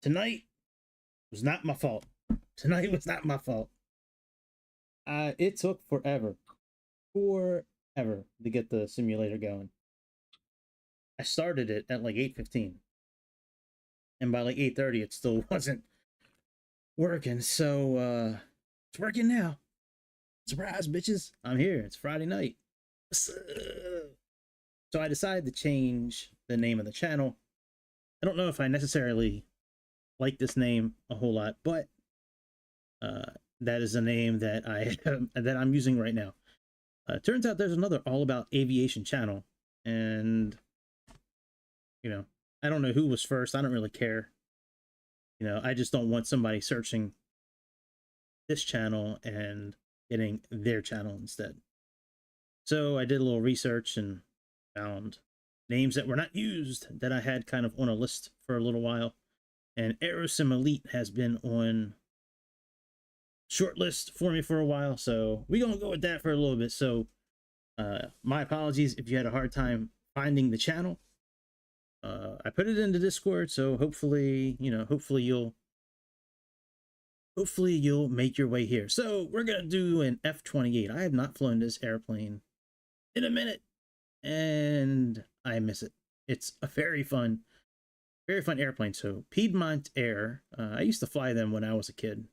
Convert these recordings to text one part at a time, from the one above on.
Tonight was not my fault. Tonight was not my fault. It took forever to get the simulator going. I started it at like 8:15, and by like 8:30 it still wasn't working. So it's working now. Surprise, bitches, I'm here. It's Friday night. So I decided to change the name of the channel. I don't know if I necessarily like this name a whole lot, but that is a name that I'm using right now. Turns out there's another all about aviation channel, and you know, I don't know who was first. I don't really care. You know, I just don't want somebody searching this channel and getting their channel instead. So I did a little research and found names that were not used that I had kind of on a list for a little while. And Aerosim Elite has been on short list for me for a while, so we're gonna go with that for a little bit. So my apologies if you had a hard time finding the channel. I put it into Discord, so hopefully, you know, hopefully you'll make your way here. So we're gonna do an F-28. I have not flown this airplane in a minute, and I miss it. It's a very fun airplane. So Piedmont Air, I used to fly them when I was a kid,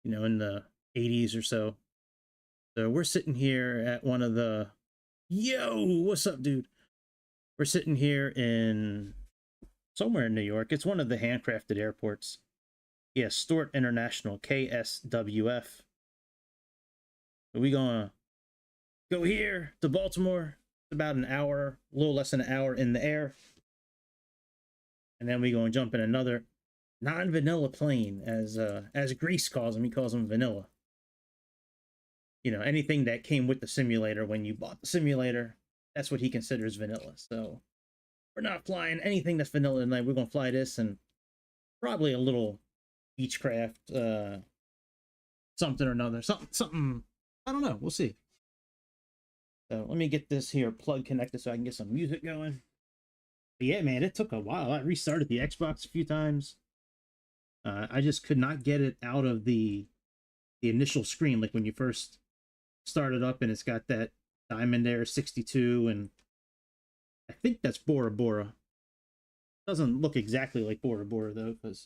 you know, in the 80s or so. So we're sitting here at one of the, yo, what's up, dude? We're sitting here in somewhere in New York. It's one of the handcrafted airports. Yeah, Stewart International, KSWF. So we gonna go here to Baltimore. It's about an hour, a little less than an hour in the air. And then we gonna jump in another non-vanilla plane, as Grease calls them. He calls them vanilla. You know, anything that came with the simulator when you bought the simulator, that's what he considers vanilla. So we're not flying anything that's vanilla tonight. We're gonna fly this and probably a little Beechcraft, something or another, something. I don't know. We'll see. So let me get this here plug connected so I can get some music going. But yeah, man, it took a while. I restarted the Xbox a few times. I just could not get it out of the initial screen, like when you first start it up and it's got that diamond there, 62, and I think that's Bora Bora. Doesn't look exactly like Bora Bora though, but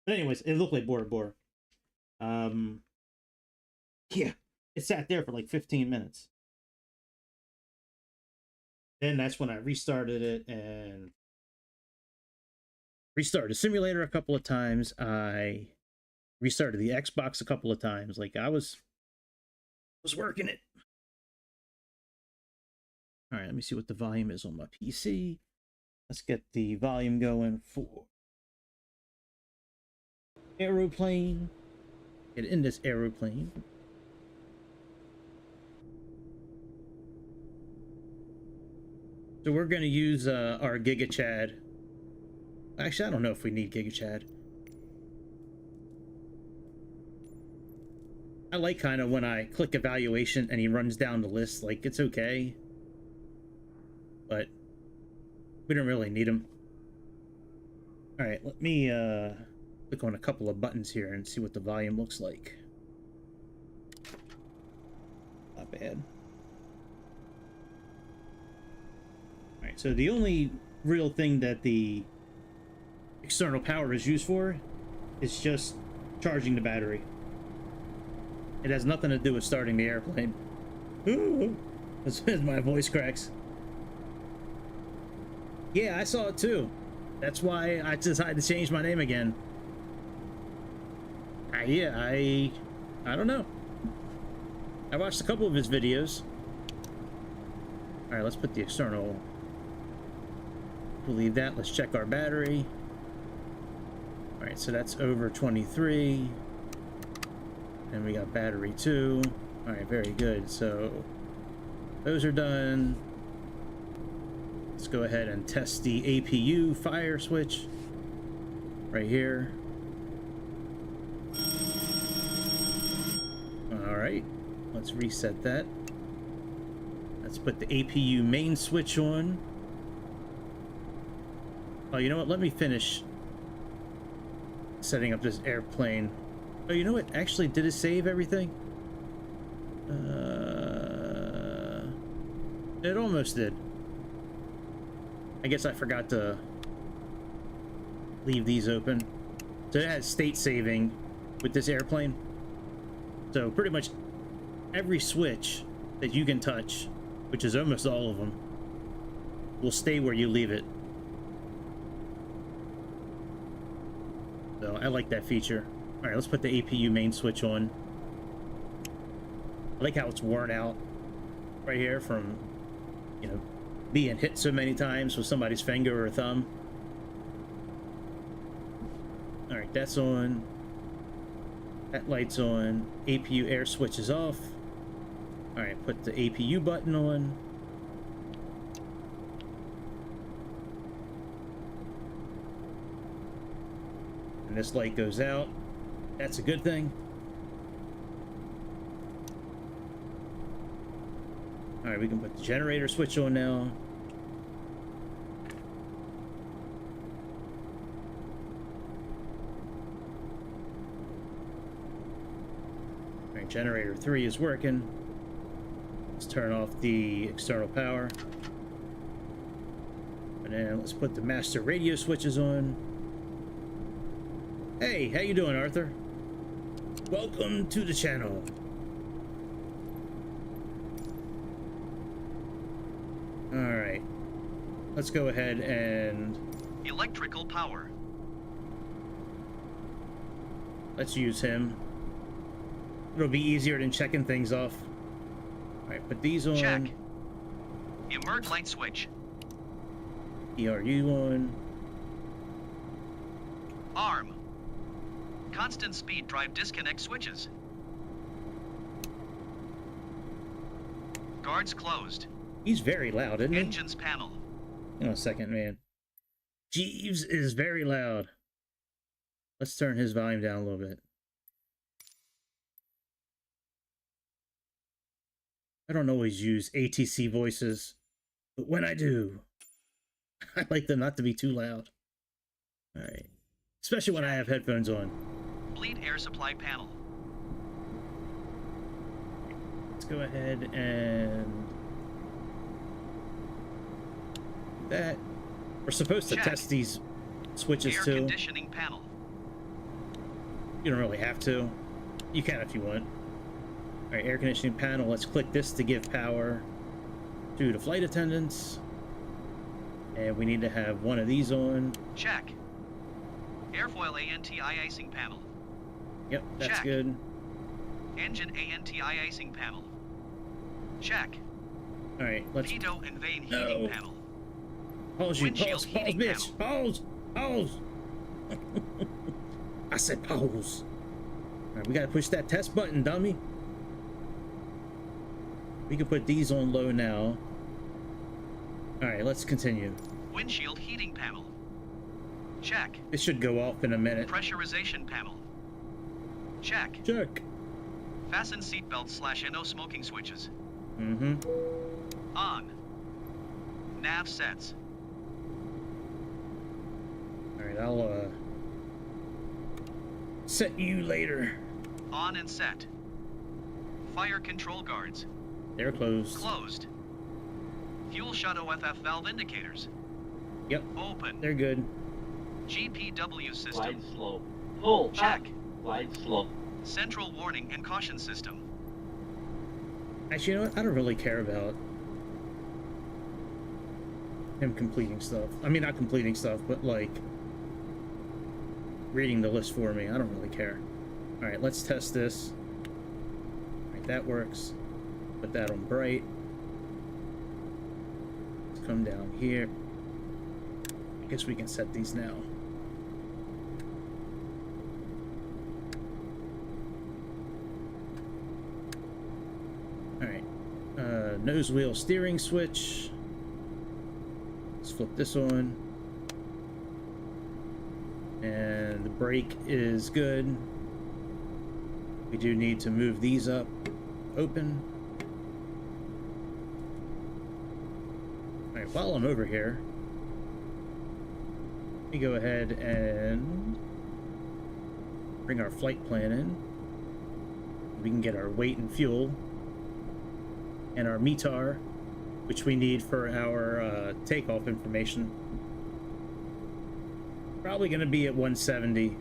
anyways, it looked like Bora Bora. Yeah, it sat there for like 15 minutes. Then that's when I restarted it and restarted the simulator a couple of times. I restarted the Xbox a couple of times. Like I was working it. All right, let me see what the volume is on my PC. Let's get the volume going for aeroplane. Get in this aeroplane. So we're going to use our Giga Chad. Actually, I don't know if we need Giga Chad. I like kind of when I click evaluation and he runs down the list, like it's okay. But we don't really need him. All right, let me click on a couple of buttons here and see what the volume looks like. Not bad. All right, so the only real thing that the external power is used for is just charging the battery. It has nothing to do with starting the airplane. Ooh, as my voice cracks. Yeah, I saw it too. That's why I decided to change my name again. Yeah, I don't know. I watched a couple of his videos. All right, let's put the external. We'll leave that. Let's check our battery. All right, so that's over 23. And we got battery 2. All right, very good. So those are done. Let's go ahead and test the APU fire switch right here. All right, let's reset that. Let's put the APU main switch on. Oh, you know what? Let me finish setting up this airplane. Oh, you know what? Actually, did it save everything? It almost did. I guess I forgot to leave these open. So it has state saving with this airplane. So pretty much every switch that you can touch, which is almost all of them, will stay where you leave it. So I like that feature. All right, let's put the APU main switch on. I like how it's worn out right here from, you know, being hit so many times with somebody's finger or thumb. All right, that's on. That light's on. APU air switch is off. All right, put the APU button on. And this light goes out. That's a good thing. All right, we can put the generator switch on now. All right, generator 3 is working. Let's turn off the external power. And then let's put the master radio switches on. Hey, how you doing, Arthur? Welcome to the channel. All right, let's go ahead and electrical power. Let's use him. It'll be easier than checking things off. All right, put these on. Check. Emerge light switch. ERU on. Arm. Constant speed drive disconnect switches. Guards closed. He's very loud, isn't he? Engines panel. Hang on a second, man. Jeeves is very loud. Let's turn his volume down a little bit. I don't always use ATC voices, but when I do, I like them not to be too loud. All right. Especially when I have headphones on. Bleed air supply panel. Let's go ahead and that. We're supposed to test these switches too. Air conditioning panel. You don't really have to. You can if you want. All right, air conditioning panel. Let's click this to give power to the flight attendants. And we need to have one of these on. Check. Airfoil ANTI icing panel. Yep, that's check. good. Engine ANTI icing panel. Check. All right, let's. Pitot and vane heating panel. Pause, you Windshield pause, heating bitch. Pause, pause. I said pause. All right, we gotta push that test button, dummy. We can put these on low now. All right, let's continue. Windshield heating panel. Check. It should go off in a minute. Pressurization panel. Check. Check. Fasten seatbelt / no smoking switches. Mm-hmm. On. Nav sets. All right, I'll set you later. On and set. Fire control guards. They're closed. Closed. Fuel shut OFF valve indicators. Yep. Open. They're good. GPW system. Glide slope. Pull. Check. Glide slope. Central warning and caution system. Actually, you know what? I don't really care about him completing stuff. I mean, not completing stuff, but like reading the list for me. I don't really care. All right, let's test this. All right, that works. Put that on bright. Let's come down here. I guess we can set these now. All right, nose wheel steering switch. Let's flip this on. And the brake is good. We do need to move these up, open. Alright, while I'm over here, let me go ahead and bring our flight plan in. We can get our weight and fuel and our METAR, which we need for our takeoff information. Probably going to be at 170.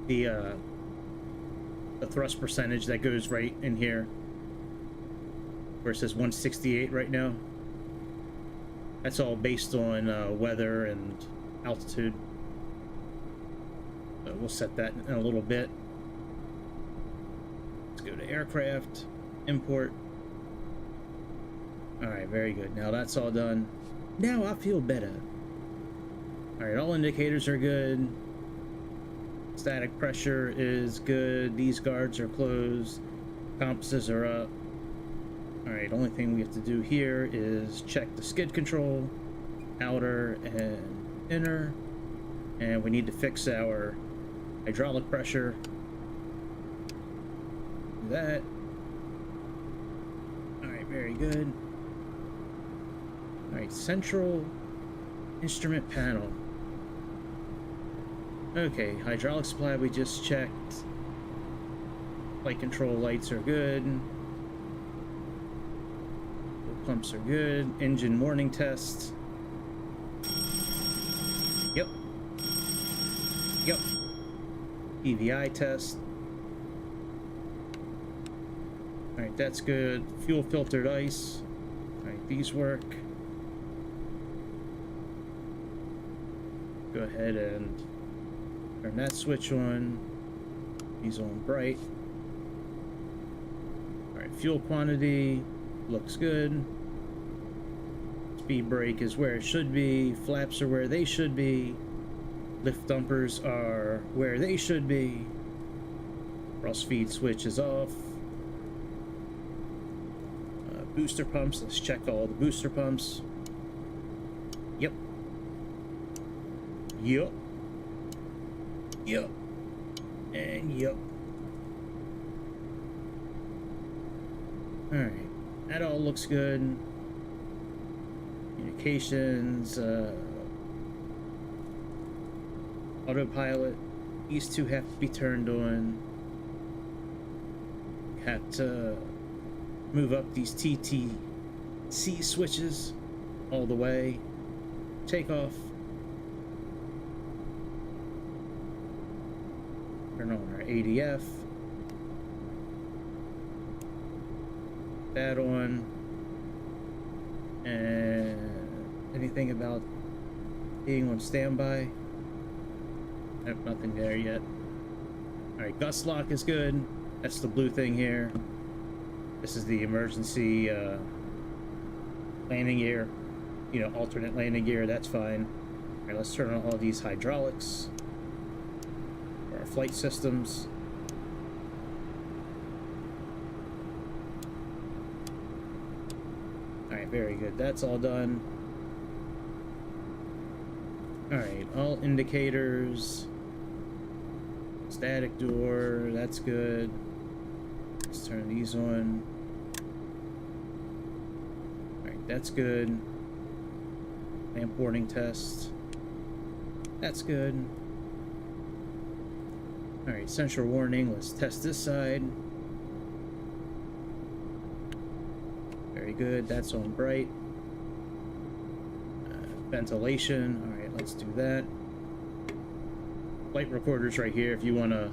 The thrust percentage that goes right in here, where it says 168 right now. That's all based on weather and altitude. So we'll set that in a little bit. Let's go to aircraft, import. Alright, very good. Now that's all done. Now I feel better. Alright, all indicators are good. Static pressure is good. These guards are closed. Compasses are up. Alright, only thing we have to do here is check the skid control, outer and inner. And we need to fix our hydraulic pressure. Do that. Alright, very good. Alright, central instrument panel. Okay, hydraulic supply we just checked. Flight control lights are good. Pumps are good. Engine warning test. Yep. Yep. EVI test. Alright, that's good. Fuel filtered ice. Alright, these work. Go ahead and turn that switch on. These on bright. Alright, fuel quantity looks good. Speed brake is where it should be. Flaps are where they should be. Lift dumpers are where they should be. Thrust feed switch is off. Booster pumps, let's check all the booster pumps. Yep. Yep. Yep. And yep. Alright. That all looks good. Communications, autopilot. These two have to be turned on. Have to move up these TTC switches all the way. Takeoff. Turn on our ADF. That on. And anything about being on standby? Nope, nothing there yet. Alright, gust lock is good. That's the blue thing here. This is the emergency landing gear. You know, alternate landing gear, that's fine. Alright, let's turn on all these hydraulics. For our flight systems. Alright, very good. That's all done. Alright, all indicators. Static door, that's good. Let's turn these on. Alright, that's good. Lamp warning test. That's good. Alright, central warning. Let's test this side. Very good. That's on bright. Ventilation. Alright, let's do that. Flight recorders right here. If you want to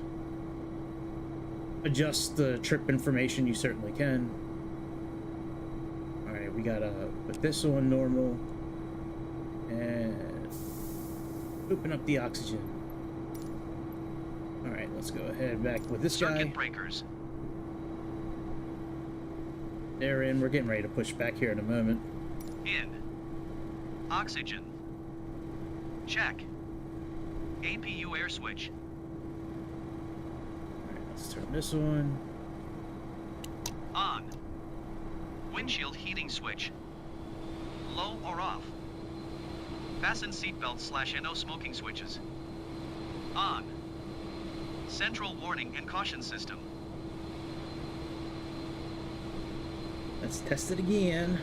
adjust the trip information, you certainly can. Alright, we gotta put this on normal. And open up the oxygen. Alright, let's go ahead back with this guy. Circuit breakers. They're in. We're getting ready to push back here in a moment. In. Oxygen. Check. APU air switch. Alright, let's turn this on. On. Windshield heating switch. Low or off. Fasten seatbelt / NO smoking switches. On. Central warning and caution system. Let's test it again.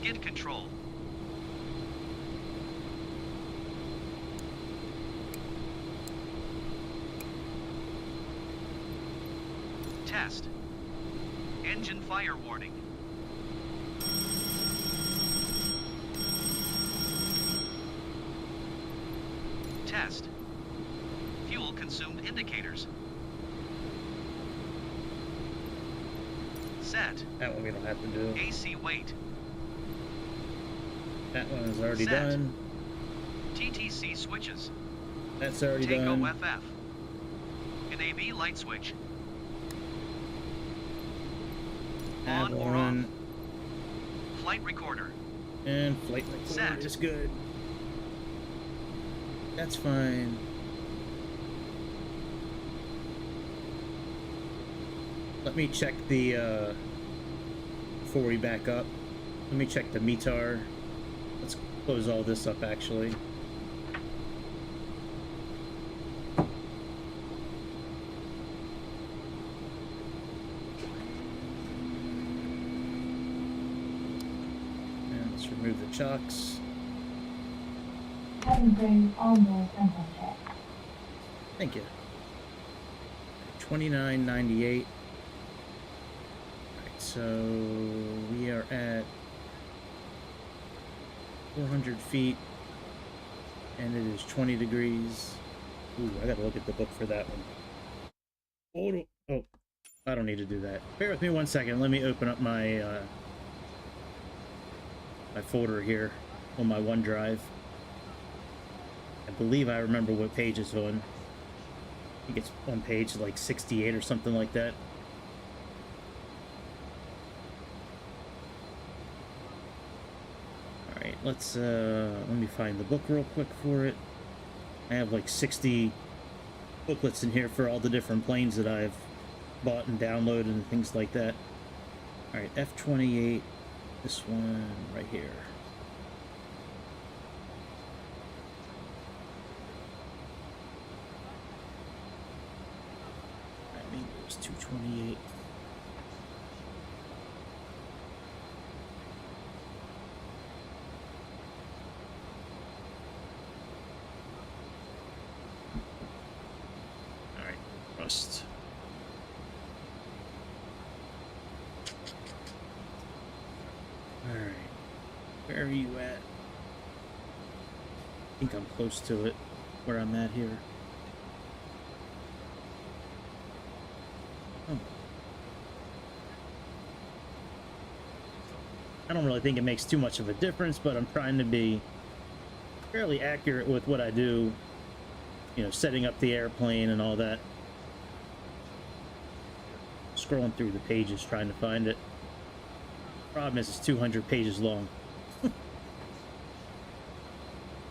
Skid control. Test. Engine fire warning. Test. Fuel consumed indicators. Set. That one we don't have to do. AC weight. That one is already Set. done. TTC switches. That's already Take done. OFF. NAV light switch. Add On or one. off. Flight recorder. And flight recorder Set. is good. That's fine. Let me check the, before we back up, let me check the METAR. Let's close all this up, actually. And let's remove the chocks. Having bring onboard sample check. Thank you. 2998. Alright, so we are at 400 feet, and it is 20 degrees. Ooh, I gotta look at the book for that one. Oh, I don't need to do that. Bear with me 1 second. Let me open up my my folder here on my OneDrive. I believe I remember what page it's on. I think it's on page like 68 or something like that. Alright, let's let me find the book real quick for it. I have like 60 booklets in here for all the different planes that I've bought and downloaded and things like that. Alright, F-28, this one right here. I mean, it was 228. Alright, rust. Alright, where are you at? I think I'm close to it, where I'm at here. Oh. I don't really think it makes too much of a difference, but I'm trying to be fairly accurate with what I do, you know, setting up the airplane and all that. Scrolling through the pages trying to find it. Problem is, it's 200 pages long.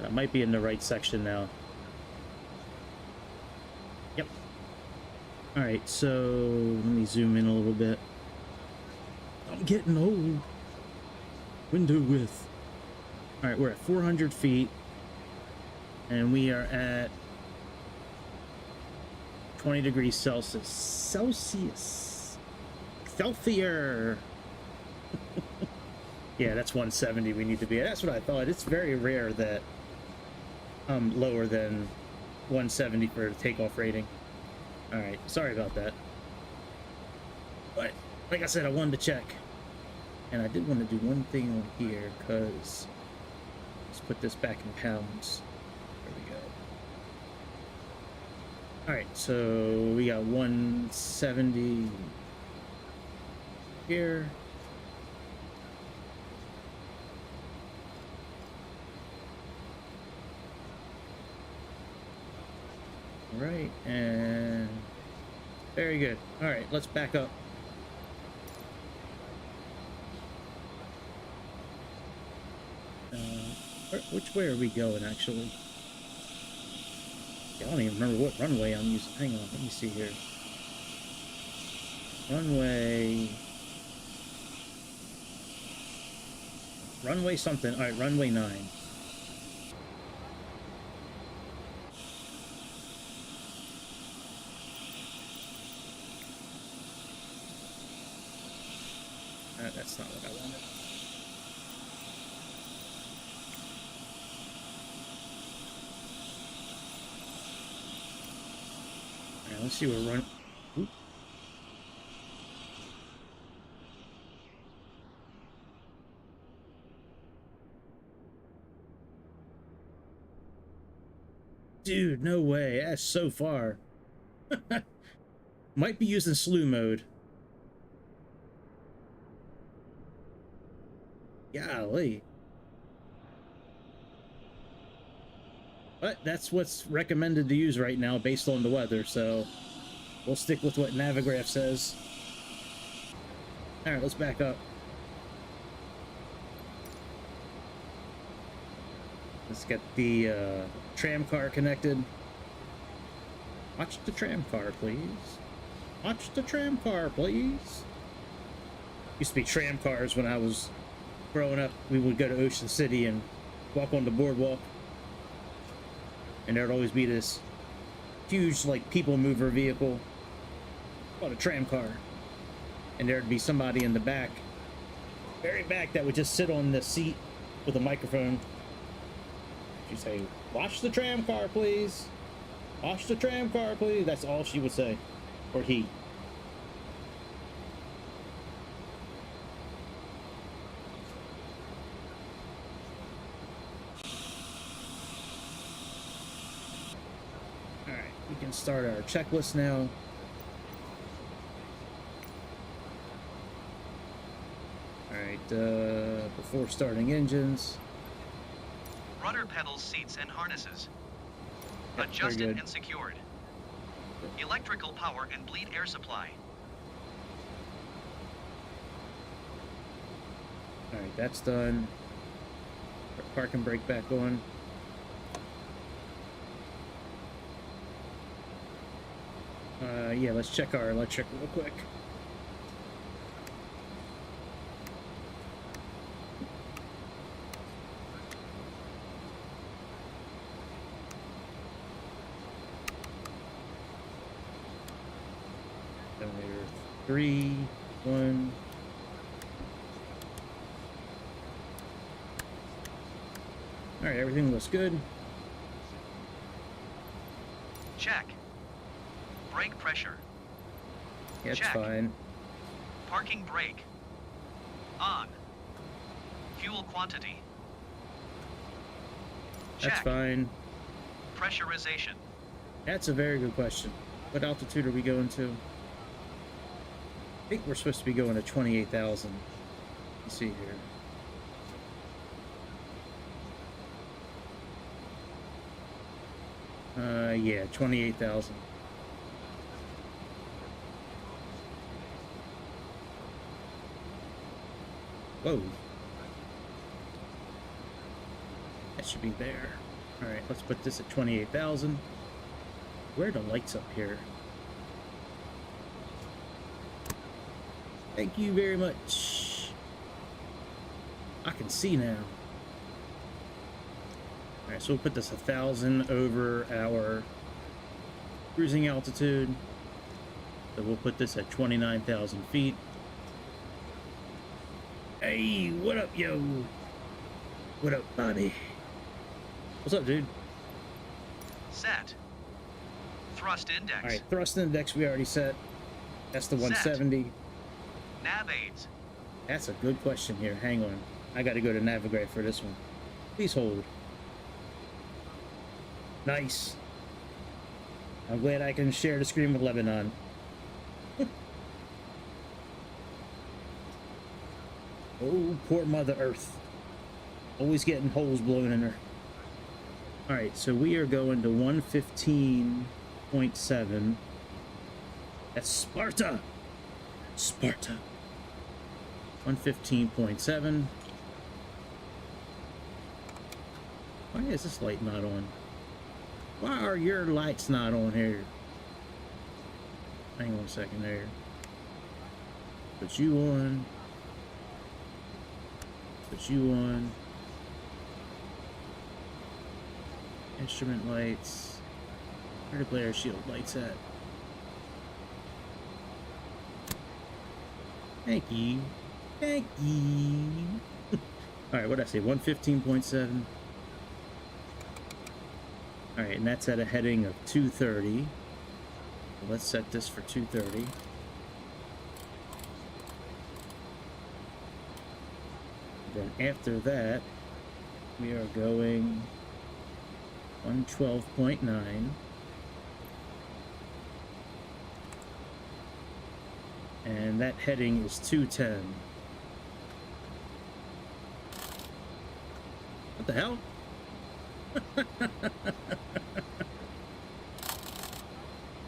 I might be in the right section now. Yep. Alright, so let me zoom in a little bit. I'm getting old. Window width. Alright, we're at 400 feet. And we are at 20 degrees Celsius. Celsius. Yeah, that's 170 we need to be at. That's what I thought. It's very rare that I'm lower than 170 for the takeoff rating. Alright, sorry about that. But, like I said, I wanted to check. And I did want to do one thing on here, because let's put this back in pounds. There we go. Alright, so we got 170 here. Right, and very good. All right, let's back up. Which way are we going, actually? I don't even remember what runway I'm using. Hang on, let me see here. Runway something. All right, runway 9. That's not what I wanted. Alright, let's see what we're running. Oop. Dude, no way. That's so far. Might be using slew mode. Golly. But that's what's recommended to use right now based on the weather, so we'll stick with what Navigraph says. Alright, let's back up. Let's get the tram car connected. Watch the tram car, please. Watch the tram car, please. Used to be tram cars when I was growing up. We would go to Ocean City and walk on the boardwalk. And there'd always be this huge, like, people mover vehicle called a tram car. And there'd be somebody in the back, very back, that would just sit on the seat with a microphone. She'd say, "Watch the tram car, please. Watch the tram car, please." That's all she would say. Or he. Alright, we can start our checklist now. Alright, before starting engines. Rudder pedals, seats, and harnesses. Yep, Adjusted good. and secured. Electrical power and bleed air supply. Alright, that's done. Our park and brake back on. Yeah, let's check our electric real quick. Generator 3, 1. Alright, everything looks good. Check. Brake pressure. Yeah, it's Check. fine. Parking brake. On. Fuel quantity. That's Check. fine. Pressurization. That's a very good question. What altitude are we going to? I think we're supposed to be going to 28,000. Let's see here. Yeah, 28,000. Whoa. That should be there. Alright, let's put this at 28,000. Where are the lights up here? Thank you very much. I can see now. Alright, so we'll put this 1,000 over our cruising altitude. So we'll put this at 29,000 feet. Hey, what up, yo? What up, Bobby? What's up, dude? Set. Thrust index. Alright, thrust index we already set. That's the 170. Nav aids. That's a good question here. Hang on. I gotta go to Navigraph for this one. Please hold. Nice. I'm glad I can share the screen with Lebanon. Oh, poor Mother Earth. Always getting holes blown in her. Alright, so we are going to 115.7. That's Sparta! Sparta. 115.7. Why is this light not on? Why are your lights not on here? Hang on a second there. Put you on. Put you on. Instrument lights. Where the glare shield lights at? Thank you. Thank you. Alright, what did I say? 115.7. Alright, and that's at a heading of 230. Let's set this for 230. Then after that, we are going 112.9. And that heading is 210. What the hell?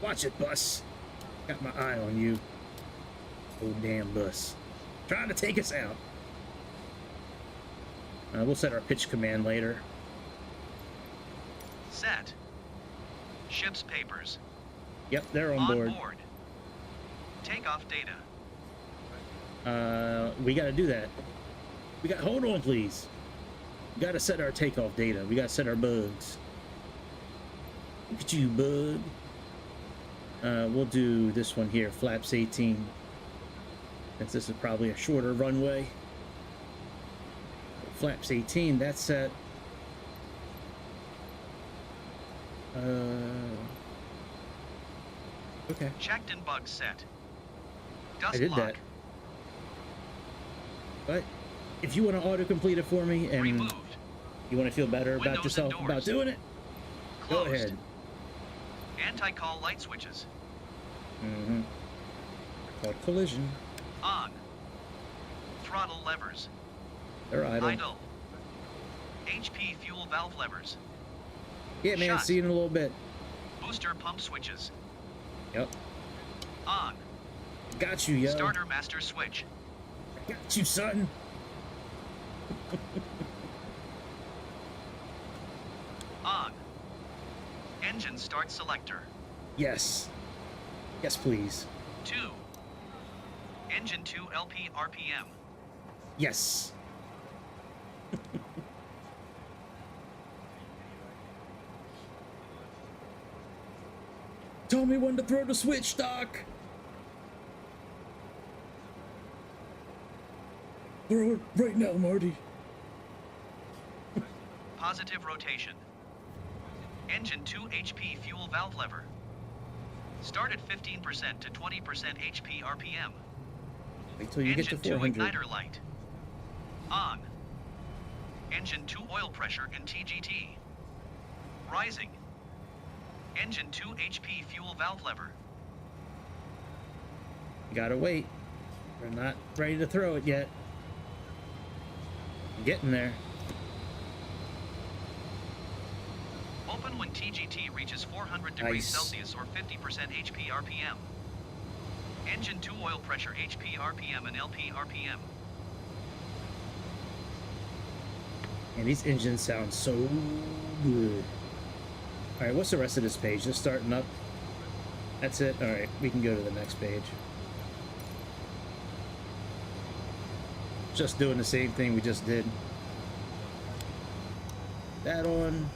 Watch it, bus. Got my eye on you. Oh, damn bus. Trying to take us out. We'll set our pitch command later. Set. Ship's papers. Yep, they're on board. Takeoff data. We gotta do that. Hold on, please. We gotta set our takeoff data. We gotta set our bugs. Look at you, bug. We'll do this one here, flaps 18. Since this is probably a shorter runway. Flaps 18, that's set. Okay. Checked and bug set. Dust I did lock. that. But if you want to autocomplete it for me and Removed. you want to feel better Windows about yourself and doors. about doing it, Closed. go ahead. Anti-call light switches. Mm-hmm. Called collision. On. Throttle levers. They're idle. Idle. HP fuel valve levers. Yeah, man. Shut. See you in a little bit. Booster pump switches. Yep. On. Got you, yo. Starter master switch. Got you, son. On. Engine start selector. Yes. Yes, please. 2. Engine 2 LP RPM. Yes. Tell me when to throw the switch, Doc. Throw it right now, Marty. Positive rotation. Engine 2 HP fuel valve lever. Start at 15% to 20% HP RPM. Wait till you Engine get to 2 400. igniter light. On. Engine 2 oil pressure and TGT. Rising. Engine 2 HP fuel valve lever. You gotta wait. We're not ready to throw it yet. I'm getting there. Open when TGT reaches 400 degrees Nice. Celsius or 50% HP RPM. Engine 2 oil pressure HP RPM and LP RPM. And these engines sound so good. Alright, what's the rest of this page? Just starting up. That's it? Alright, we can go to the next page. Just doing the same thing we just did. That on.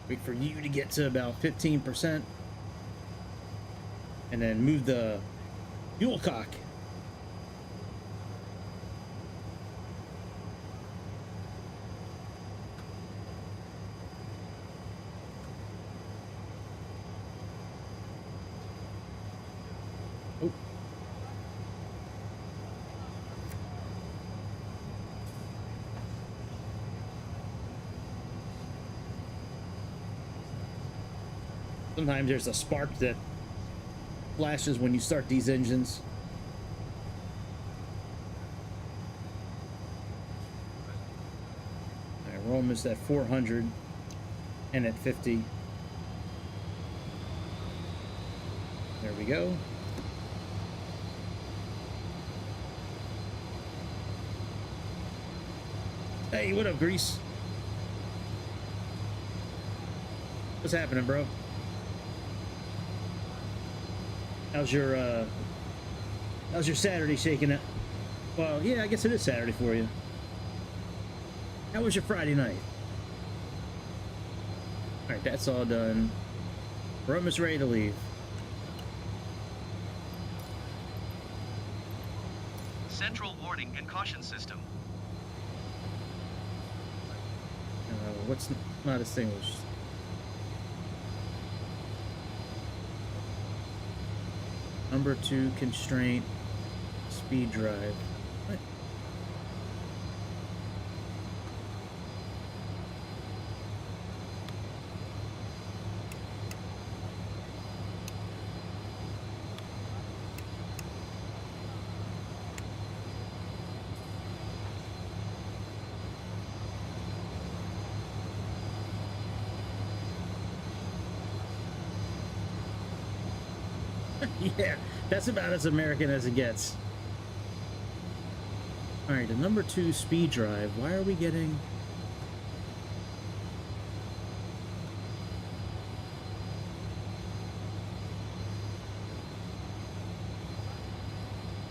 Wait for you to get to about 15%. And then move the fuel cock. Oh. Sometimes there's a spark that flashes when you start these engines. Alright, we're almost at 400 and at 50. There we go. Hey, what up, Grease? What's happening, bro? How's your Saturday shaking it? Well, yeah, I guess it is Saturday for you. How was your Friday night? Alright, that's all done. We're almost ready to leave. Central warning and caution system. What's not extinguished? Number 2 constraint, speed drive. What? Yeah, that's about as American as it gets. Alright, the number 2 speed drive. Why are we getting...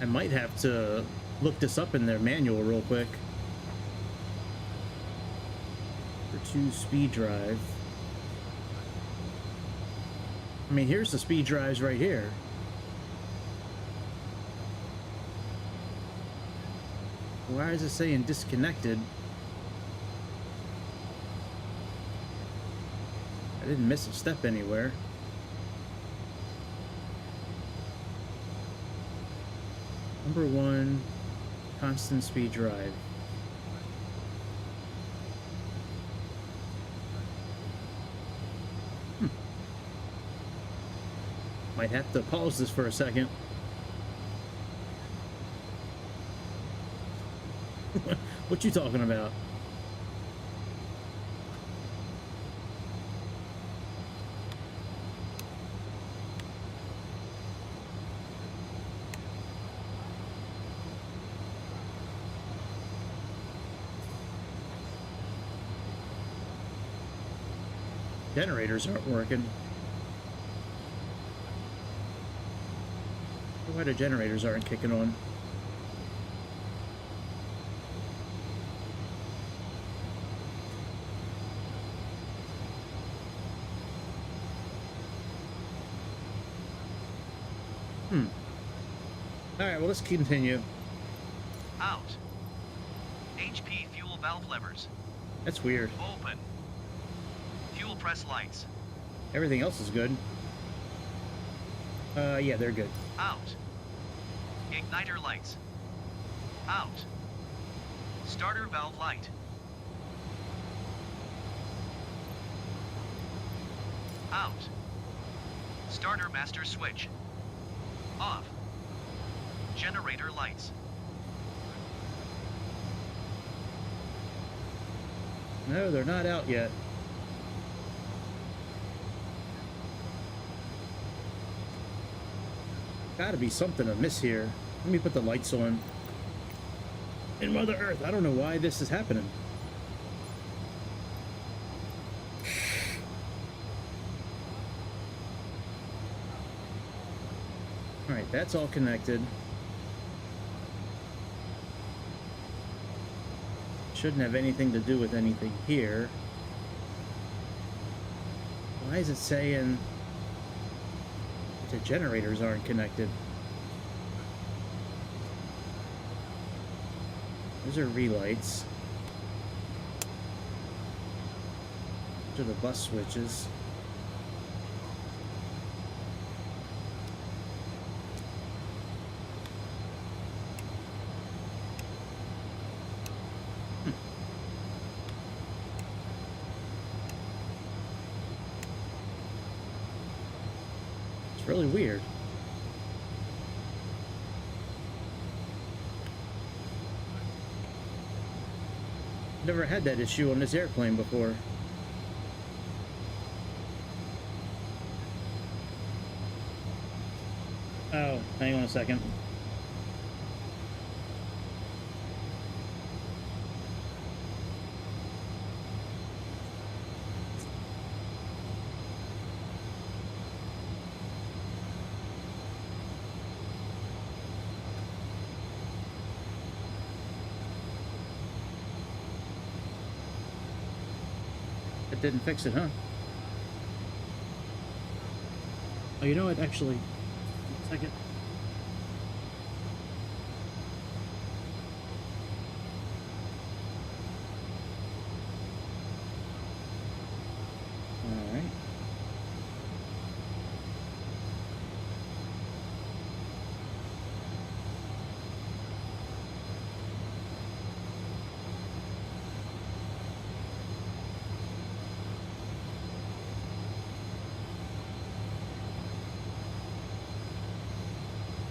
I might have to look this up in their manual real quick. Number 2 speed drive. I mean, here's the speed drives right here. Why is it saying disconnected? I didn't miss a step anywhere. Number 1, constant speed drive. Might have to pause this for a second. What you talking about? Generators aren't working. Why the generators aren't kicking on? Alright, well, let's continue. Out. HP fuel valve levers. That's weird. Open. Fuel press lights. Everything else is good. Yeah, they're good. Out. Igniter lights. Out. Starter valve light. Out. Starter master switch. Off. Generator lights. No, they're not out yet. Gotta be something amiss here. Let me put the lights on. In Mother Earth, I don't know why this is happening. Alright, that's all connected. Shouldn't have anything to do with anything here. Why is it saying the generators aren't connected? Those are relights. Those are the bus switches. It's really weird. Never had that issue on this airplane before. Oh, hang on a second. It didn't fix it, huh? Oh, you know what? Actually, one second. All right.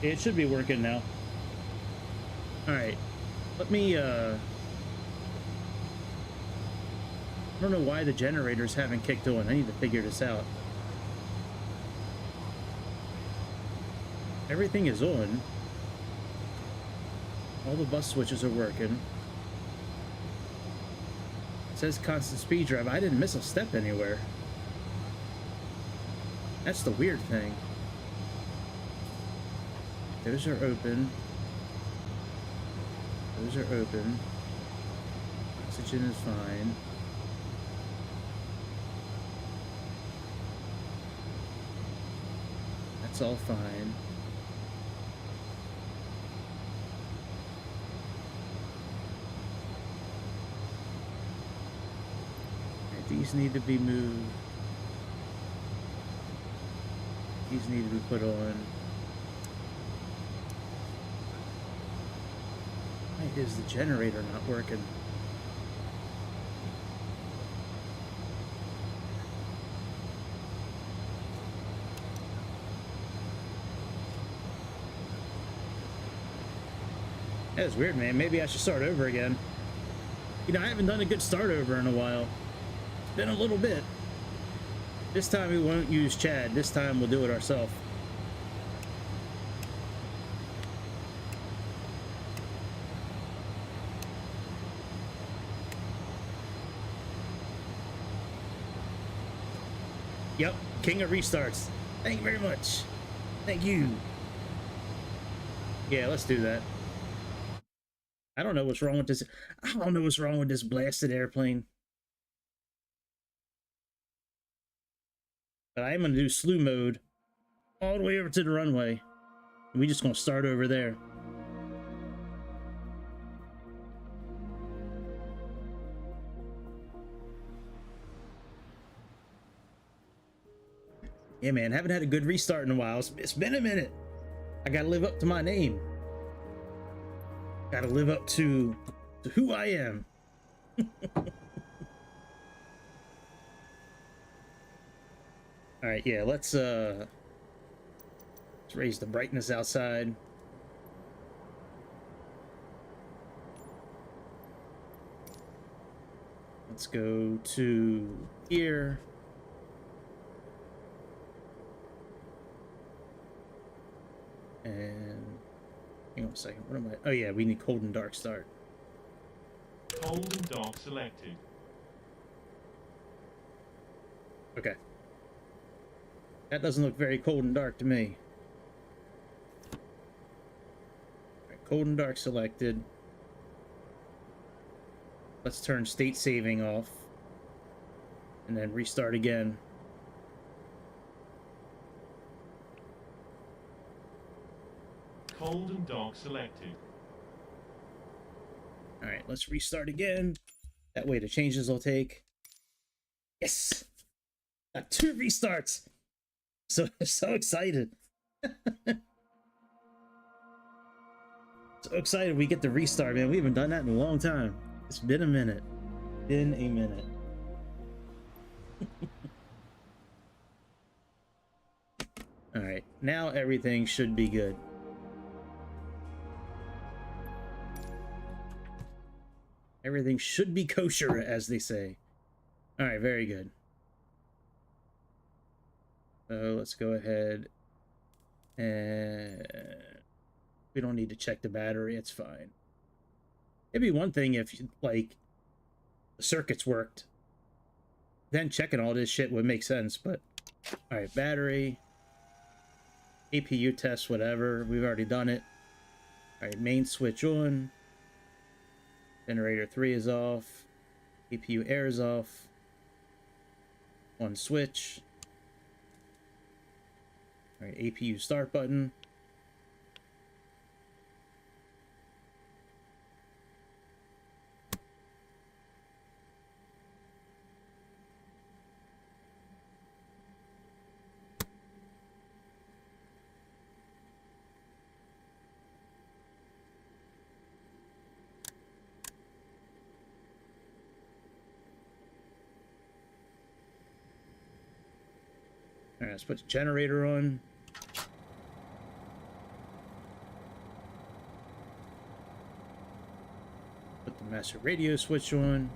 It should be working now. Alright. Let me, I don't know why the generators haven't kicked on. I need to figure this out. Everything is on. All the bus switches are working. It says constant speed drive. I didn't miss a step anywhere. That's the weird thing. Those are open. Those are open. Oxygen is fine. That's all fine. Right, these need to be moved. These need to be put on. Why is the generator not working? That's weird, man. Maybe I should start over again. You know, I haven't done a good start over in a while. Been a little bit. This time we won't use Chad. This time we'll do it ourselves. Yep, king of restarts. Thank you very much. Thank you. Yeah, let's do that. I don't know what's wrong with this. I don't know what's wrong with this blasted airplane. But I am going to do slew mode all the way over to the runway. And we're just going to start over there. Yeah, man, haven't had a good restart in a while. It's been a minute. I got to live up to my name. Got to live up to who I am. All right, yeah, let's raise the brightness outside. Let's go to here. And hang on a second. What am I? Oh yeah, we need cold and dark start. Cold and dark selected. Okay. That doesn't look very cold and dark to me. Right, cold and dark selected. Let's turn state saving off. And then restart again. Cold and dark selected. Alright, let's restart again. That way the changes will take. Yes! Got 2 restarts! So excited. So excited we get the restart, man. We haven't done that in a long time. It's been a minute. Been a minute. Alright, now everything should be good. Everything should be kosher, as they say. Alright, very good. So let's go ahead and we don't need to check the battery, it's fine. It'd be one thing if, like, the circuits worked. Then checking all this shit would make sense, but... Alright, battery. APU test, whatever. We've already done it. Alright, main switch on. Generator 3 is off. APU air is off. One switch. Alright, APU start button. Alright, let's put the generator on. So radio switch on.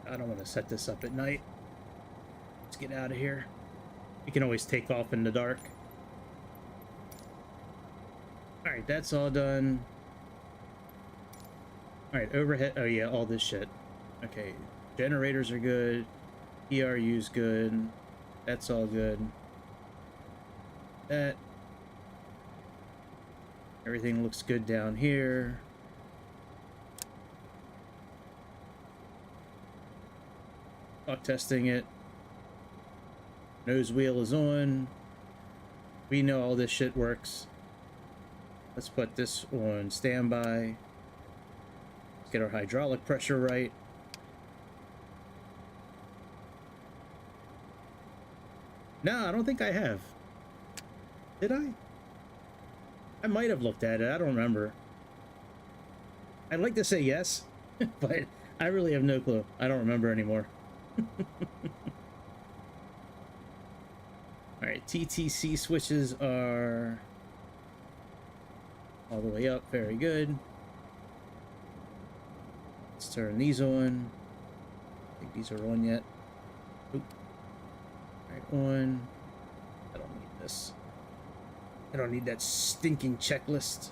I don't want to set this up at night. Let's get out of here. You can always take off in the dark. Alright, that's all done. Alright, overhead. Oh yeah, all this shit. Okay, generators are good. PRU's good. That's all good. That. Everything looks good down here. Talk testing it. Nose wheel is on. We know all this shit works. Let's put this on standby. Let's get our hydraulic pressure right. No, I don't think I have. Did I? I might have looked at it. I don't remember. I'd like to say yes, but I really have no clue. I don't remember anymore. Alright, TTC switches are all the way up. Very good. Let's turn these on. I think these are on yet. Alright, on. I don't need this. I don't need that stinking checklist.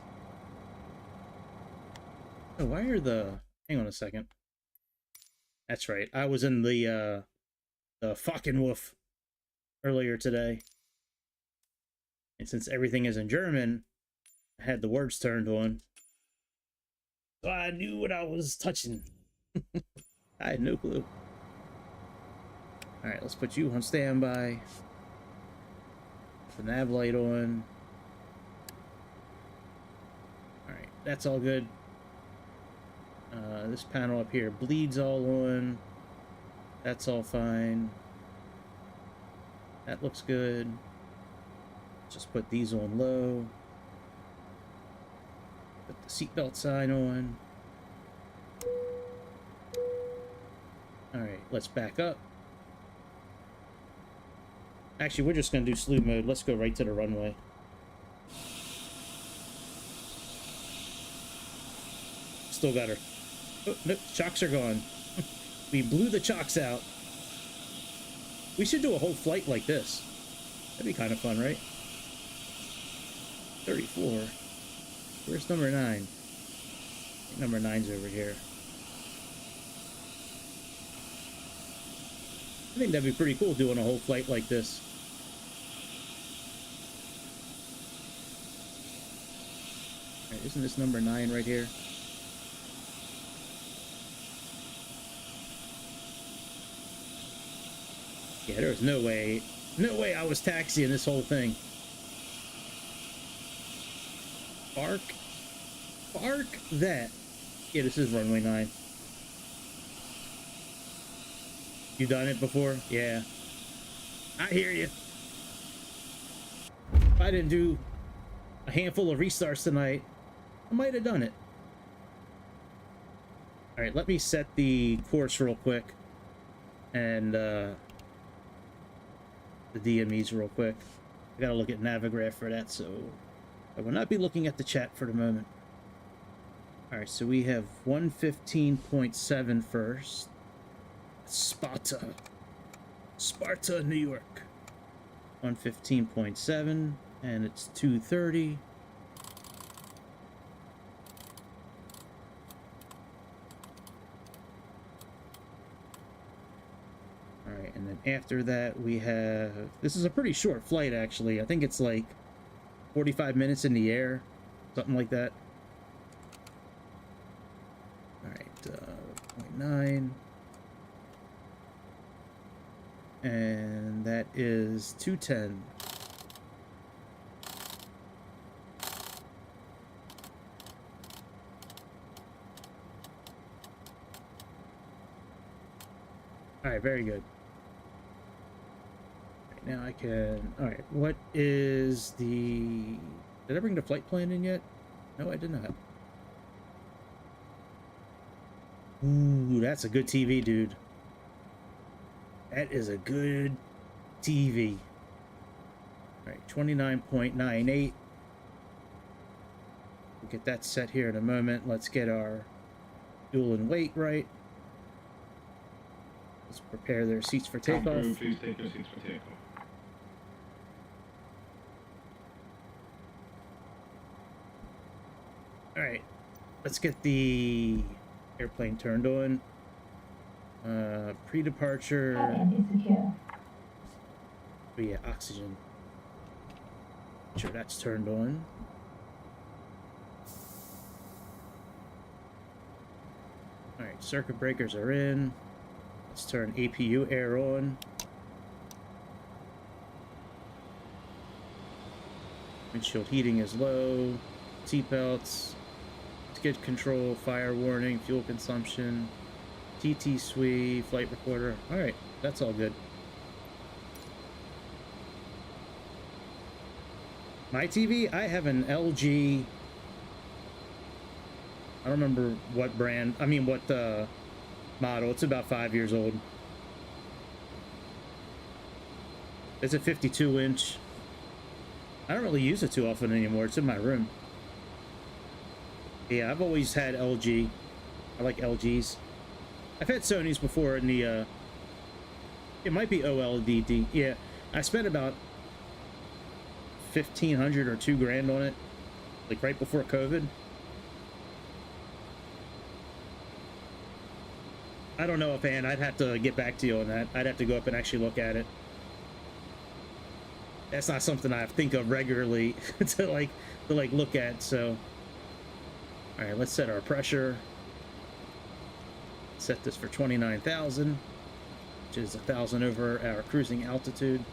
Oh, why are the... Hang on a second. That's right. I was in the fucking woof earlier today. And since everything is in German, I had the words turned on. So I knew what I was touching. I had no clue. Alright, let's put you on standby. Put the nav light on. Alright, that's all good. This panel up here bleeds all on. That's all fine. That looks good. Just put these on low. Put the seatbelt sign on. Alright, let's back up. Actually, we're just going to do slew mode. Let's go right to the runway. Still got her. Oh, no, chocks are gone. We blew the chocks out. We should do a whole flight like this. That'd be kind of fun, right? 34. Where's number 9? I think number 9's over here. I think that'd be pretty cool doing a whole flight like this. Right, isn't this number 9 right here? Yeah, there's no way I was taxiing this whole thing. Park that. Yeah, this is runway 9. You done it before? Yeah. I hear you. If I didn't do a handful of restarts tonight, I might have done it. Alright, let me set the course real quick. And, the DMEs real quick. I gotta look at Navigraph for that, so I will not be looking at the chat for the moment. Alright, so we have 115.7 first. Sparta, New York. 115.7, and it's 2:30. Alright, and then after that we have... This is a pretty short flight, actually. I think it's like 45 minutes in the air. Something like that. Alright, 0.9. And that is 210. Alright, very good. Right, now I can... Alright, what is the... Did I bring the flight plan in yet? No, I did not. Ooh, that's a good TV, dude. That is a good TV. Alright, 29.98. get that set here in a moment. Let's get our fuel and weight right. Let's prepare their seats for Cabin takeoff. crew, please take your seats for takeoff. All right, let's get the airplane turned on. Pre-departure. Cabin is secure. Oh yeah, oxygen. Make sure that's turned on. All right, circuit breakers are in. Let's turn APU air on. Windshield heating is low. Seatbelts. Skid control, fire warning, fuel consumption. TT SWI, flight recorder. Alright, that's all good. My TV, I have an LG. I don't remember what brand, what model. It's about 5 years old. It's a 52-inch. I don't really use it too often anymore. It's in my room. Yeah, I've always had LG. I like LGs. I've had Sony's before in the, it might be OLED. Yeah, I spent about $1,500 or $2,000 on it, like right before COVID. I don't know offhand. I'd have to get back to you on that. I'd have to go up and actually look at it. That's not something I think of regularly to look at. So, all right, let's set our pressure. Set this for 29,000, which is 1,000 over our cruising altitude.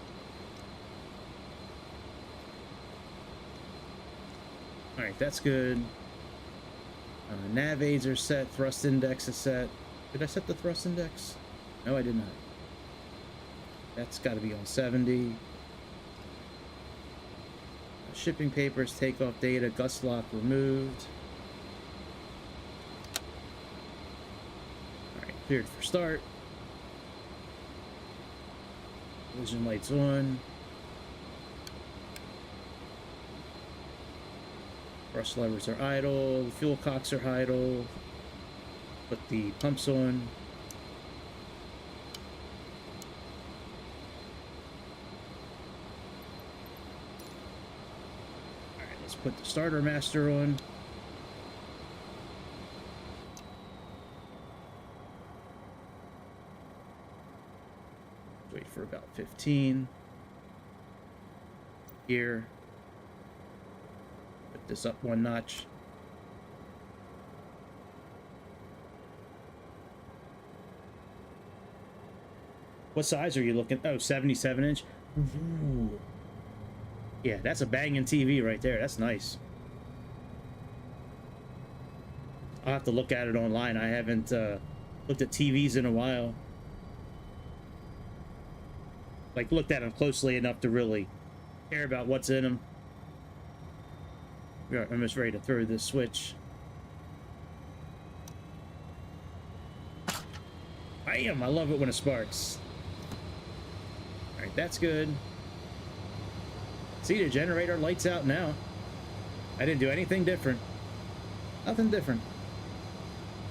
All right, that's good. Nav aids are set. Thrust index is set. Did I set the thrust index? No, I did not. That's got to be on 70. Shipping papers, takeoff data, gust lock removed. Alright, cleared for start. Collision lights on. Thrust levers are idle. The fuel cocks are idle. Put the pumps on. Alright, let's put the starter master on. Wait for about 15. Here. Put this up one notch. What size are you looking? Oh, 77-inch. Ooh. Yeah, that's a banging TV right there. That's nice. I'll have to look at it online. I haven't looked at TVs in a while. Like, looked at them closely enough to really care about what's in them. We're almost ready to throw this switch. Bam! I love it when it sparks. Alright, that's good. See, the generator lights out now. I didn't do anything different. Nothing different.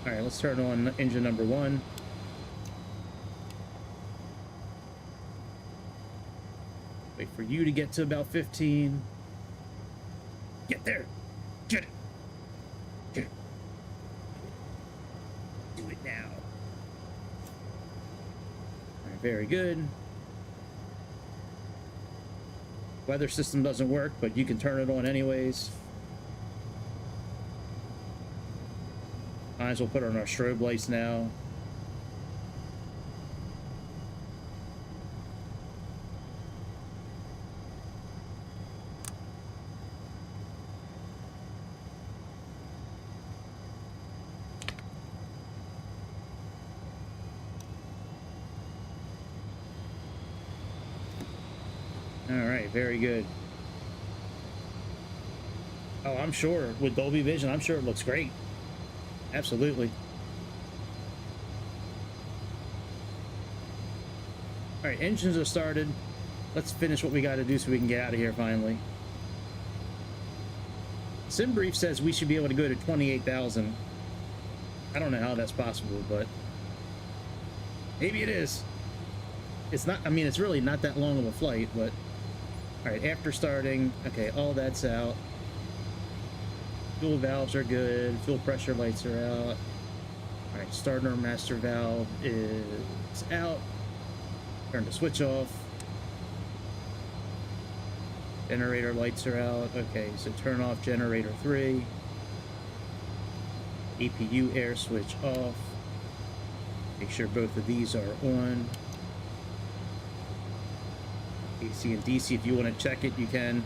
Alright, let's turn on engine number 1. Wait for you to get to about 15. Get there! Get it! Get it! Do it now. Alright, very good. Weather system doesn't work, but you can turn it on anyways. Might as well put on our strobe lights now. Alright, very good. Oh, I'm sure with Dolby Vision, I'm sure it looks great. Absolutely. Alright, engines are started. Let's finish what we got to do so we can get out of here finally. SimBrief says we should be able to go to 28,000. I don't know how that's possible, but maybe it is. It's not, I mean, it's really not that long of a flight, but all right, after starting, okay, all that's out. Fuel valves are good. Fuel pressure lights are out. All right, starter master valve is out. Turn the switch off. Generator lights are out. Okay, so turn off generator 3. APU air switch off. Make sure both of these are on. AC and DC, if you want to check it, you can.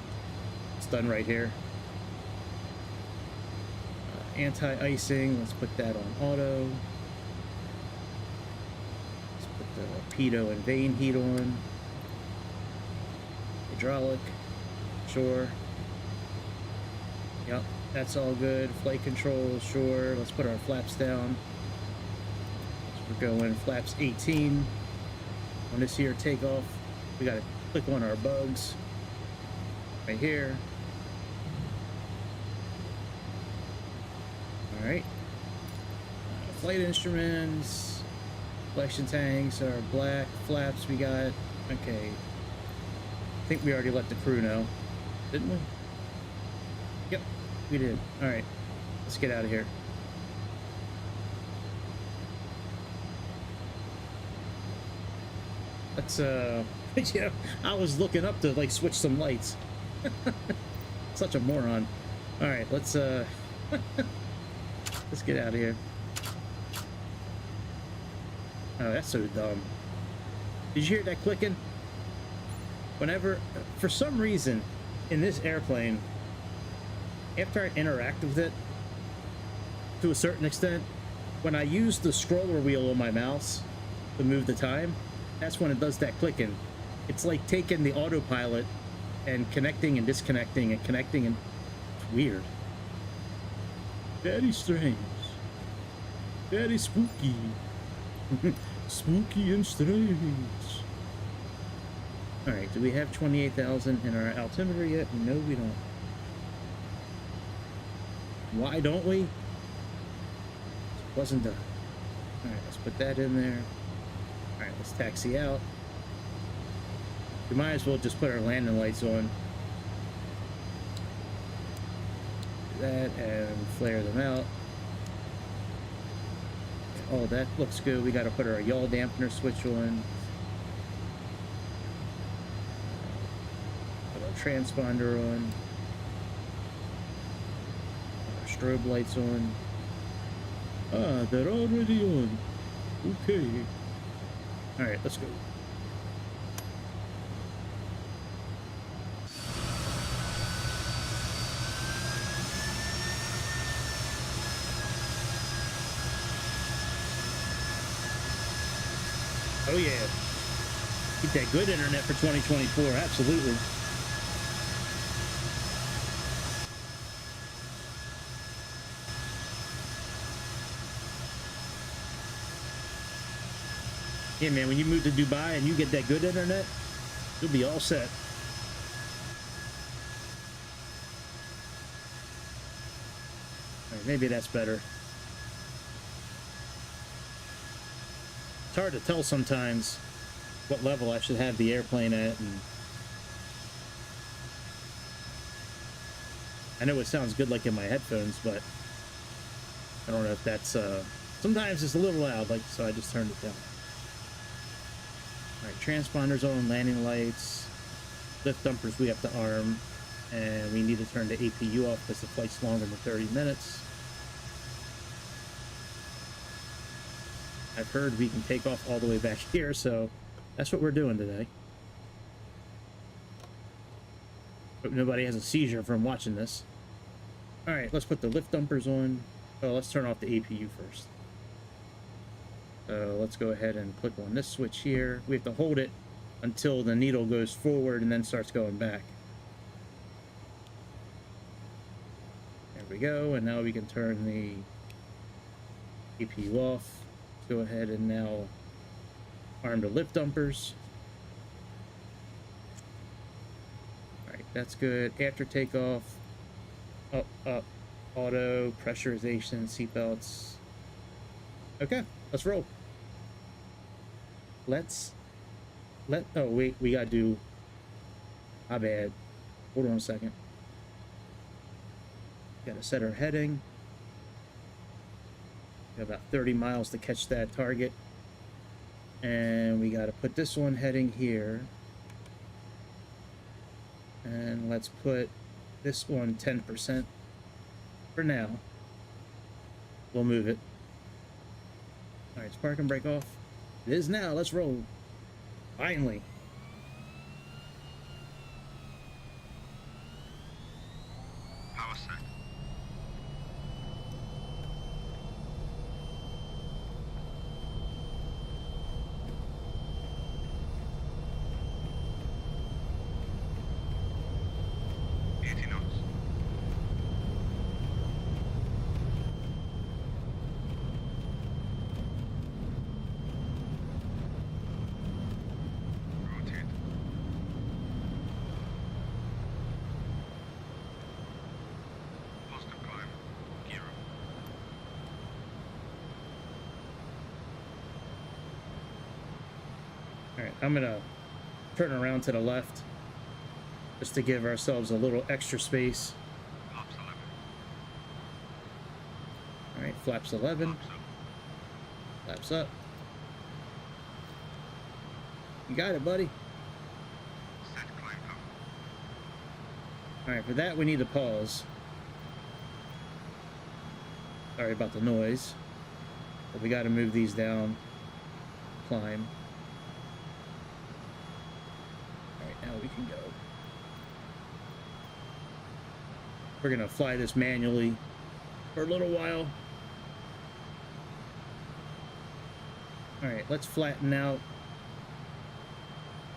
It's done right here. Anti-icing, let's put that on auto. Let's put the pitot and vane heat on. Hydraulic, sure. Yep, that's all good. Flight control, sure. Let's put our flaps down. So we're going flaps 18 on this here takeoff. We gotta click on our bugs right here. All right. Flight instruments, collection tanks are black. Flaps we got. Okay. I think we already let the crew know, didn't we? Yep, we did. All right. Let's get out of here. Let's yeah, I was looking up to like switch some lights. Such a moron. All right, let's let's get out of here. Oh, that's so dumb. Did you hear that clicking? Whenever, for some reason, in this airplane, after I interact with it, to a certain extent, when I use the scroller wheel on my mouse to move the time, that's when it does that clicking. It's like taking the autopilot and connecting and disconnecting and connecting, and it's weird. Very strange. Very spooky. Spooky and strange. Alright, do we have 28,000 in our altimeter yet? No, we don't. Why don't we? It wasn't done. Alright, let's put that in there. Alright, let's taxi out. We might as well just put our landing lights on. Do that and flare them out. Oh, that looks good. We got to put our yaw dampener switch on. Put our transponder on. Put our strobe lights on. Ah, they're already on. Okay. Alright, let's go. Oh yeah. Get that good internet for 2024, absolutely. Yeah, man, when you move to Dubai and you get that good internet, you'll be all set. All right, maybe that's better. It's hard to tell sometimes what level I should have the airplane at, and I know it sounds good like in my headphones, but I don't know if that's sometimes it's a little loud, like, so I just turned it down. All right, transponders on, landing lights, lift dumpers we have to arm, and we need to turn the APU off because the flight's longer than 30 minutes. I've heard we can take off all the way back here, so that's what we're doing today. Hope nobody has a seizure from watching this. All right, let's put the lift dumpers on. Oh, let's turn off the APU first. So let's go ahead and click on this switch here. We have to hold it until the needle goes forward and then starts going back. There we go, and now we can turn the APU off. Go ahead and now arm the lift dumpers. All right, that's good. After takeoff, Up, up. Auto, pressurization, seatbelts. Okay, let's roll. Oh, wait, we gotta do, my bad. Hold on a second. Gotta set our heading. Got about 30 miles to catch that target. And we gotta put this one heading here. And let's put this one 10% for now. We'll move it. All right, it's park and brake off. It is now. Let's roll. Finally. Power set. All right, I'm gonna turn around to the left just to give ourselves a little extra space. Flaps 11. All right, flaps 11. Flaps up. You got it, buddy. Set climb power. All right, for that we need to pause. Sorry about the noise, but we got to move these down. Climb. All right, now we can go. We're gonna fly this manually for a little while. All right, let's flatten out.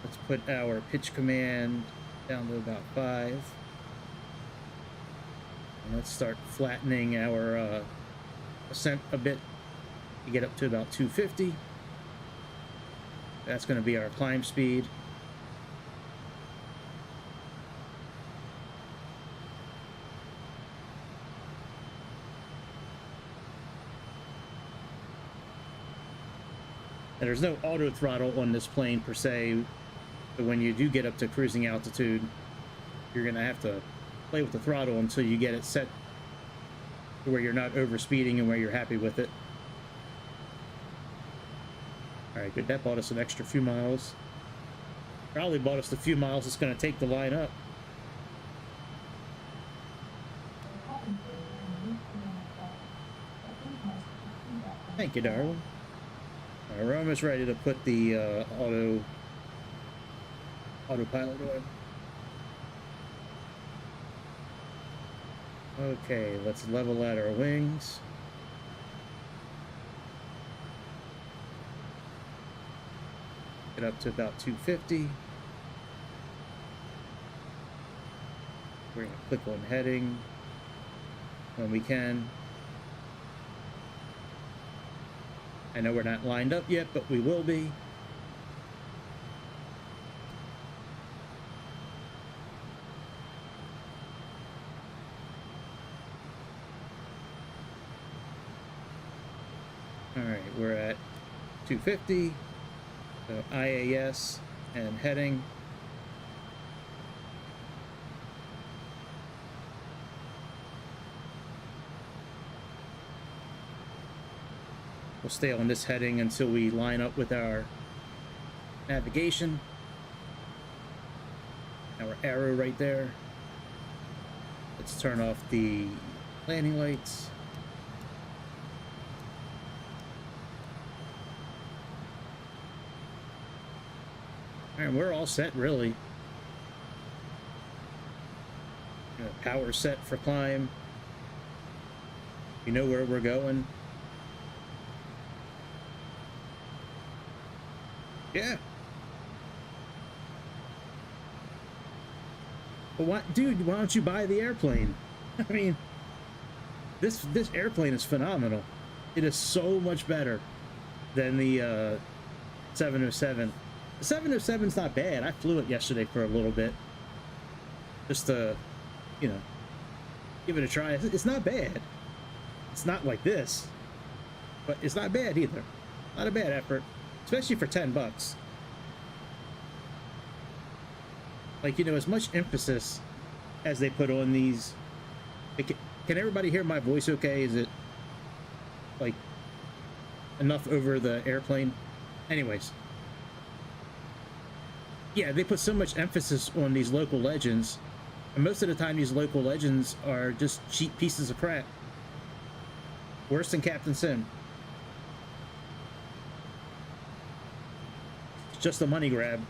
Let's put our pitch command down to about 5. And let's start flattening our ascent a bit to get up to about 250. That's going to be our climb speed. And there's no auto throttle on this plane per se, but when you do get up to cruising altitude, you're going to have to play with the throttle until you get it set to where you're not over speeding and where you're happy with it. All right, good. That bought us an extra few miles. Probably bought us the few miles it's going to take to line up. Thank you, darling. All right, we're almost ready to put the autopilot on. Okay, let's level out our wings. Get up to about 250. We're going to click on heading when we can. I know we're not lined up yet, but we will be. All right, we're at 250. So IAS and heading. We'll stay on this heading until we line up with our navigation. Our arrow right there. Let's turn off the landing lights. All right, we're all set, really. Power set for climb. You know where we're going. Yeah. But why, dude? Why don't you buy the airplane? I mean, this airplane is phenomenal. It is so much better than the 707. The 707's not bad. I flew it yesterday for a little bit, just to, you know, Give it a try. It's not bad. It's not like this, but it's not bad either. Not a bad effort, especially for $10. Like, you know, as much emphasis as they put on these. Can everybody hear my voice okay? Is it like enough over the airplane? Anyways, yeah, they put so much emphasis on these local legends, and most of the time these local legends are just cheap pieces of crap. Worse than Captain Sim. It's just a money grab.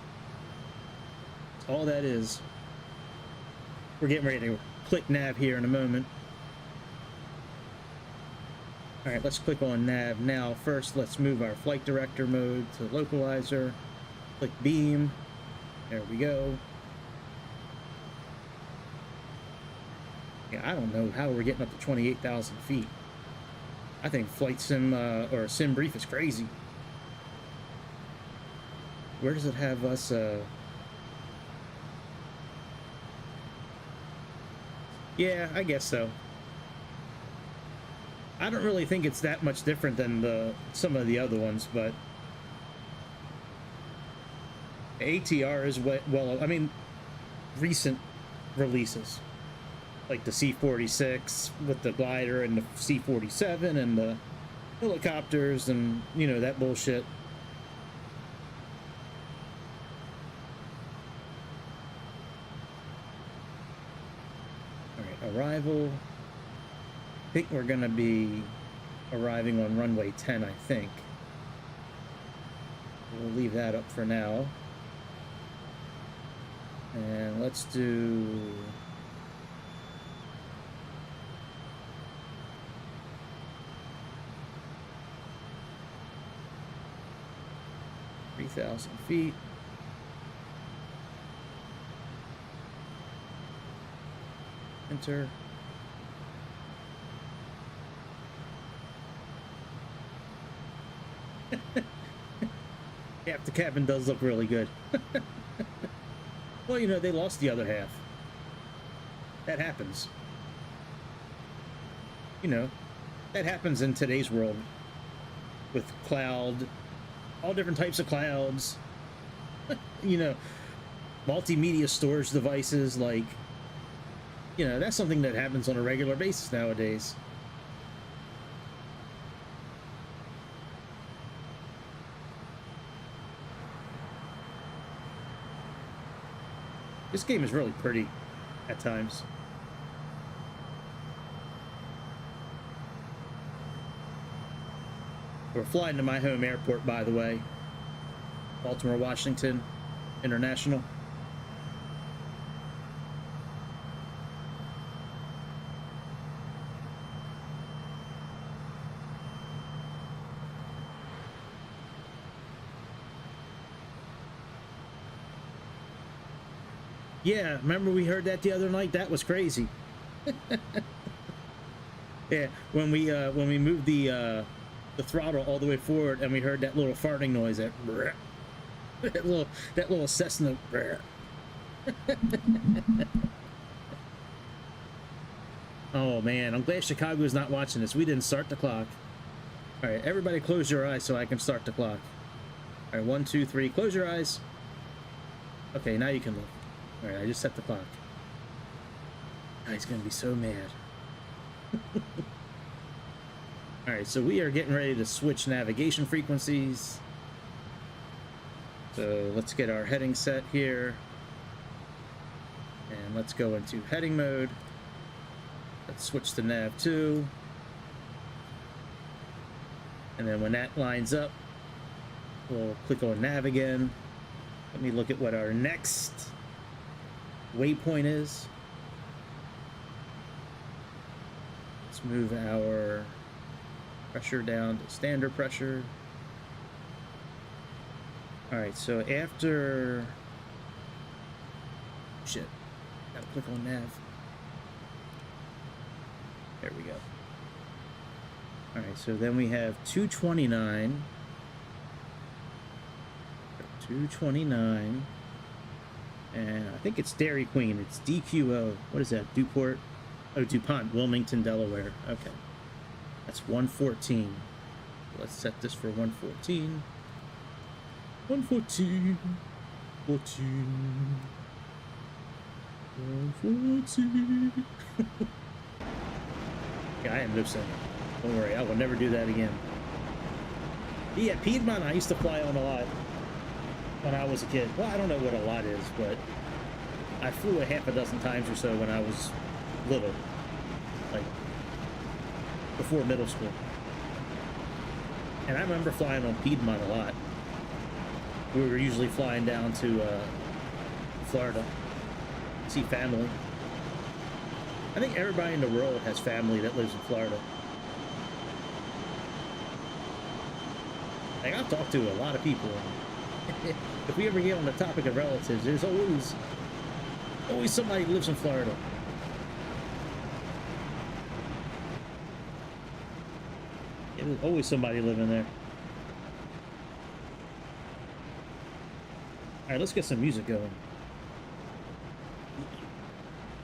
That's all that is. We're getting ready to click nav here in a moment. Alright, let's click on nav now. First, let's move our flight director mode to localizer. Click beam. There we go. Yeah, I don't know how we're getting up to 28,000 feet. I think flight sim or sim brief is crazy. Where does it have us? Yeah, I guess so. I don't really think it's that much different than some of the other ones, but ATR is well, I mean, recent releases like the C-46 with the glider and the C-47 and the helicopters and, you know, that bullshit. Alright, arrival. I think we're gonna be arriving on runway 10, I think. We'll leave that up for now. And let's do... ...3,000 feet. Enter. Half the cabin does look really good. Well, you know, they lost the other half. That happens. You know, that happens in today's world. With cloud, all different types of clouds. You know, multimedia storage devices, like, you know, that's something that happens on a regular basis nowadays. This game is really pretty at times. We're flying to my home airport, by the way. Baltimore, Washington International. Yeah, remember we heard that the other night? That was crazy. Yeah, when we moved the throttle all the way forward and we heard that little farting noise, that little Cessna. Oh man, I'm glad Chicago's not watching this. We didn't start the clock. All right, everybody close your eyes so I can start the clock. All right, 1, 2, 3, close your eyes. Okay, now you can look. All right, I just set the clock. Oh, he's gonna be so mad. All right, so we are getting ready to switch navigation frequencies. So let's get our heading set here. And let's go into heading mode. Let's switch to nav 2. And then when that lines up, we'll click on nav again. Let me look at what our next waypoint is. Let's move our pressure down to standard pressure. Alright, so after... Shit. Gotta click on nav. There we go. Alright, so then we have 229. 229. And I think it's Dairy Queen. It's DQO. What is that? Duport Oh, DuPont, Wilmington, Delaware. Okay. That's 114. Let's set this for 114. 114. 14. 114. Yeah, I am losing. Don't worry, I will never do that again. Yeah, Piedmont I used to fly on a lot when I was a kid. Well, I don't know what a lot is, but I flew a half a dozen times or so when I was little. Like, before middle school. And I remember flying on Piedmont a lot. We were usually flying down to Florida, see family. I think everybody in the world has family that lives in Florida. Like, I've talked to a lot of people. If we ever get on the topic of relatives, there's always somebody who lives in Florida. Yeah, there's always somebody living there. All right, let's get some music going.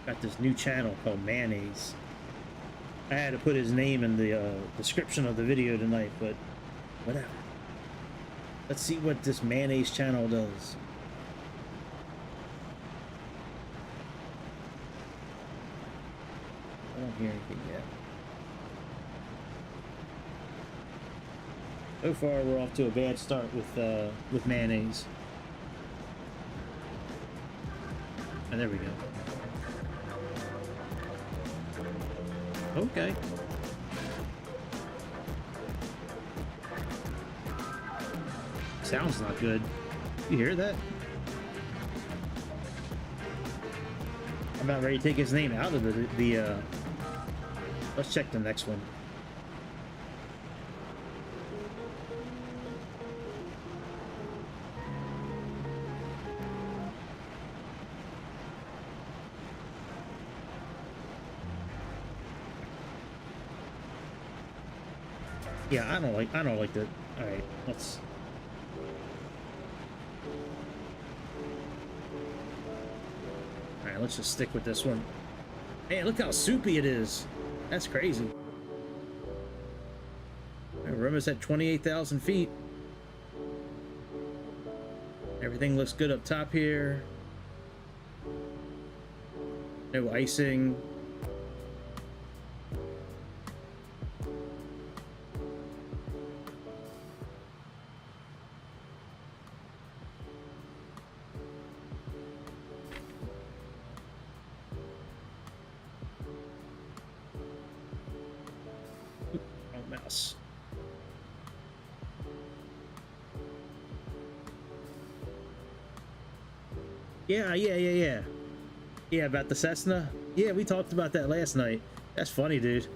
Got this new channel called Mayonnaise. I had to put his name in the description of the video tonight, but whatever. Let's see what this Mayonnaise channel does. I don't hear anything yet. So far, we're off to a bad start with Mayonnaise. And there we go. Okay. Sounds not good. You hear that? I'm about ready to take his name out of the let's check the next one. Yeah, I don't like that. All right, let's. All right, let's just stick with this one. Man, look how soupy it is. That's crazy. We're almost at 28,000 feet. Everything looks good up top here. No icing. Mouse. Yeah, about the Cessna. Yeah, we talked about that last night. That's funny, dude.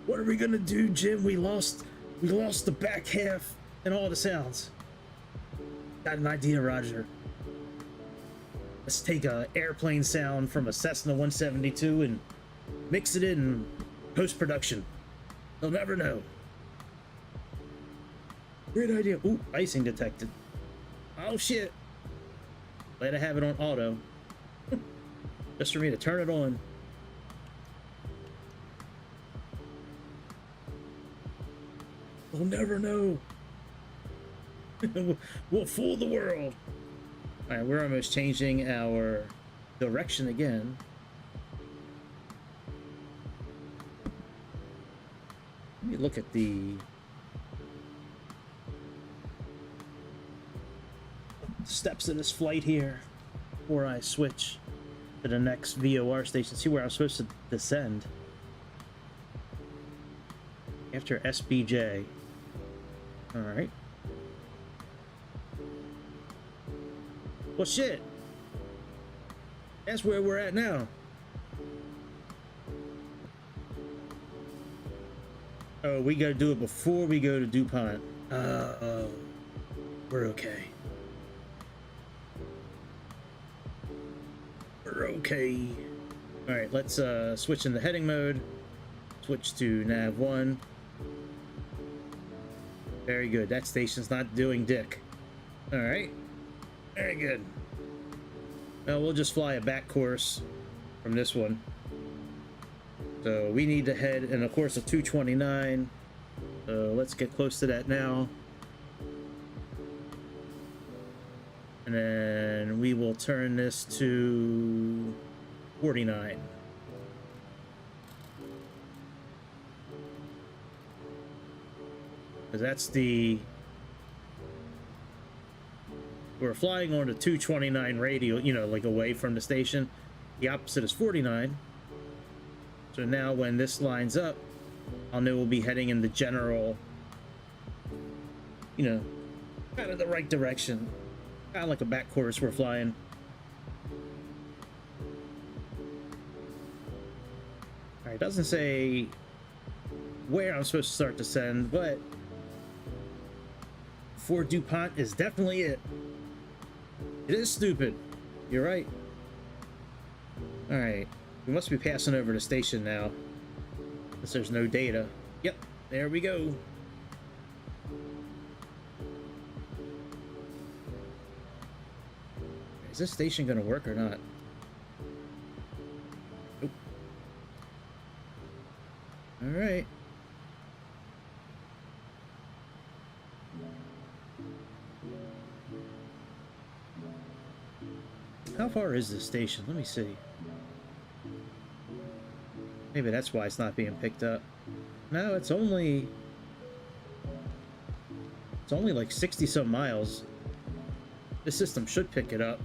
What are we gonna do, Jim? We lost the back half and all the sounds. Got an idea, Roger. Let's take a airplane sound from a Cessna 172 and mix it in post-production. They'll never know. Great idea. Ooh, icing detected. Oh shit. Glad I have it on auto. Just for me to turn it on. They'll never know. We'll fool the world. Alright, we're almost changing our direction again. Let me look at the steps of this flight here before I switch to the next VOR station. See where I'm supposed to descend. After SBJ. Alright. Well, shit. That's where we're at now. Oh, we gotta do it before we go to DuPont. We're okay. We're okay. Alright, let's switch in the heading mode. Switch to nav 1. Very good. That station's not doing dick. Alright. Very good. Well, we'll just fly a back course from this one. So we need to head in a course of 229. So let's get close to that now. And then we will turn this to 49. Because that's the... We're flying on the 229 radio, you know, like away from the station. The opposite is 49. So now when this lines up, I'll know we'll be heading in the general, you know, kind of the right direction. Kind of like a back course we're flying. Alright, doesn't say where I'm supposed to start to send, but Fort DuPont is definitely it. It is stupid. You're right. Alright. We must be passing over the station now. Since there's no data. Yep, there we go. Is this station gonna work or not? Nope. Alright. How far is this station? Let me see. Maybe that's why it's not being picked up. No, it's only like 60 some miles. This system should pick it up.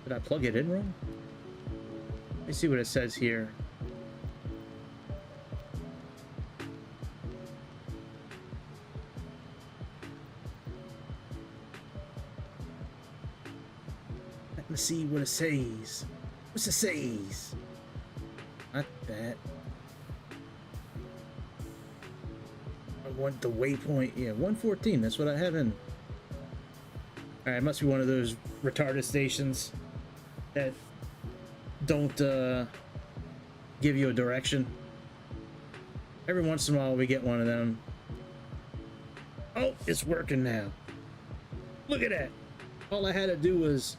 Did I plug it in wrong? Let me see what it says here. Let me see what it says. What's it says? Not that. I want the waypoint. Yeah, 114. That's what I have in. Alright, it must be one of those retarded stations that don't give you a direction. Every once in a while we get one of them. Oh, it's working now. Look at that. All I had to do was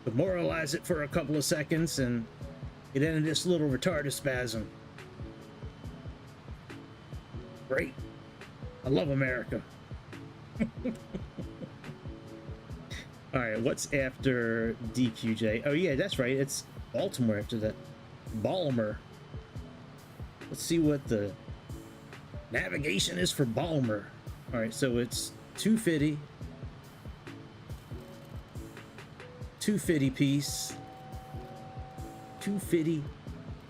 demoralize it for a couple of seconds and it ended this little retarded spasm. Great. I love America. Alright, what's after DQJ? Oh yeah, that's right. It's Baltimore after that. Balmer. Let's see what the navigation is for Balmer. Alright, so it's 250. 250 piece. 250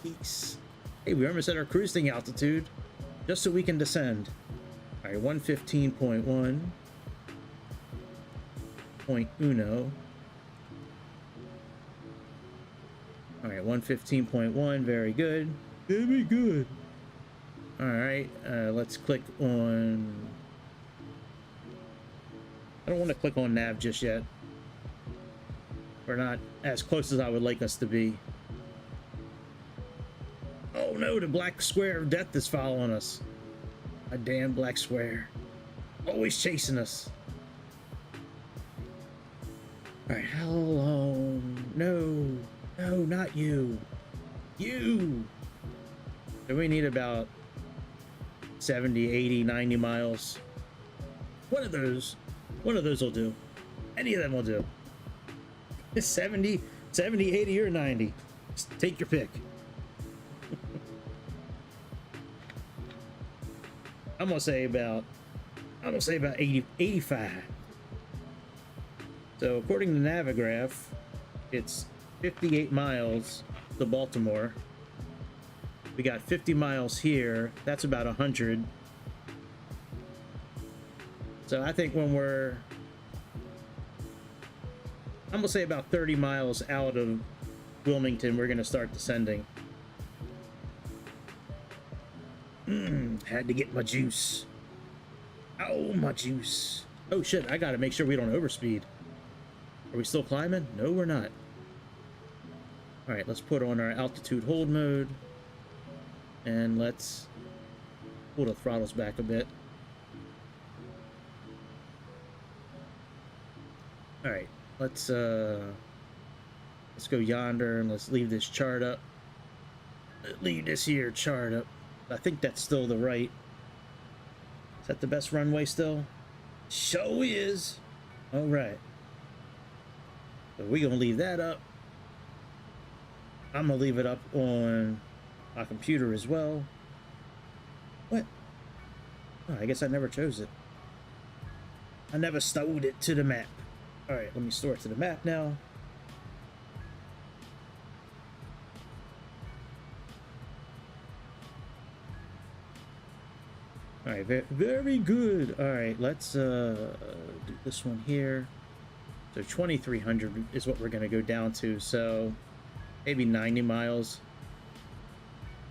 piece. Hey, we almost at our cruising altitude. Just so we can descend. Alright, 115.1. Point uno. Alright, 115.1, very good. Very good. Alright, let's click on... I don't want to click on nav just yet. We're not as close as I would like us to be. Oh no, the black square of death is following us. A damn black square. Always chasing us. Alright, how long? No, not you. You! So we need about 70, 80, 90 miles. One of those will do. Any of them will do. 70, 80, or 90. Just take your pick. I'm gonna say about 80, 85. So according to Navigraph, it's 58 miles to Baltimore. We got 50 miles here. That's about 100. So I think when we're... I'm gonna say about 30 miles out of Wilmington, we're gonna start descending. Had to get my juice. Oh, my juice. Oh shit, I gotta make sure we don't overspeed. Are we still climbing? No, we're not. Alright, let's put on our altitude hold mode. And let's pull the throttles back a bit. Alright, let's go yonder and let's leave this chart up. leave this here chart up. I think that's still the right. Is that the best runway still? Show is. All right. So we're gonna leave that up. I'm gonna leave it up on my computer as well. What? Oh, I guess I never chose it. I never stowed it to the map. All right, let me store it to the map now. All right, very good. All right, let's do this one here. So 2,300 is what we're gonna go down to. So maybe 90 miles.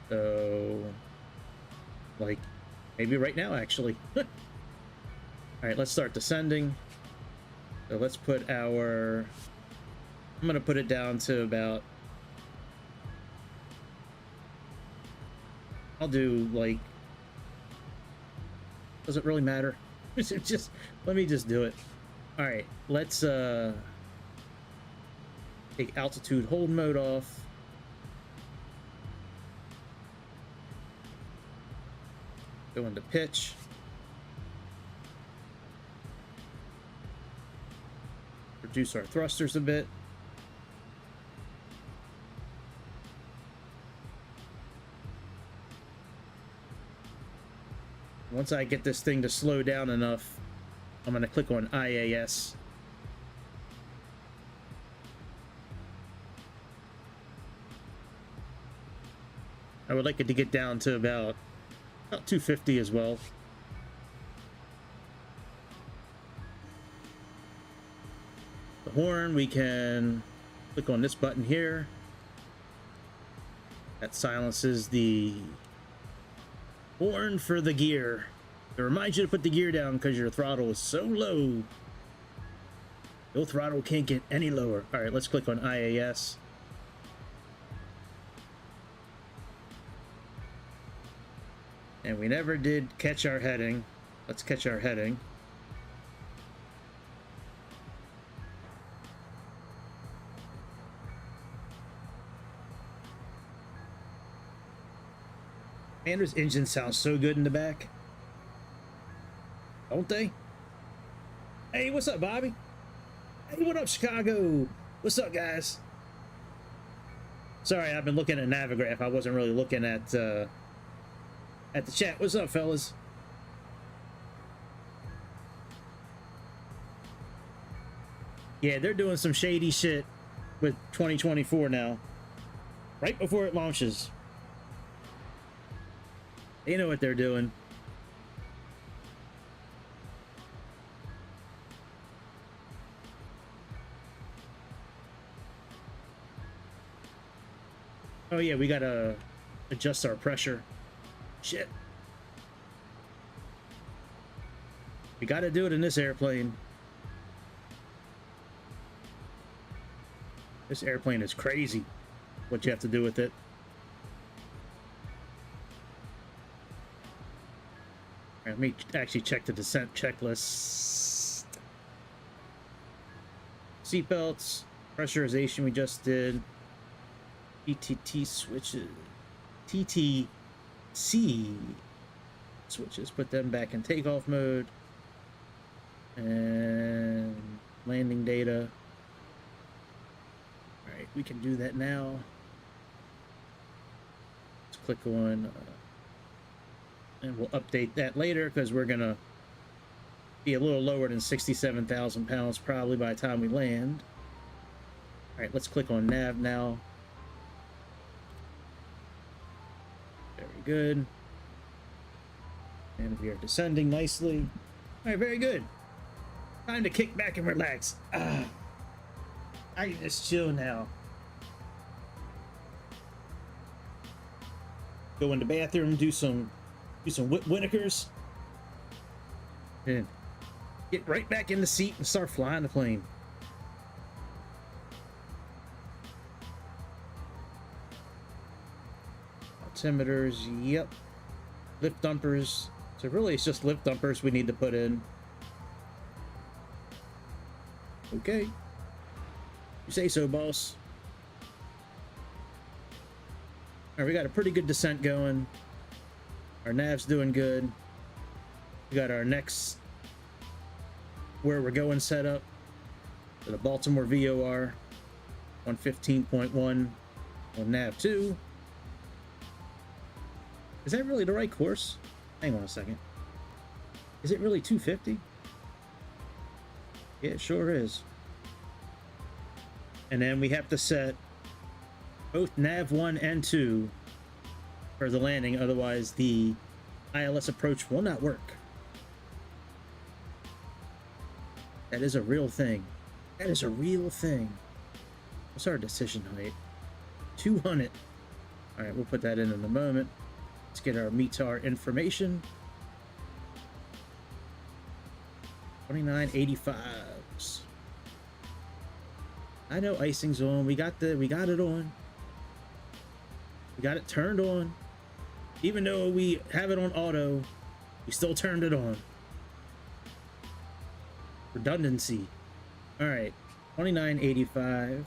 So like maybe right now, actually. All right, let's start descending. So let's put our, I'm gonna put it down to about, I'll do like, does it really matter? Just let me just do it. All right, let's take altitude hold mode off. Go into pitch. Reduce our thrusters a bit. Once I get this thing to slow down enough, I'm going to click on IAS. I would like it to get down to about 250 as well. The horn, we can click on this button here. That silences the horn for the gear. It reminds you to put the gear down because your throttle is so low. Your throttle can't get any lower. All right, let's click on IAS. And we never did catch our heading. Let's catch our heading. Man, those engines sound so good in the back. Don't they? Hey, what's up, Bobby? Hey, what up, Chicago? What's up, guys? Sorry, I've been looking at Navigraph. I wasn't really looking at the chat. What's up, fellas? Yeah, they're doing some shady shit with 2024 now. Right before it launches. They know what they're doing. Oh yeah, we gotta adjust our pressure. Shit. We gotta do it in this airplane. This airplane is crazy. What you have to do with it. All right, let me actually check the descent checklist. Seatbelts, pressurization we just did. TTT switches. TTC switches. Put them back in takeoff mode. And landing data. All right, we can do that now. Let's click on... and we'll update that later because we're gonna be a little lower than 67,000 pounds probably by the time we land. All right, let's click on nav now. Very good. And we are descending nicely. All right, very good. Time to kick back and relax. I can just chill now. Go in the bathroom, do some Whittakers, and get right back in the seat and start flying the plane. Altimeters, yep. Lip dumpers. So really it's just lip dumpers we need to put in. Okay. You say so, boss. All right, we got a pretty good descent going. Our nav's doing good. We got our next where we're going set up for the Baltimore VOR 115.1 on nav 2. Is that really the right course? Hang on a second. Is it really 250? Yeah, it sure is. And then we have to set both nav 1 and 2 for the landing, otherwise the ILS approach will not work. That is a real thing. That is a real thing. What's our decision height? 200. All right, we'll put that in a moment. Let's get our METAR information. 2985s. I know icing's on. We got it on. We got it turned on. Even though we have it on auto, we still turned it on. Redundancy. All right, 2985.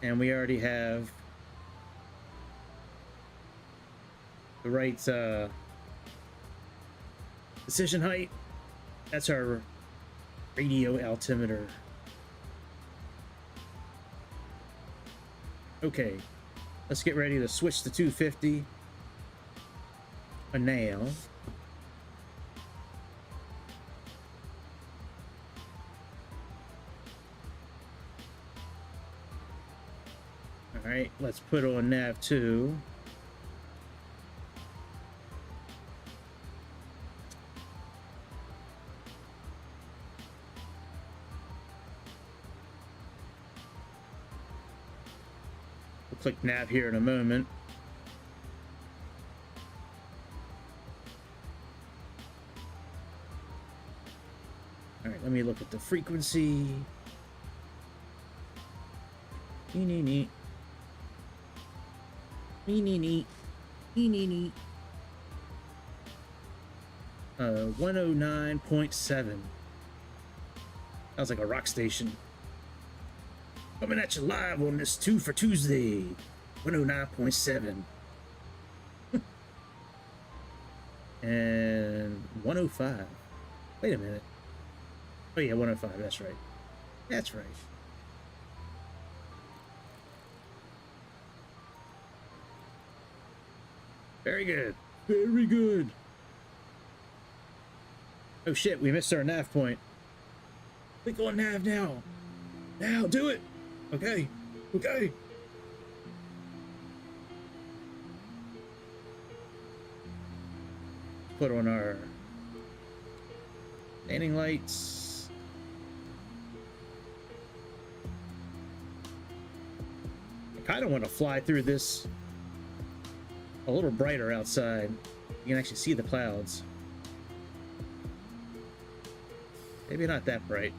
And we already have the right decision height. That's our radio altimeter. Okay, let's get ready to switch to 250 now. All right, let's put on nav 2. We'll click nav here in a moment. All right, let me look at the frequency. Neat. 109.7. Sounds like a rock station. Coming at you live on this 2 for Tuesday. 109.7. And 105. Wait a minute. Oh yeah, 105, that's right. That's right. Very good. Very good. Oh shit, we missed our nav point. Click on nav now. Now, do it. Okay. Okay. Put on our landing lights. I kind of want to fly through this a little brighter outside. You can actually see the clouds. Maybe not that bright.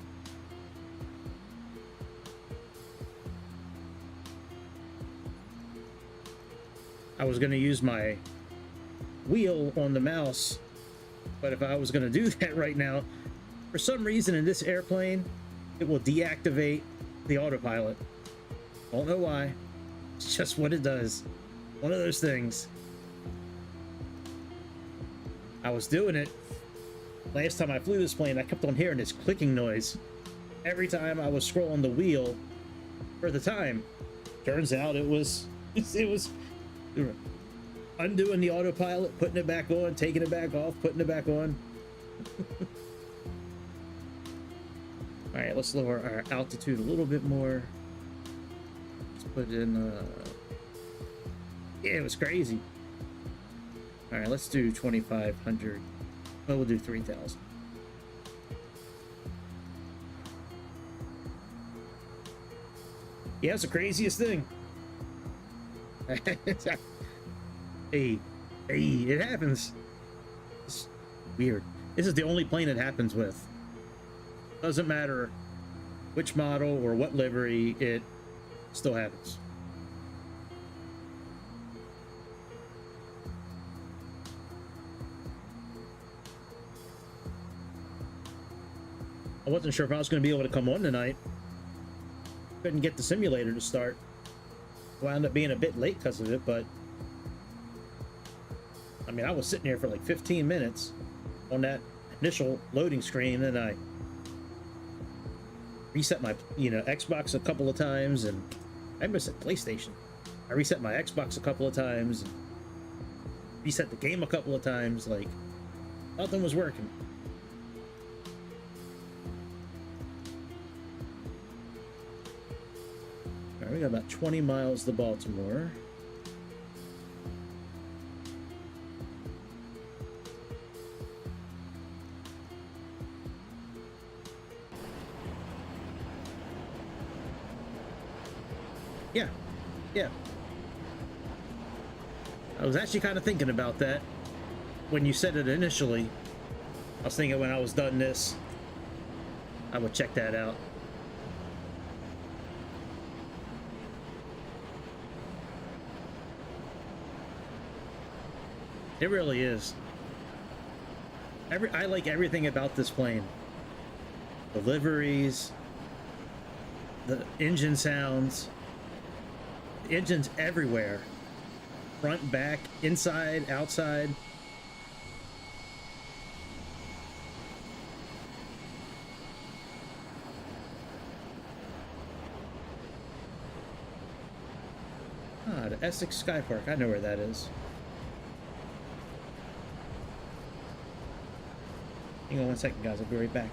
I was going to use my wheel on the mouse, but if I was going to do that right now, for some reason in this airplane, it will deactivate the autopilot. Don't know why. It's just what it does. One of those things. I was doing it last time I flew this plane. I kept on hearing this clicking noise every time I was scrolling the wheel for the time. Turns out it was undoing the autopilot, putting it back on, taking it back off, putting it back on. All right, let's lower our altitude a little bit more. Let's put in yeah, it was crazy. All right, let's do 2,500. Well, we'll do 3,000. Yeah, it's the craziest thing. Hey, it happens. It's weird. This is the only plane it happens with. Doesn't matter which model or what livery, it still happens. I wasn't sure if I was going to be able to come on tonight. Couldn't get the simulator to start. Wound up being a bit late because of it, but I mean, I was sitting here for like 15 minutes on that initial loading screen, and I reset my, Xbox a couple of times, and I missed it, PlayStation. I reset my Xbox a couple of times, and reset the game a couple of times, like, nothing was working. Alright, we got about 20 miles to Baltimore. Yeah. I was actually kind of thinking about that when you said it initially. I was thinking when I was done this, I would check that out. It really is. I like everything about this plane. The liveries, the engine sounds, the engine's everywhere. Front, back, inside, outside. Ah, the Essex Sky Park. I know where that is. Hang on one second, guys. I'll be right back.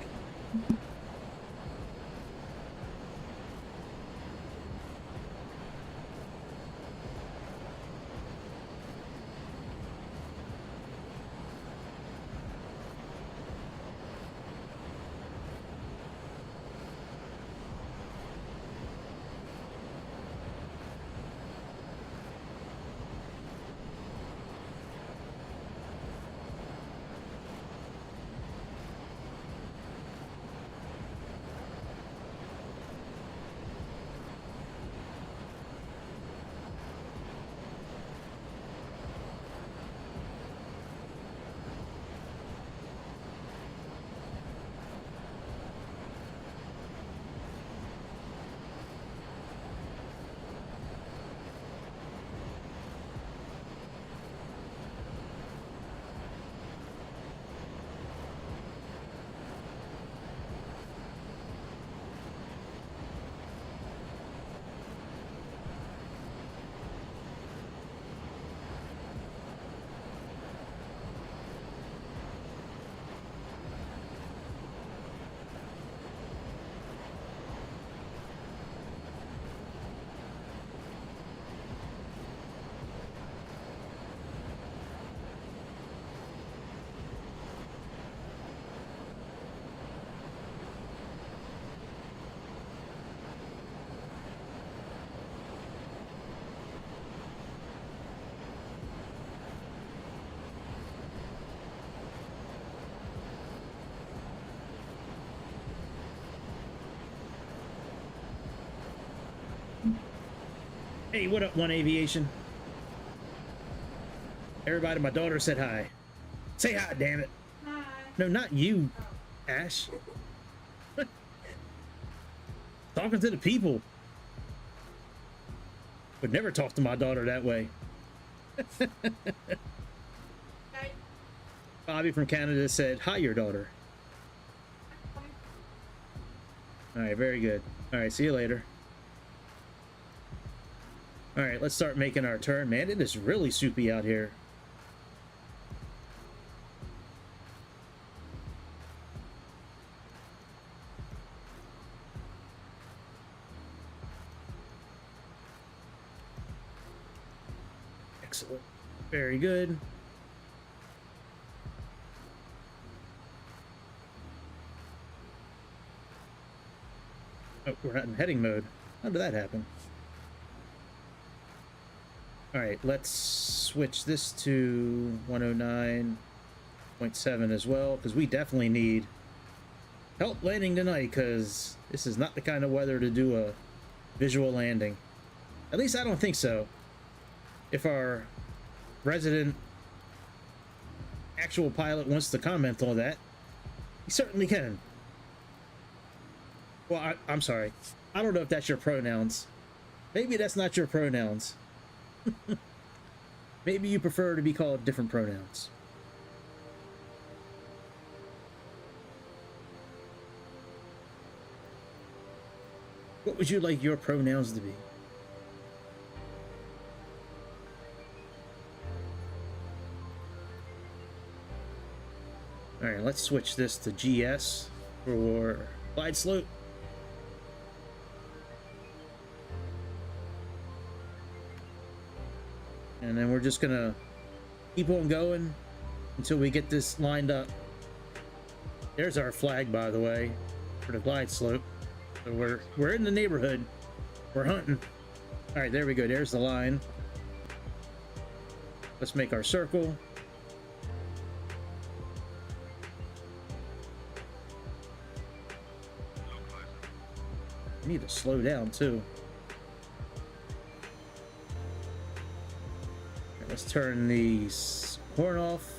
Hey, what up, One Aviation? Everybody, my daughter said hi. Say hi, damn it. Hi. No, not you, Ash. Talking to the people. Would never talk to my daughter that way. Hi. Bobby from Canada said, hi, your daughter. All right, very good. All right, see you later. All right, let's start making our turn. Man, it is really soupy out here. Excellent. Very good. Oh, we're not in heading mode. How did that happen? All right, let's switch this to 109.7 as well, because we definitely need help landing tonight, because this is not the kind of weather to do a visual landing. At least I don't think so. If our resident actual pilot wants to comment on that, he certainly can. Well, I'm sorry. I don't know if that's your pronouns. Maybe that's not your pronouns. Maybe you prefer to be called different pronouns. What would you like your pronouns to be? Alright, let's switch this to GS for glide slope. And then we're just gonna keep on going until we get this lined up. There's our flag, by the way, for the glide slope. So we're in the neighborhood. We're hunting. All right, there we go. There's the line. Let's make our circle. We need to slow down too. Right, let's turn the horn off.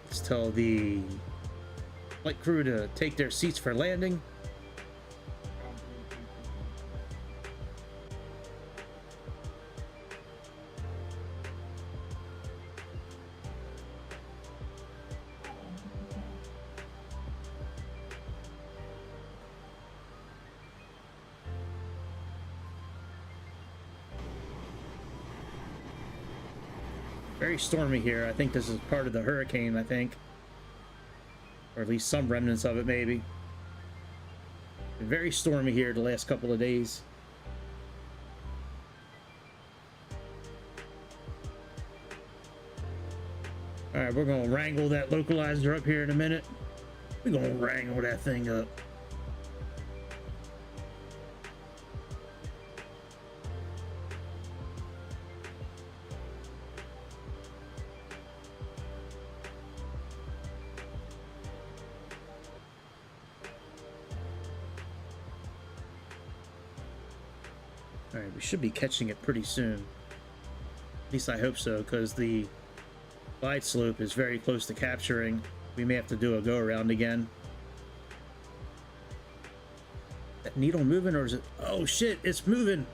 Let's tell the flight crew to take their seats for landing. Very stormy here. I think this is part of the hurricane, I think. Or at least some remnants of it, maybe. Been very stormy here the last couple of days. Alright, we're gonna wrangle that localizer up here in a minute. We're gonna wrangle that thing up. Alright, we should be catching it pretty soon. At least I hope so, because the glide slope is very close to capturing. We may have to do a go-around again. That needle moving, or is it... Oh shit, it's moving!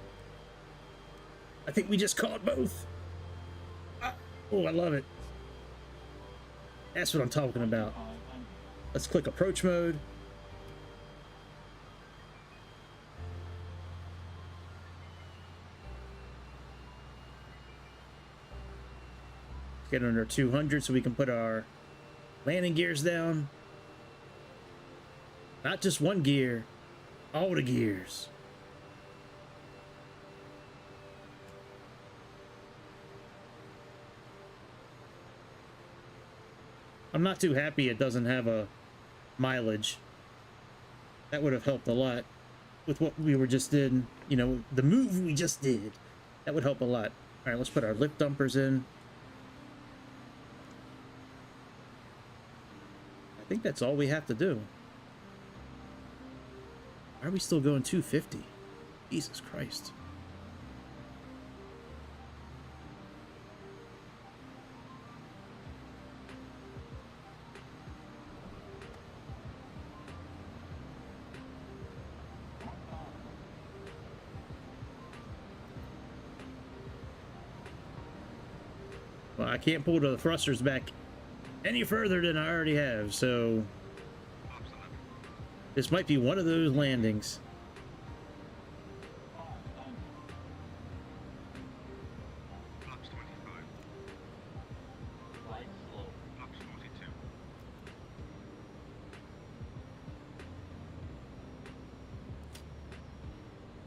I think we just caught both! Ah, oh, I love it. That's what I'm talking about. Let's click approach mode. Get under 200 so we can put our landing gears down. Not just one gear, all the gears. I'm not too happy it doesn't have a mileage. That would have helped a lot with what we were just did. You know, the move we just did. That would help a lot. All right, let's put our lip dumpers in. I think that's all we have to do. Why are we still going 250? Jesus Christ. Well, I can't pull the thrusters back any further than I already have, so this might be one of those landings.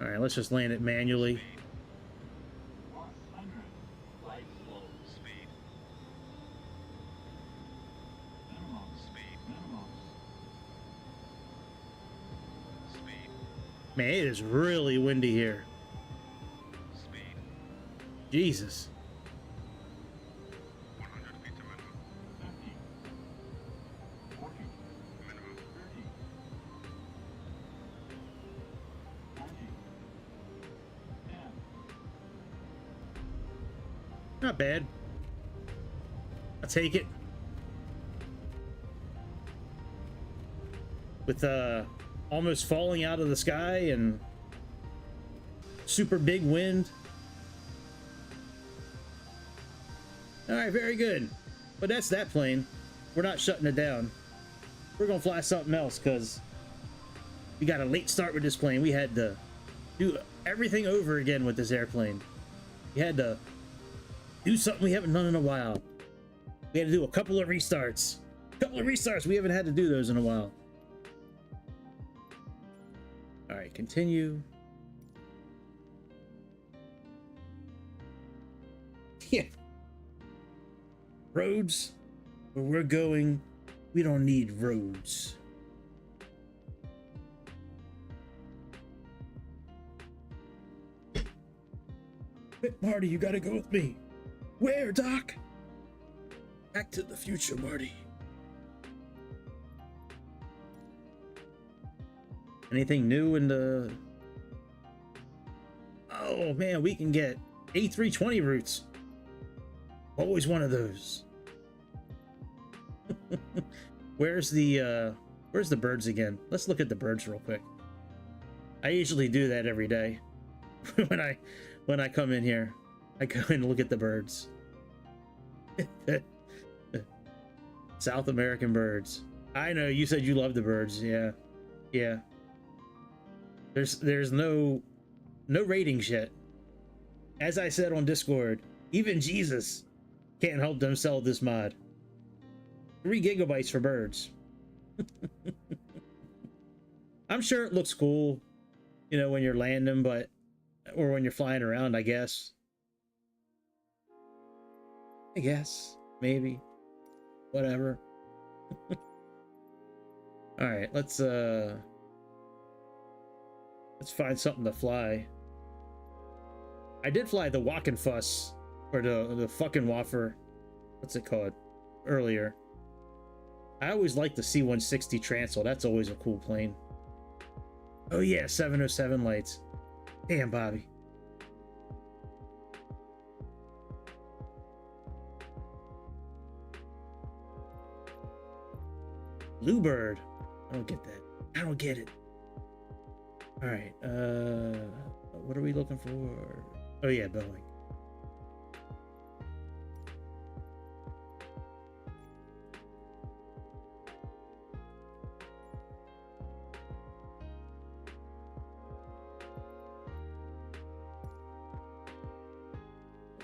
All right, let's just land it manually. Man, it is really windy here. Jesus. Not bad. I'll take it. With almost falling out of the sky and super big wind. All right, very good. But that's that plane. We're not shutting it down. We're gonna fly something else because we got a late start with this plane. We had to do everything over again with this airplane. We had to do something we haven't done in a while. We had to do a couple of restarts. We haven't had to do those in a while. All right, continue. Yeah. Roads, where we're going, we don't need roads. Quick, Marty, you gotta go with me. Where, Doc? Back to the future, Marty. Anything new in the... Oh man, we can get A320 routes. Always one of those. Where's the birds again? Let's look at the birds real quick. I usually do that every day. when I come in here, I go and look at the birds. South American birds. I know you said you love the birds. Yeah. Yeah. There's no ratings yet. As I said on Discord, even Jesus can't help them sell this mod. 3 gigabytes for birds. I'm sure it looks cool, you know, when you're landing, or when you're flying around, I guess. Maybe. Whatever. All right, let's find something to fly. I did fly the Walk and Fuss, or the fucking Waffer. What's it called? Earlier. I always like the C-160 Transl. That's always a cool plane. Oh yeah, 707 lights. Damn, Bobby. Bluebird. I don't get that. I don't get it. All right. What are we looking for? Oh yeah, Boeing.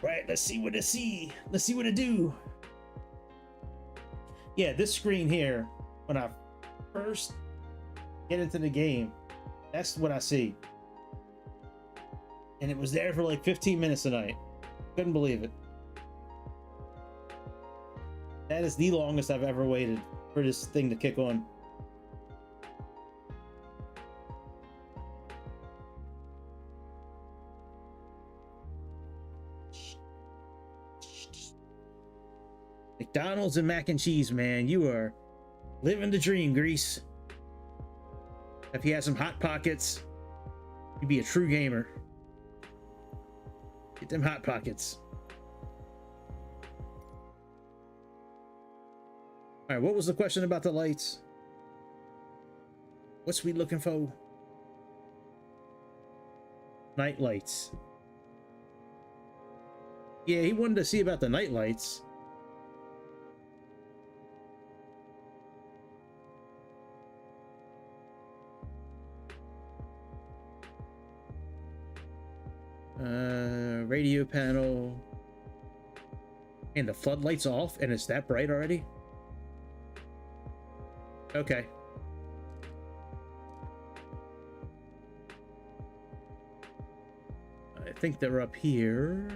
Right, let's see what it see. Let's see what it do. Yeah, this screen here, when I first get into the game, that's what I see. And it was there for like 15 minutes tonight. Couldn't believe it. That is the longest I've ever waited for this thing to kick on. McDonald's and mac and cheese, man. You are living the dream, Grease. If you had some Hot Pockets, you'd be a true gamer. Get them Hot Pockets. All right, what was the question about the lights? What's we looking for? Night lights. Yeah, he wanted to see about the night lights. Radio panel. And the floodlights off, and it's that bright already? Okay. I think they're up here.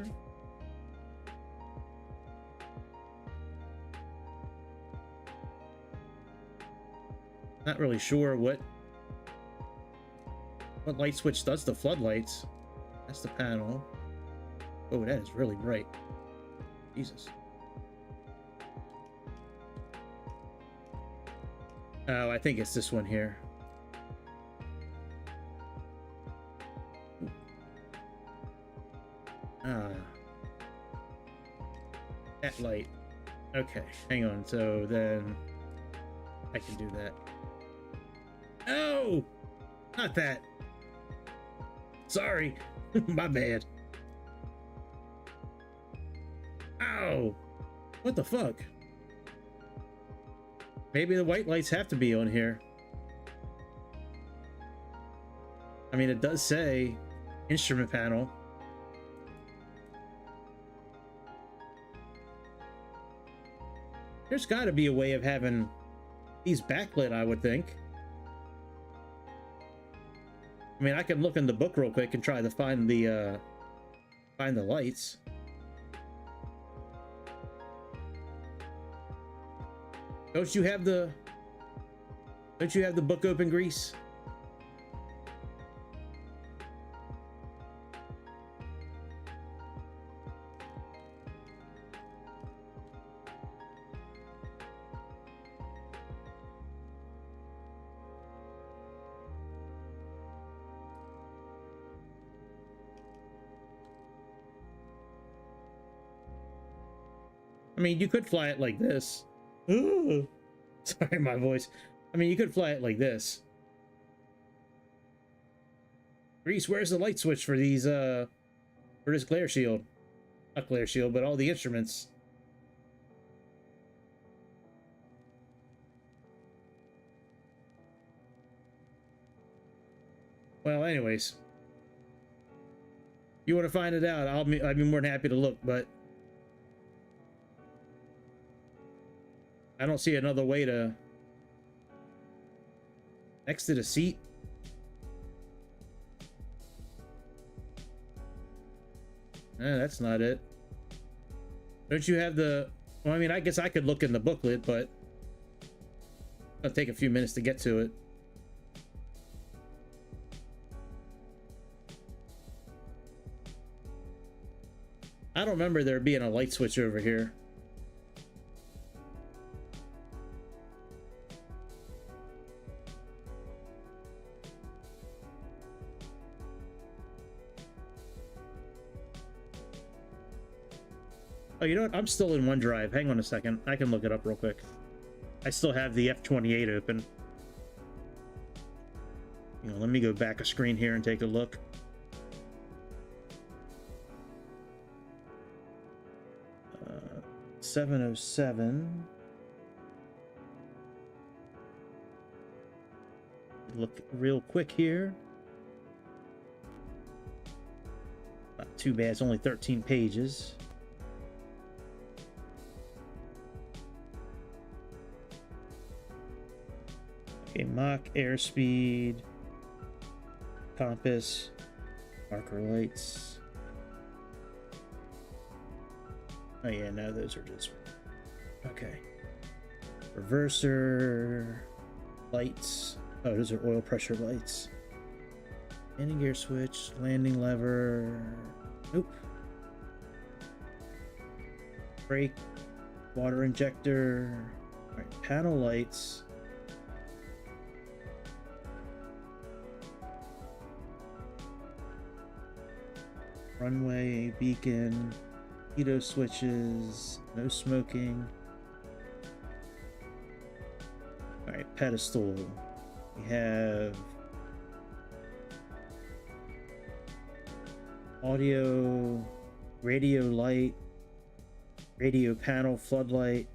Not really sure what light switch does the floodlights. That's the panel. Oh, that is really bright. Jesus. Oh, I think it's this one here. Ah. light. Okay, hang on. So then I can do that. No! Not that. Sorry. My bad. Ow! What the fuck? Maybe the white lights have to be on here. I mean, it does say instrument panel. There's got to be a way of having these backlit, I would think. I mean, I can look in the book real quick and try to find the lights. Don't you have the book open, Grease? I mean, you could fly it like this. Ooh. Sorry, my voice. I mean, you could fly it like this. Grease, where's the light switch for these, for this glare shield? Not glare shield, but all the instruments. Well, anyways. You want to find it out, I'd be more than happy to look, but I don't see another way to... Next to the seat? That's not it. Don't you have the... Well, I mean, I guess I could look in the booklet, but it'll take a few minutes to get to it. I don't remember there being a light switch over here. Oh, you know what? I'm still in OneDrive. Hang on a second. I can look it up real quick. I still have the F28 open. You know, let me go back a screen here and take a look. Uh, 707. Look real quick here. Not too bad. It's only 13 pages. Okay, Mach, airspeed, compass, marker lights. Oh yeah, no, those are just... Okay. Reverser, lights. Oh, those are oil pressure lights. Landing gear switch, landing lever. Nope. Brake, water injector. All right, panel lights. Runway, beacon, heato switches, no smoking. All right, pedestal. We have audio, radio light, radio panel, floodlight,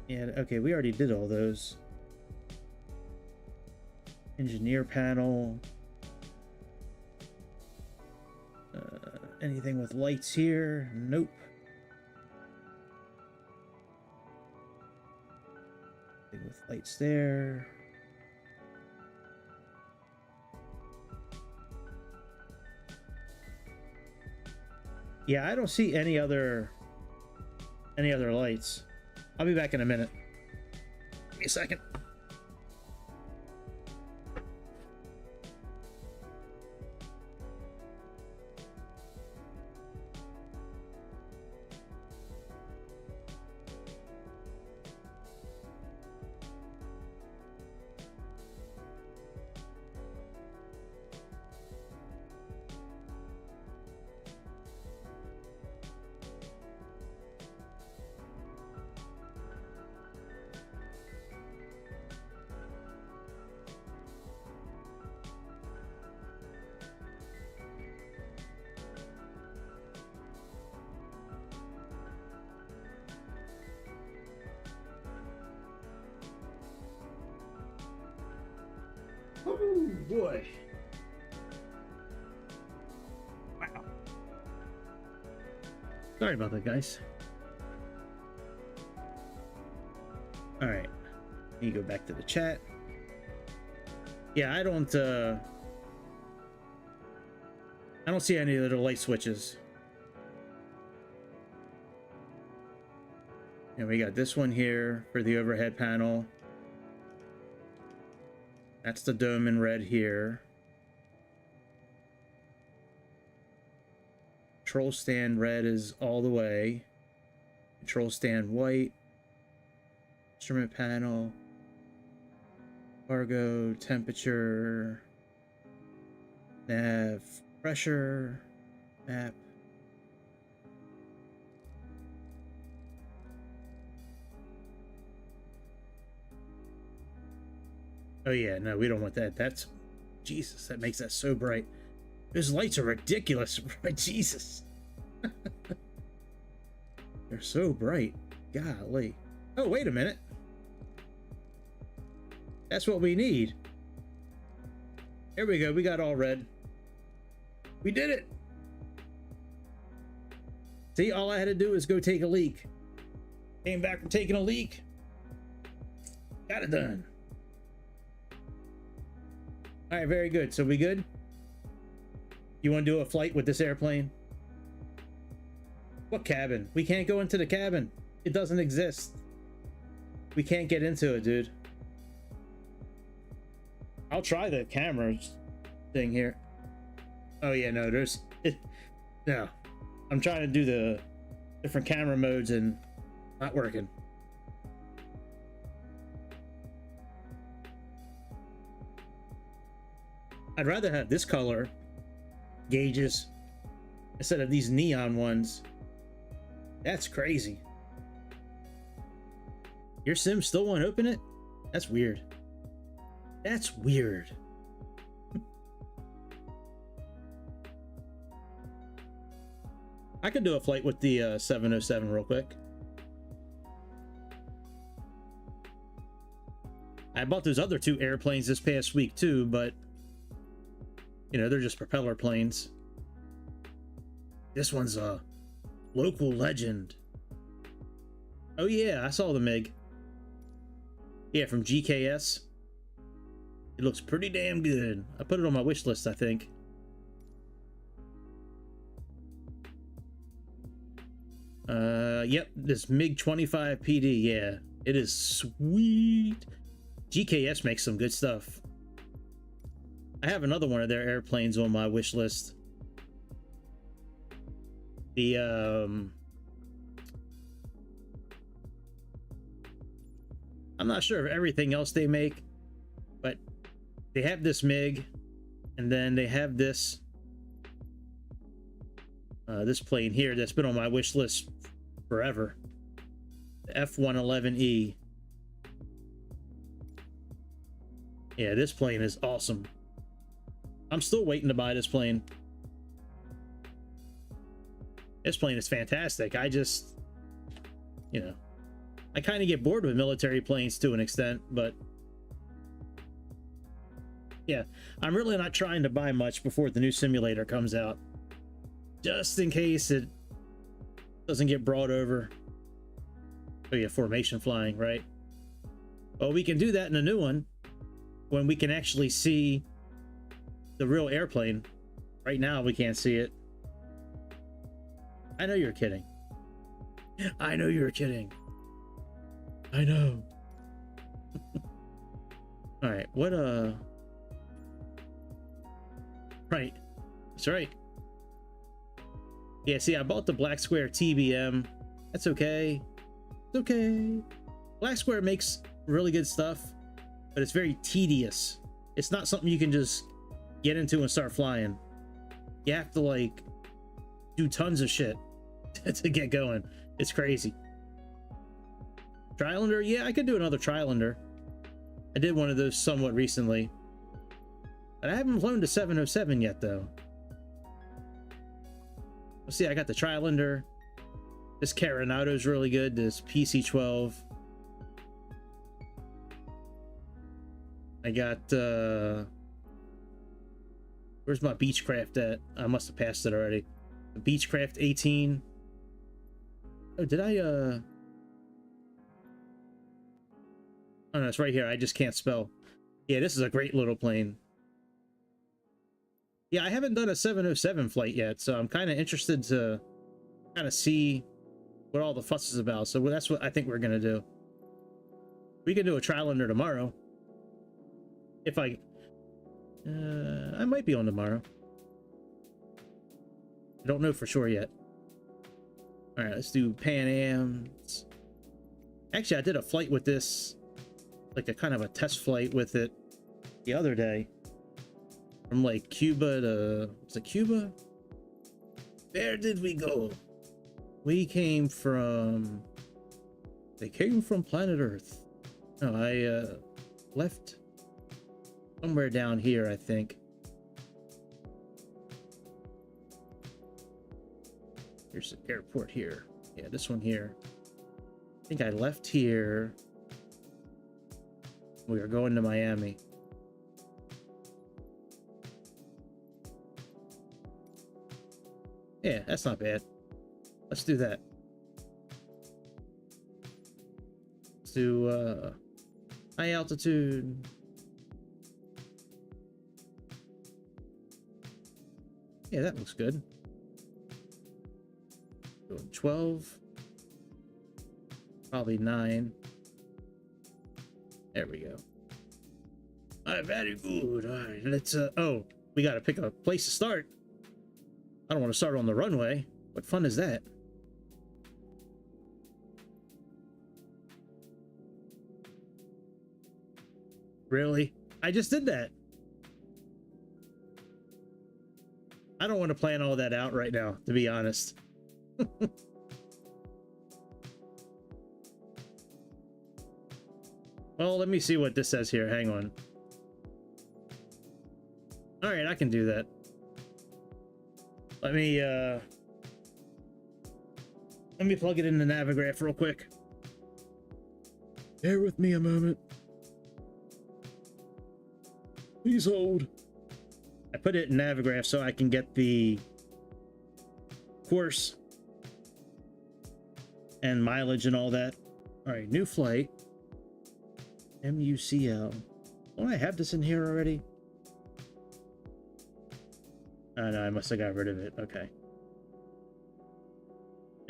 and okay, we already did all those. Engineer panel. Anything with lights here? Nope. Anything with lights there? Yeah, I don't see any other lights. I'll be back in a minute. Give me a second. Oh boy. Wow. Sorry about that, guys. All right. Let me go back to the chat. Yeah, I don't see any of the light switches. And we got this one here for the overhead panel. That's the dome in red here. Control stand red is all the way. Control stand white. Instrument panel. Cargo, temperature. Nav, pressure. Map. Oh yeah, no, we don't want that. That's... Jesus, that makes that so bright. Those lights are ridiculous. Jesus. They're so bright. Golly. Oh, wait a minute. That's what we need. Here we go. We got all red. We did it. See, all I had to do is go take a leak. Came back from taking a leak. Got it done. All right, very good. So we good? You want to do a flight with this airplane? What cabin? We can't go into the cabin. It doesn't exist. We can't get into it, dude. I'll try the cameras thing here. Oh yeah, no, there's it. No, I'm trying to do the different camera modes and not working. I'd rather have this color gauges instead of these neon ones. That's crazy. Your sim still won't open it? That's weird. That's weird. I could do a flight with the 707 real quick. I bought those other two airplanes this past week too, but you know, they're just propeller planes. This one's a local legend. Oh yeah, I saw the MiG. Yeah, from GKS. It looks pretty damn good. I put it on my wish list, I think. Yep, this MiG-25 PD, yeah. It is sweet. GKS makes some good stuff. I have another one of their airplanes on my wish list. The, I'm not sure of everything else they make, but they have this MiG, and then they have this this plane here that's been on my wish list forever. The F-111E. Yeah, this plane is awesome. I'm still waiting to buy this plane. This plane is fantastic. I just, you know, I kind of get bored with military planes to an extent, but yeah, I'm really not trying to buy much before the new simulator comes out, just in case it doesn't get brought over. Oh yeah, formation flying, right? Well, we can do that in a new one when we can actually see the real airplane. Right now we can't see it. I know you're kidding. I know you're kidding. I know. All right, what right, that's right. Yeah, see, I bought the Black Square TBM. That's okay. It's okay. Black Square makes really good stuff, but it's very tedious. It's not something you can just get into and start flying. You have to like do tons of shit to get going. It's crazy. Trilander, yeah, I could do another Trilander. I did one of those somewhat recently, but I haven't flown to 707 yet though. Let's see, I got the Trilander. This Caranado's really good. This PC-12. I got where's my Beechcraft at? I must have passed it already. The Beechcraft 18. Oh, did I oh no, it's right here. I just can't spell. Yeah, this is a great little plane. Yeah, I haven't done a 707 flight yet, so I'm kind of interested to kind of see what all the fuss is about. So that's what I think we're gonna do. We can do a trial under tomorrow. If I might be on tomorrow. I don't know for sure yet. All right, let's do Pan Am's. Actually, I did a flight with this, like a kind of a test flight with it the other day. From like Cuba to, was it Cuba? Where did we go? We came from, they came from planet Earth. No, I left somewhere down here, I think. Here's the airport here. Yeah, this one here. I think I left here. We are going to Miami. Yeah, that's not bad. Let's do that. Let's do high altitude. Yeah, that looks good. Doing 12. Probably 9. There we go. All right, very good. All right, let's oh, we got to pick a place to start. I don't want to start on the runway. What fun is that? Really? I just did that. I don't want to plan all that out right now, to be honest. Well, let me see what this says here. Hang on. All right, I can do that. Let me plug it in the Navigraph real quick. Bear with me a moment. Please hold. I put it in Navigraph so I can get the course and mileage and all that. All right, new flight. MUCL. Oh, I have this in here already. Oh no, I must have got rid of it. Okay.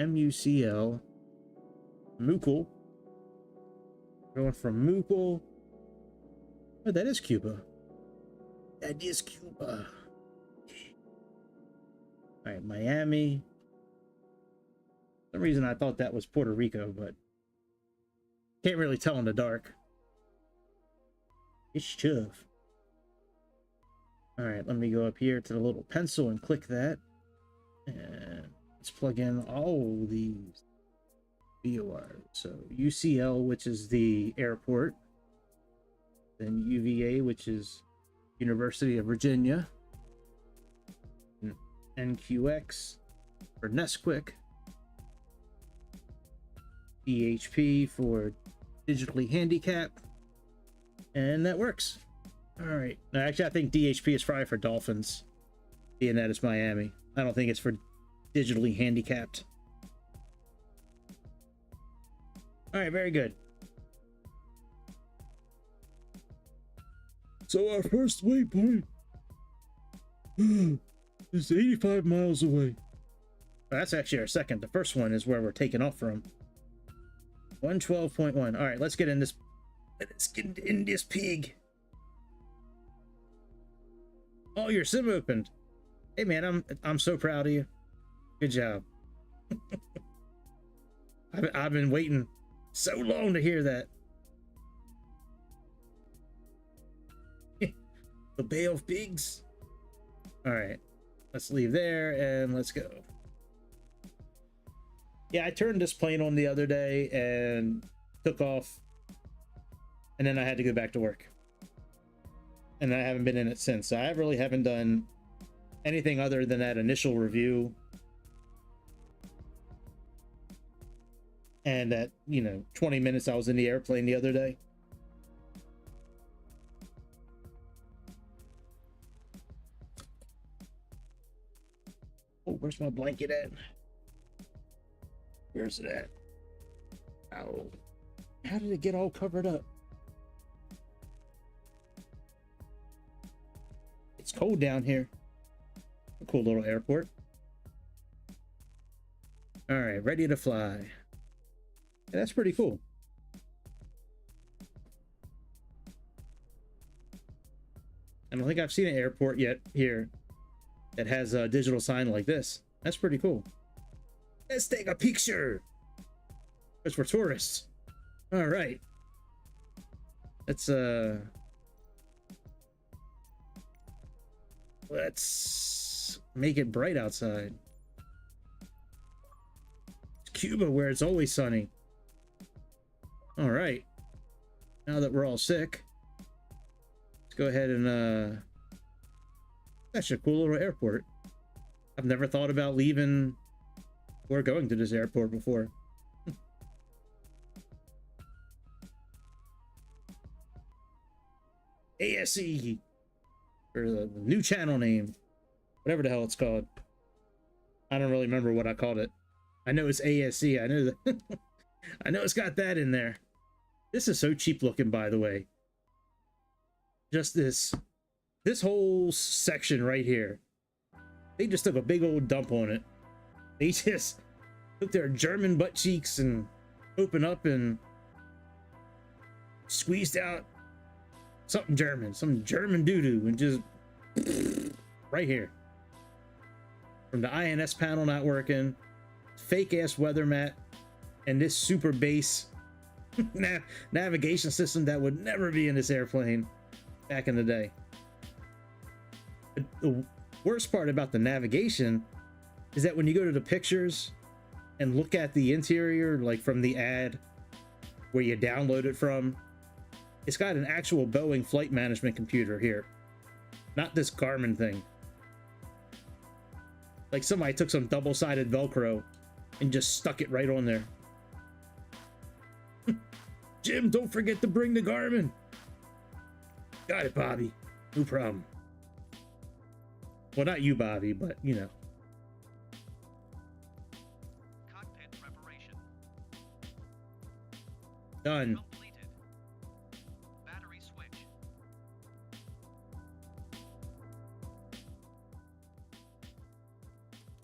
MUCL. Mukul. Going from Mukul. Oh, that is Cuba. That is Cuba. All right, Miami. For some reason I thought that was Puerto Rico, but can't really tell in the dark. It's tough. All right, let me go up here to the little pencil and click that. And let's plug in all these VOR. So UCL, which is the airport. Then UVA, which is University of Virginia. And NQX for Nesquik. DHP for digitally handicapped. And that works. All right. Now, actually, I think DHP is probably for Dolphins, being that it's Miami. I don't think it's for digitally handicapped. All right, very good. So our first waypoint is 85 miles away. That's actually our second. The first one is where we're taking off from. 112.1. All right, let's get in this. Let's get in this pig. Oh, your sim opened. Hey man, I'm so proud of you. Good job. I've been waiting so long to hear that. The Bay of Pigs. All right, let's leave there and let's go. Yeah, I turned this plane on the other day and took off, and then I had to go back to work. And I haven't been in it since. So I really haven't done anything other than that initial review. And that, 20 minutes I was in the airplane the other day. where's my blanket at? Where's it at? Ow. How did it get all covered up? It's cold down here. A cool little airport. All right, ready to fly. Yeah, that's pretty cool. I don't think I've seen an airport yet here that has a digital sign like this. That's pretty cool. Let's take a picture. Because we're tourists. All right. Let's make it bright outside. It's Cuba where it's always sunny. All right. Now that we're all sick, let's go ahead and that's a cool little airport. I've never thought about leaving or going to this airport before. ASE, or the new channel name, whatever the hell it's called. I don't really remember what I called it. I know it's ASE. I know that. I know it's got that in there. This is so cheap looking, by the way. Just this whole section right here. They just took a big old dump on it. They just took their German butt cheeks and opened up and squeezed out something German, some German doo-doo, and just right here. From the INS panel not working, fake ass weather mat, and this super base navigation system that would never be in this airplane back in the day. But the worst part about the navigation is that when you go to the pictures and look at the interior, like from the ad where you download it from, it's got an actual Boeing flight management computer here, not this Garmin thing. Like somebody took some double-sided Velcro and just stuck it right on there. Jim, don't forget to bring the Garmin. Got it, Bobby. No problem. Well, not you, Bobby, but you know. Cockpit preparation. Done. Completed. Battery switch.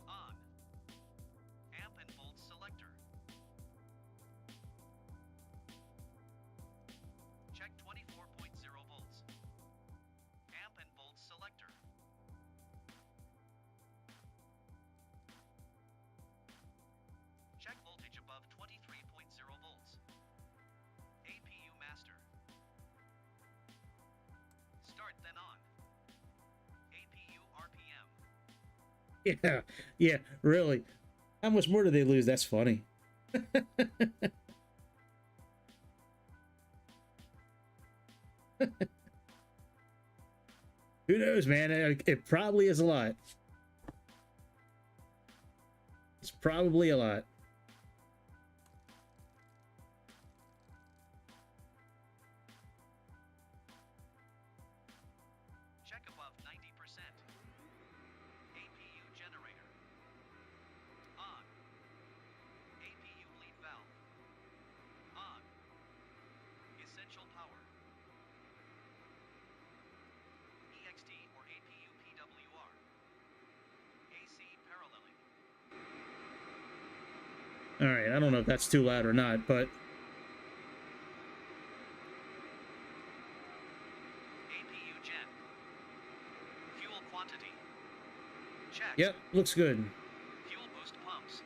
On. Amp and volt selector. Check 24.0 volts. Amp and volt selector. Check voltage above 23.0 volts. APU master. Start then on. APU RPM. Yeah, really. How much more do they lose? That's funny. Who knows, man? It probably is a lot. It's probably a lot. Check above 90%. APU generator. On. APU lead valve. On. Essential power. EXT or APU PWR. AC paralleling. All right, I don't know if that's too loud or not, but APU gen. Fuel quantity. Check. yep, looks good. Fuel boost pumps.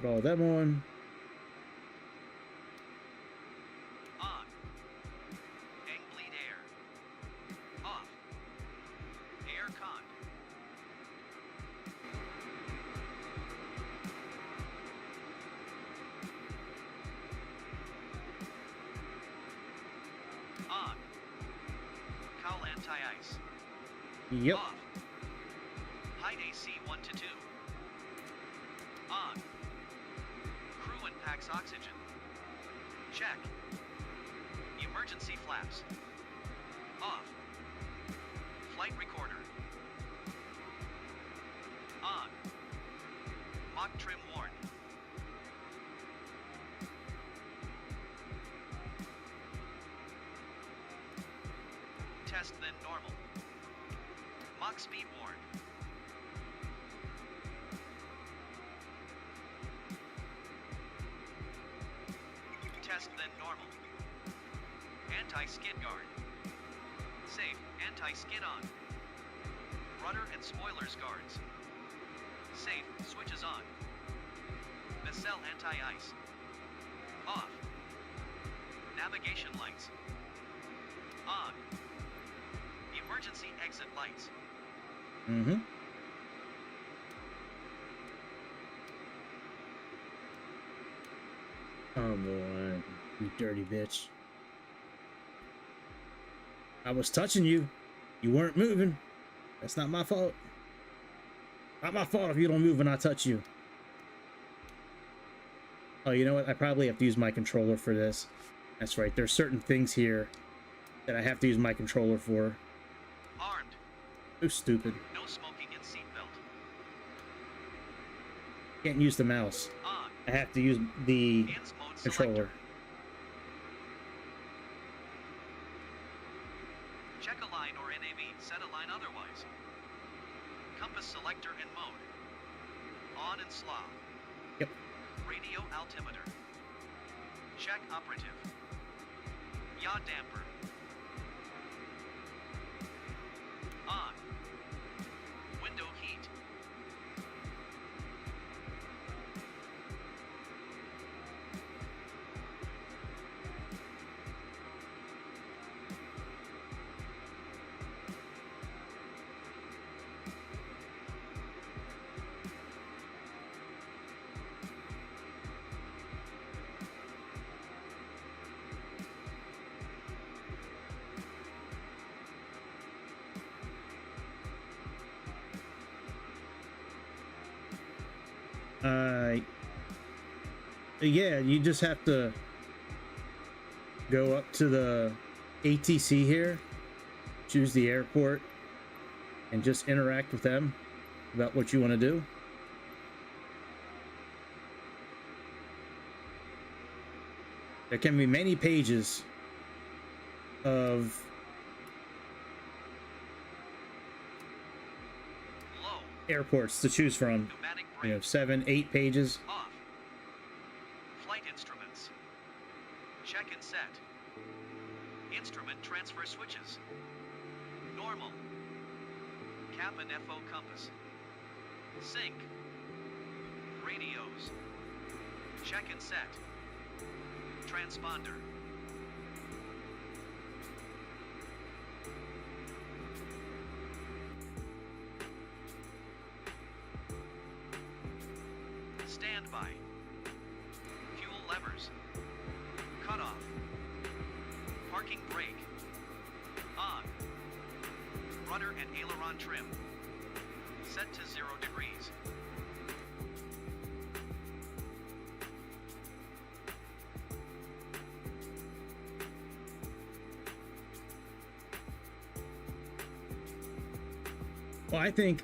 Put all them on. On. Egg bleed air. Off. Air con. On. Cowl anti-ice. Yep. Off. Hide AC 1 to 2. On. Crew and packs oxygen. Check. Emergency flaps. Off. Flight recorder. On. Mock trim worn. Test then normal. Mock speed worn. Test then normal. Anti-skid guard. Safe, anti-skid on. Rudder and spoilers guards. Safe, switches on. Nacelle anti-ice. Off. Navigation lights. On. Emergency exit lights. Mm-hmm. Come on, you dirty bitch. I was touching you. You weren't moving. That's not my fault. Not my fault if you don't move when I touch you. Oh, you know what? I probably have to use my controller for this. That's right. There's certain things here that I have to use my controller for. Armed. So stupid. No smoking in seatbelt. Can't use the mouse. On. I have to use the Ins mode controller. selector. Check a line or NAV, set a line otherwise. Compass selector and mode. On and slaw. Yep. Radio altimeter. Check operative. Yaw damper. On. Window heat. Yeah, you just have to go up to the ATC here, choose the airport, and just interact with them about what you want to do. There can be many pages of Low. airports to choose from. Pneumatic You know, brake. 7, 8 pages. Off. Flight instruments. Check and set. Instrument transfer switches. Normal. Cap and FO compass. Sync. Radios. Check and set. Transponder. Standby. Fuel levers. Cutoff. Parking brake. On. Rudder and aileron trim. Set to 0 degrees. Well, I think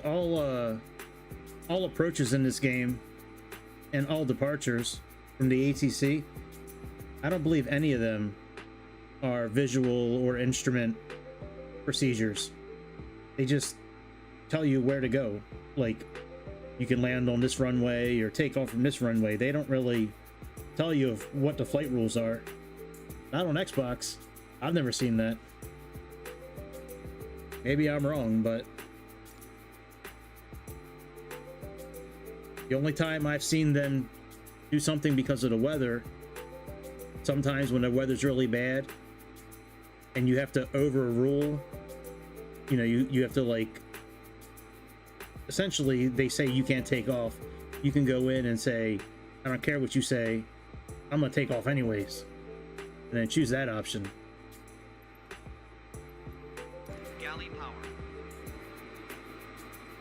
all approaches in this game and all departures from the ATC, I don't believe any of them are visual or instrument procedures. They just tell you where to go. Like, you can land on this runway or take off from this runway. They don't really tell you of what the flight rules are. Not on Xbox. I've never seen that. Maybe I'm wrong, but the only time I've seen them do something because of the weather, sometimes when the weather's really bad and you have to overrule, you know, you have to, like, essentially they say you can't take off. You can go in and say, I don't care what you say, I'm gonna take off anyways, and then choose that option. Galley power.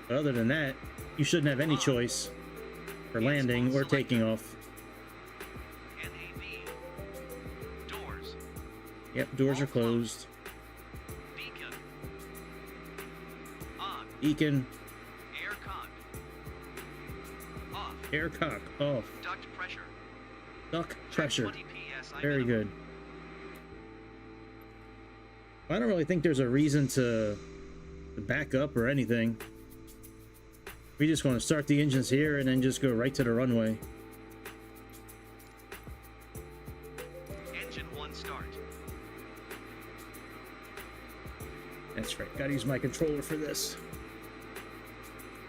But other than that, you shouldn't have any choice for landing or taking off. NAV. Yep, doors are closed. Beacon. On. Beacon. Air cock. Off. Air cock off. Duct pressure. Duck Check pressure. 20 psi Very minimum. good. I don't really think there's a reason to back up or anything. We just want to start the engines here and then just go right to the runway. Engine 1 start. That's right. Gotta use my controller for this.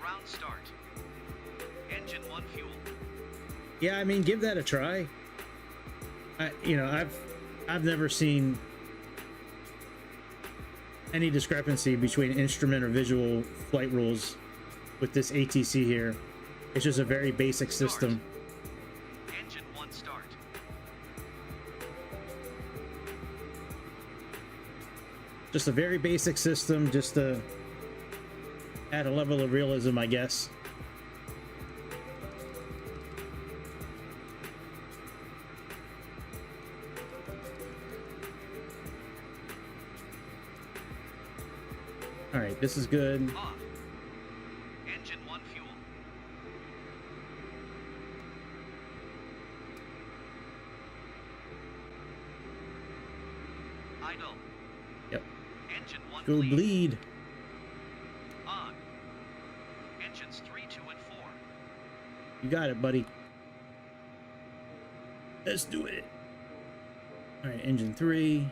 Ground start. Engine 1 fuel. Yeah, I mean, give that a try. I've never seen any discrepancy between instrument or visual flight rules with this ATC here. It's just a very basic system. Engine 1 start. Just a very basic system, just to add a level of realism, I guess. All right, this is good. Off. Engine 1 fuel. Idle. Yep. Engine 1 Go bleed. bleed. On. Engines 3, 2, and 4. You got it, buddy. Let's do it. All right, engine 3.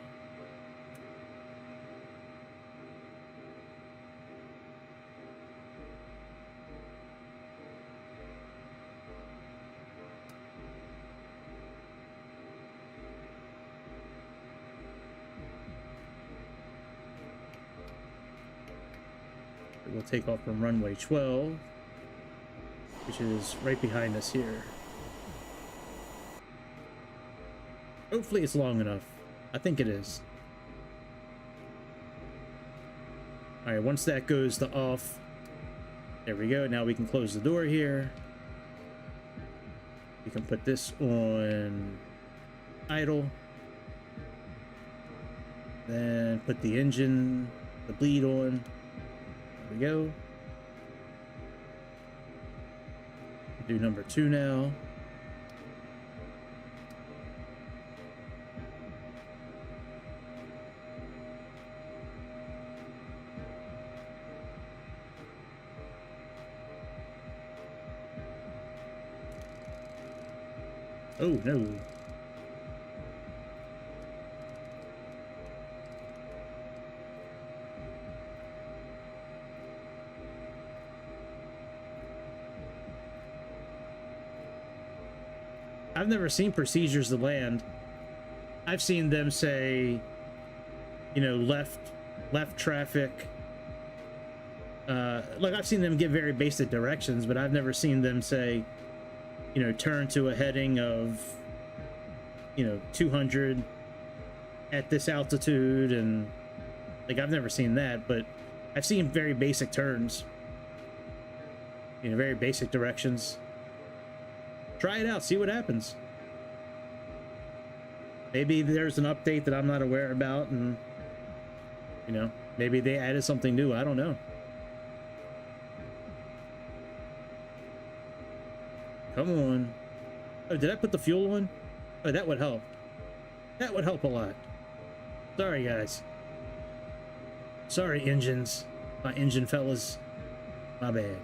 We'll take off from runway 12, which is right behind us here. Hopefully it's long enough. I think it is. All right, once that goes to off, there we go. Now we can close the door here. We can put this on idle. Then put the engine, the bleed on. There we go. Do number 2 now. Oh no. I've never seen procedures to land. I've seen them say, you know, left traffic. Like I've seen them give very basic directions, but I've never seen them say, you know, turn to a heading of, you know, 200 at this altitude, and like I've never seen that, but I've seen very basic turns, you know, very basic directions. Try it out, see what happens. Maybe there's an update that I'm not aware about, and you know, maybe they added something new. I don't know. Come on. Oh, did I put the fuel on? Oh, that would help. That would help a lot. Sorry, guys. Sorry, engines. My engine fellas. My bad.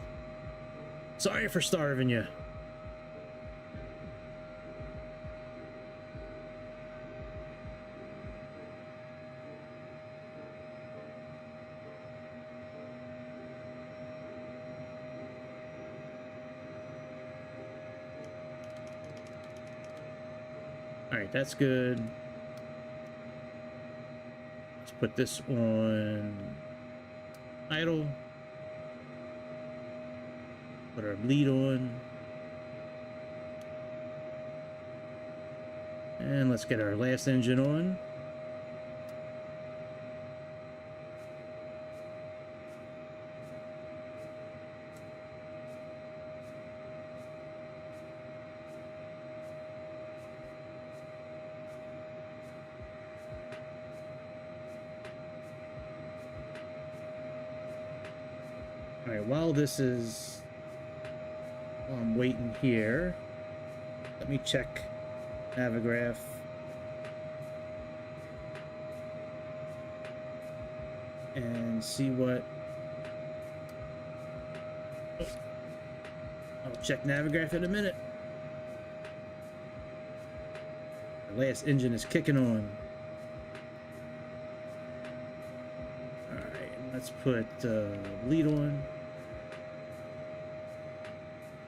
Sorry for starving you. All right, that's good. Let's put this on idle. Put our bleed on. And let's get our last engine on. Alright, while I'm waiting here, let me check Navigraph. And see what... Oh. I'll check Navigraph in a minute. The last engine is kicking on. Alright, let's put bleed on.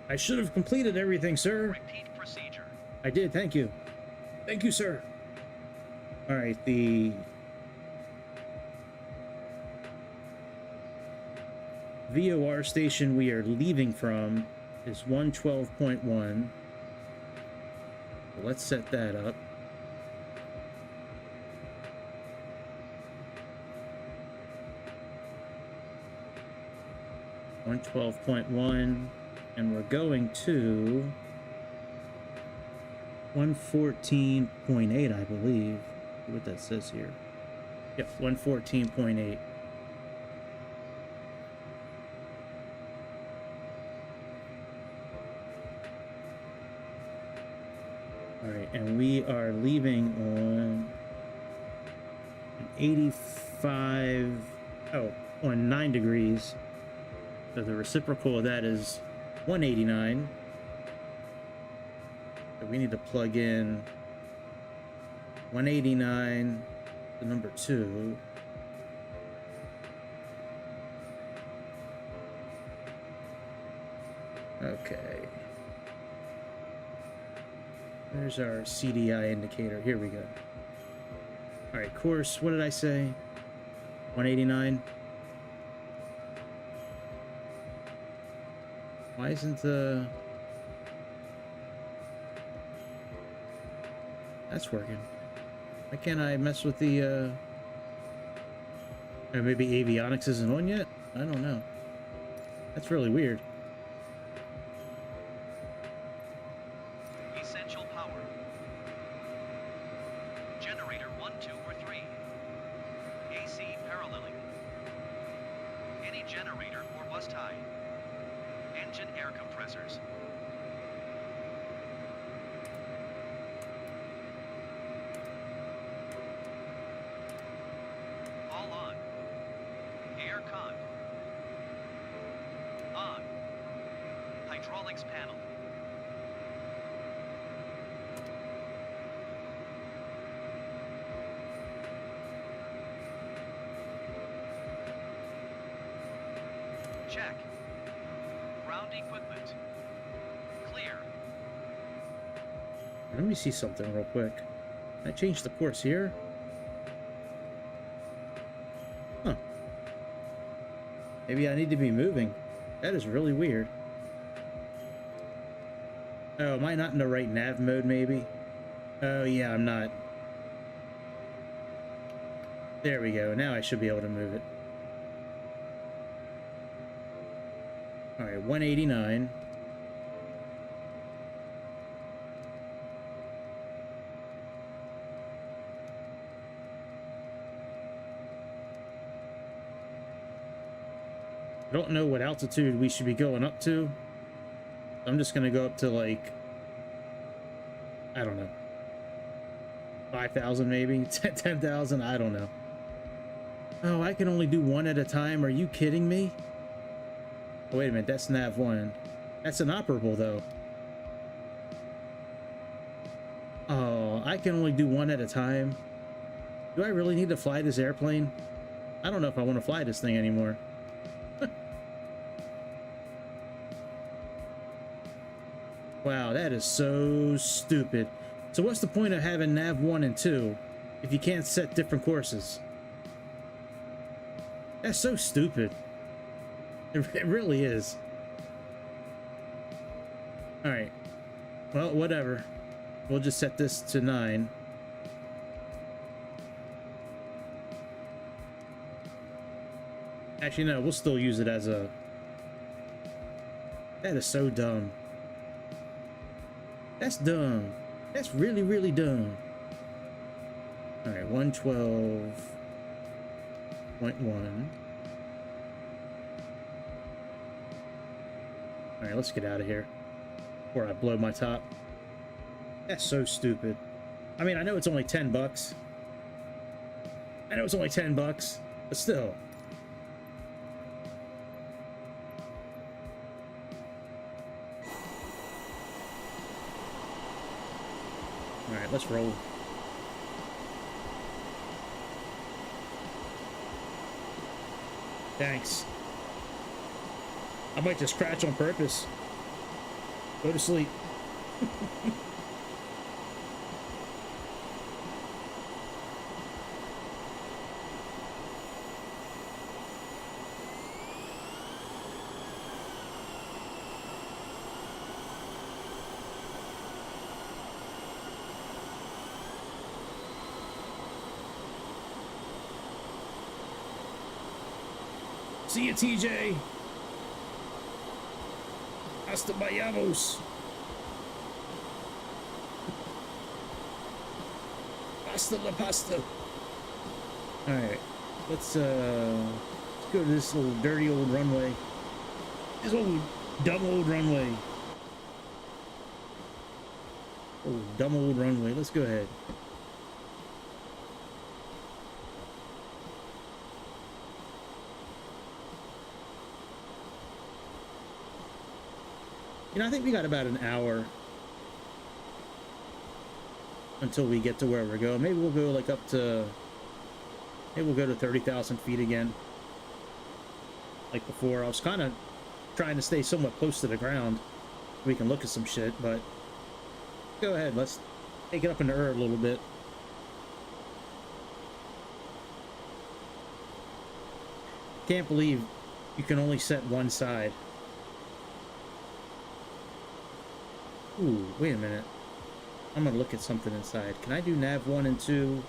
I should have completed everything, sir. Repeat procedure. I did, thank you. Thank you, sir. Alright, the VOR station we are leaving from is 112.1. Let's set that up. .1, and we're going to 114.8, I believe. See what that says here. Yep, 114.8. Alright, and we are leaving on an 85, on 9 degrees. So the reciprocal of that is 189. So we need to plug in 189 to number 2. Okay. There's our CDI indicator. Here we go. Alright, course, what did I say? 189? Why isn't the... That's working. Why can't I mess with the, or maybe avionics isn't on yet? I don't know. That's really weird. Essential power. Generator 1, 2, or 3. AC paralleling. Any generator or bus tie. Engine air compressors. All on. Air con. On. Hydraulics panel. Check. Ground equipment. Clear. Let me see something real quick. Can I change the course here? Huh. Maybe I need to be moving. That is really weird. Oh, am I not in the right nav mode, maybe? Oh, yeah, I'm not. There we go. Now I should be able to move it. Alright, 189. I don't know what altitude we should be going up to. I'm just gonna go up to, like, I don't know, 5,000 maybe, 10,000, I don't know. Oh, I can only do one at a time. Are you kidding me? Oh, wait a minute, that's nav 1. That's inoperable, though. Oh, I can only do one at a time. Do I really need to fly this airplane? I don't know if I want to fly this thing anymore. Wow, that is so stupid. So what's the point of having nav 1 and 2 if you can't set different courses? That's so stupid. It really is. Alright. Well, whatever. We'll just set this to 9. Actually, no, we'll still use it as a... That is so dumb. That's dumb. That's really, really dumb. Alright, 112.1. Alright, let's get out of here before I blow my top. That's so stupid. I mean, I know it's only 10 bucks. I know it's only 10 bucks, but still. Alright, let's roll. Thanks. I might just crash on purpose. Go to sleep. See you, TJ. Hasta vayamos. Pasta la pasta. Alright. Let's go to this little dirty old runway. This old dumb old runway. Oh, dumb old runway. Let's go ahead. You know, I think we got about an hour until we get to where we're going. Maybe we'll go like up to, maybe we'll go to 30,000 feet again. Like before. I was kind of trying to stay somewhat close to the ground. We can look at some shit, but go ahead. Let's take it up in the air a little bit. Can't believe you can only set one side. Ooh, wait a minute. I'm gonna look at something inside. Can I do nav 1 and 2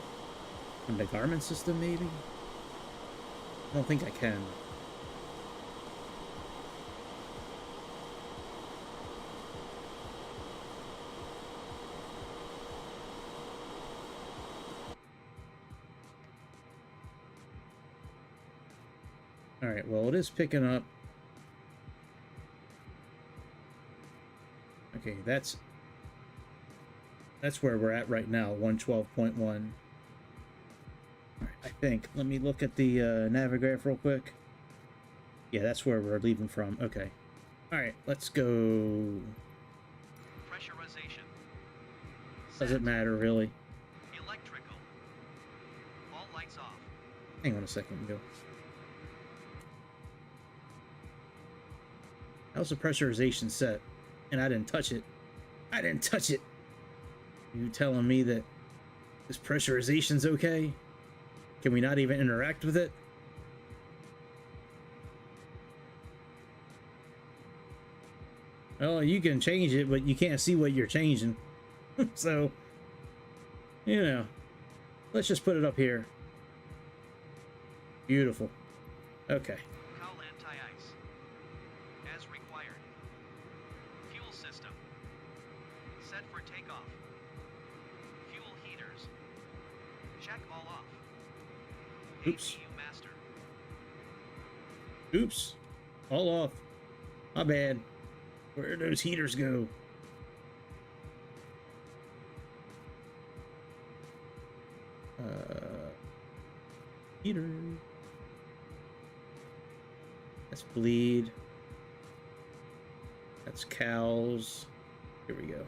in the Garmin system, maybe? I don't think I can. Alright, well, it is picking up. Okay, that's where we're at right now, 112.1. All right, I think. Let me look at the Navigraph real quick. Yeah, that's where we're leaving from. Okay. All right, let's go. Pressurization. Doesn't matter, really. Electrical. All lights off. Hang on a second, go. How's the pressurization set? And I didn't touch it. I didn't touch it. You telling me that this pressurization's okay? Can we not even interact with it? Oh, you can change it, but you can't see what you're changing. So, you know, let's just put it up here. Beautiful. Okay. Cowl anti-ice. As required. Fuel system. Set for takeoff. Fuel heaters. Check all off. Oops. APU master. Oops. All off. My bad. Where'd those heaters go? Heater. That's bleed. That's cows. Here we go.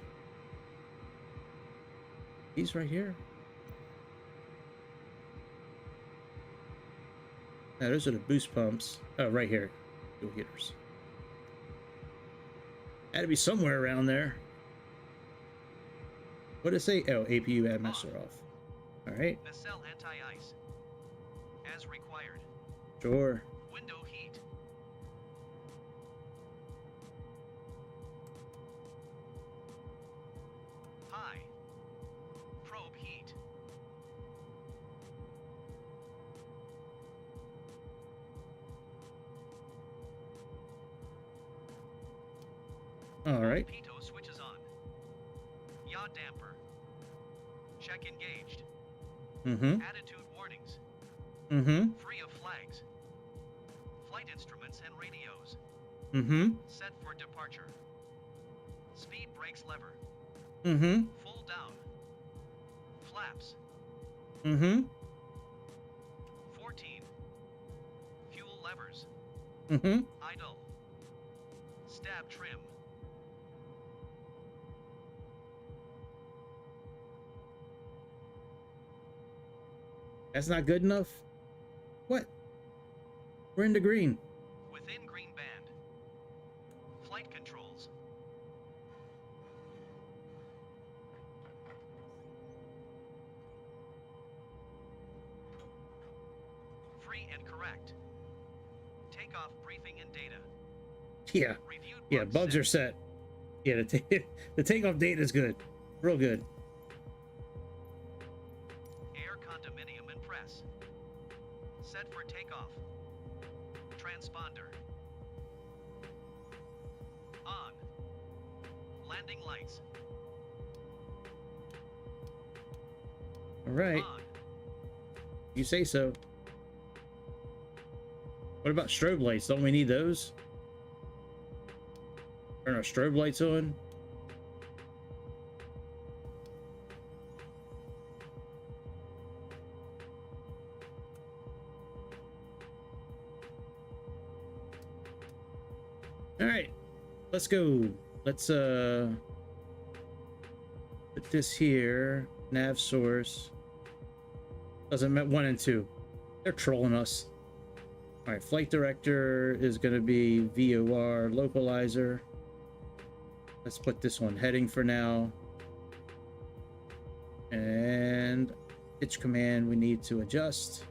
These right here. Now those are the boost pumps. Oh, right here. Fuel heaters. Had to be somewhere around there. What did it say? Oh, APU admaster off. Alright. Nacelle anti-ice. As required. Sure. Window heat. High. Probe heat. Alright. Pitot switches on. Yaw damper. Check engaged. Mm-hmm. Attitude warnings. Mm-hmm. Free of flags. Flight instruments and radios. Mm-hmm. Set for departure. Speed brakes lever. Mm-hmm. Full down. Flaps. Mm-hmm. 14. Fuel levers. Mm-hmm. Idle. Stab trim. That's not good enough? What? We're in the green. Within green band. Flight controls. Free and correct. Takeoff briefing and data. Yeah. Reviewed Yeah, bugs are set. Yeah, the takeoff date is good. Real good. Air condominium and press. Set for takeoff. Transponder. On. Landing lights. All right. On. You say so. What about strobe lights? Don't we need those? Turn our strobe lights on. All right, let's go. Let's put this here. Nav source. Doesn't matter. 1 and 2. They're trolling us. All right, flight director is going to be VOR localizer. Let's put this one heading for now. And pitch command we need to adjust.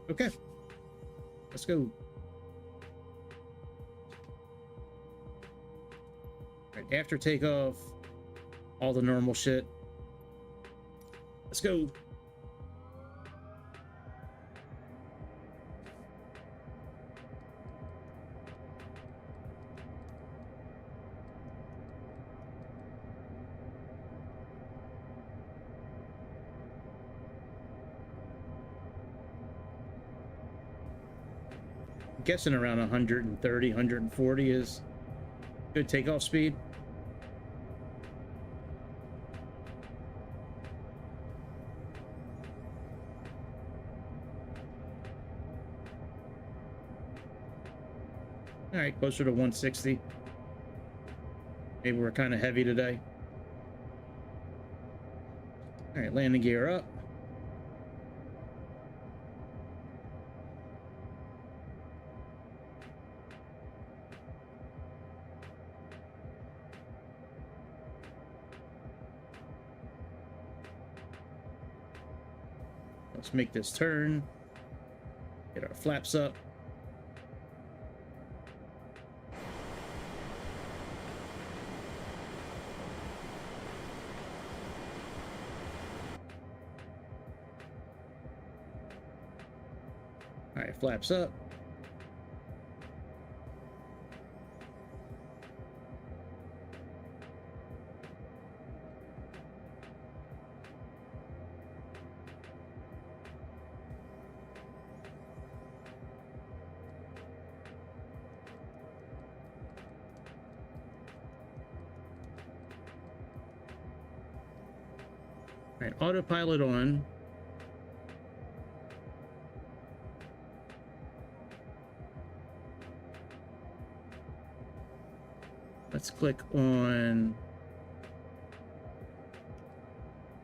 Okay, let's go. All right, after takeoff, all the normal shit. Let's go. I'm guessing around 130, 140 is good takeoff speed. All right, closer to 160. Maybe we're kind of heavy today. All right, landing gear up. Let's make this turn. Get our flaps up. All right, flaps up. All right, autopilot on. Let's click on.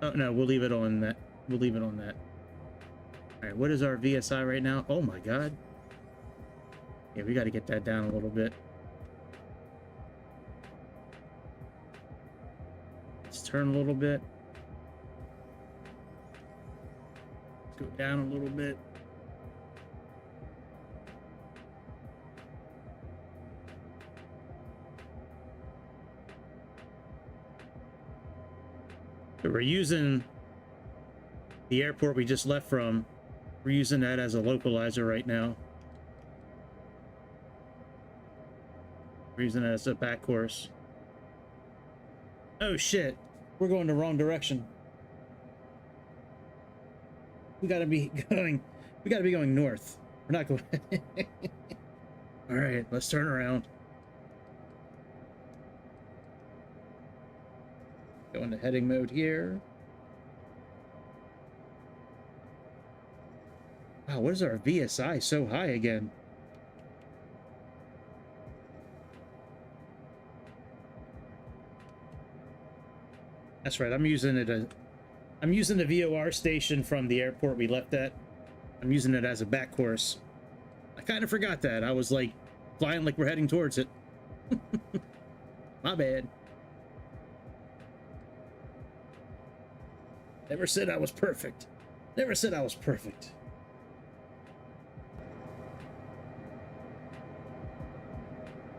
Oh no, we'll leave it on that. We'll leave it on that. All right, what is our VSI right now? Oh my God. Yeah, we got to get that down a little bit. Let's turn a little bit. Go down a little bit. So we're using the airport we just left from. We're using that as a localizer right now. We're using it as a back course. Oh shit, we're going the wrong direction. We gotta be going. We gotta be going north. We're not going. All right, let's turn around. Go into heading mode here. Wow, what is our VSI so high again? That's right. I'm using the VOR station from the airport we left at. I'm using it as a back course. I kind of forgot that. I was like flying like we're heading towards it. My bad. Never said I was perfect. Never said I was perfect.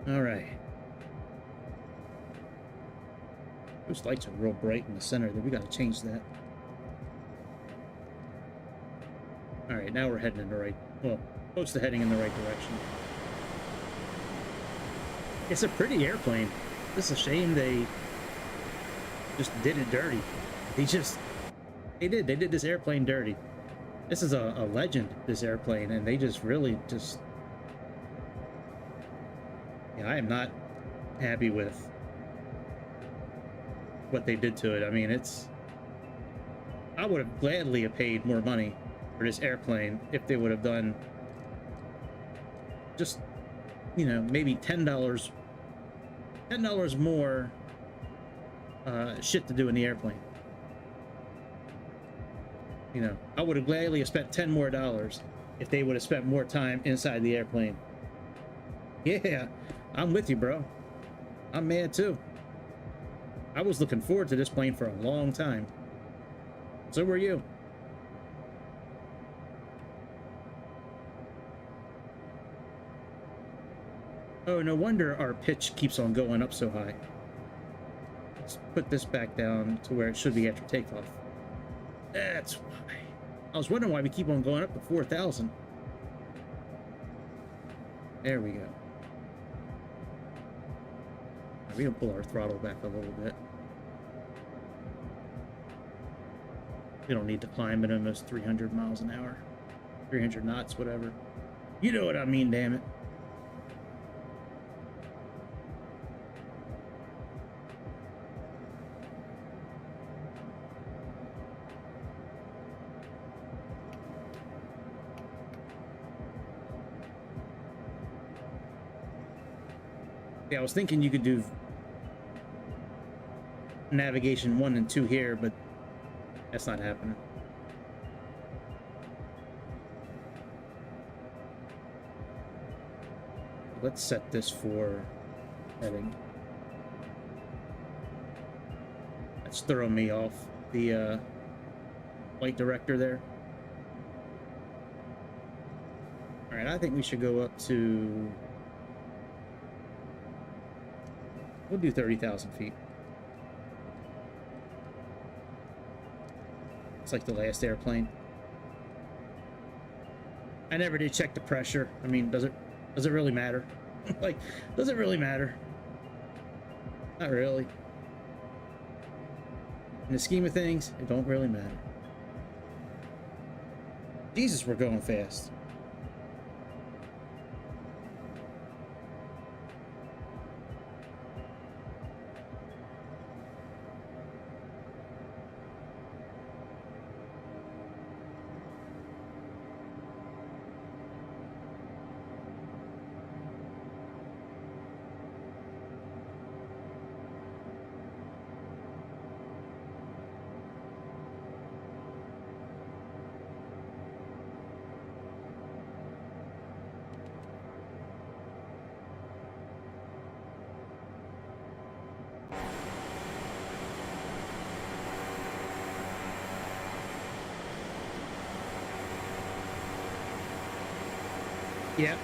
All right. Those lights are real bright in the center. We got to change that. All right, now we're heading in the right, well, close to heading in the right direction. It's a pretty airplane. It's a shame they just did it dirty. They did this airplane dirty. This is a legend, this airplane, and they just really just, yeah, I am not happy with what they did to it. I mean, I would have gladly have paid more money for this airplane if they would have done just, you know, maybe $10 more shit to do in the airplane. You know, I would have gladly have spent $10 more if they would have spent more time inside the airplane. Yeah, I'm with you, bro. I'm mad too. I was looking forward to this plane for a long time. So were you. Oh, no wonder our pitch keeps on going up so high. Let's put this back down to where it should be after takeoff. That's why. I was wondering why we keep on going up to 4,000. There we go. We're gonna pull our throttle back a little bit. We don't need to climb at almost 300 miles an hour. 300 knots, whatever. You know what I mean, damn it. Yeah, I was thinking you could do navigation 1 and 2 here, but that's not happening. Let's set this for heading. That's throwing me off the flight director there. All right, I think we should go up to, we'll do 30,000 feet. It's like the last airplane. I never did check the pressure. I mean, does it really matter? Like, does it really matter? Not really. In the scheme of things, it don't really matter. Jesus, we're going fast. Yep,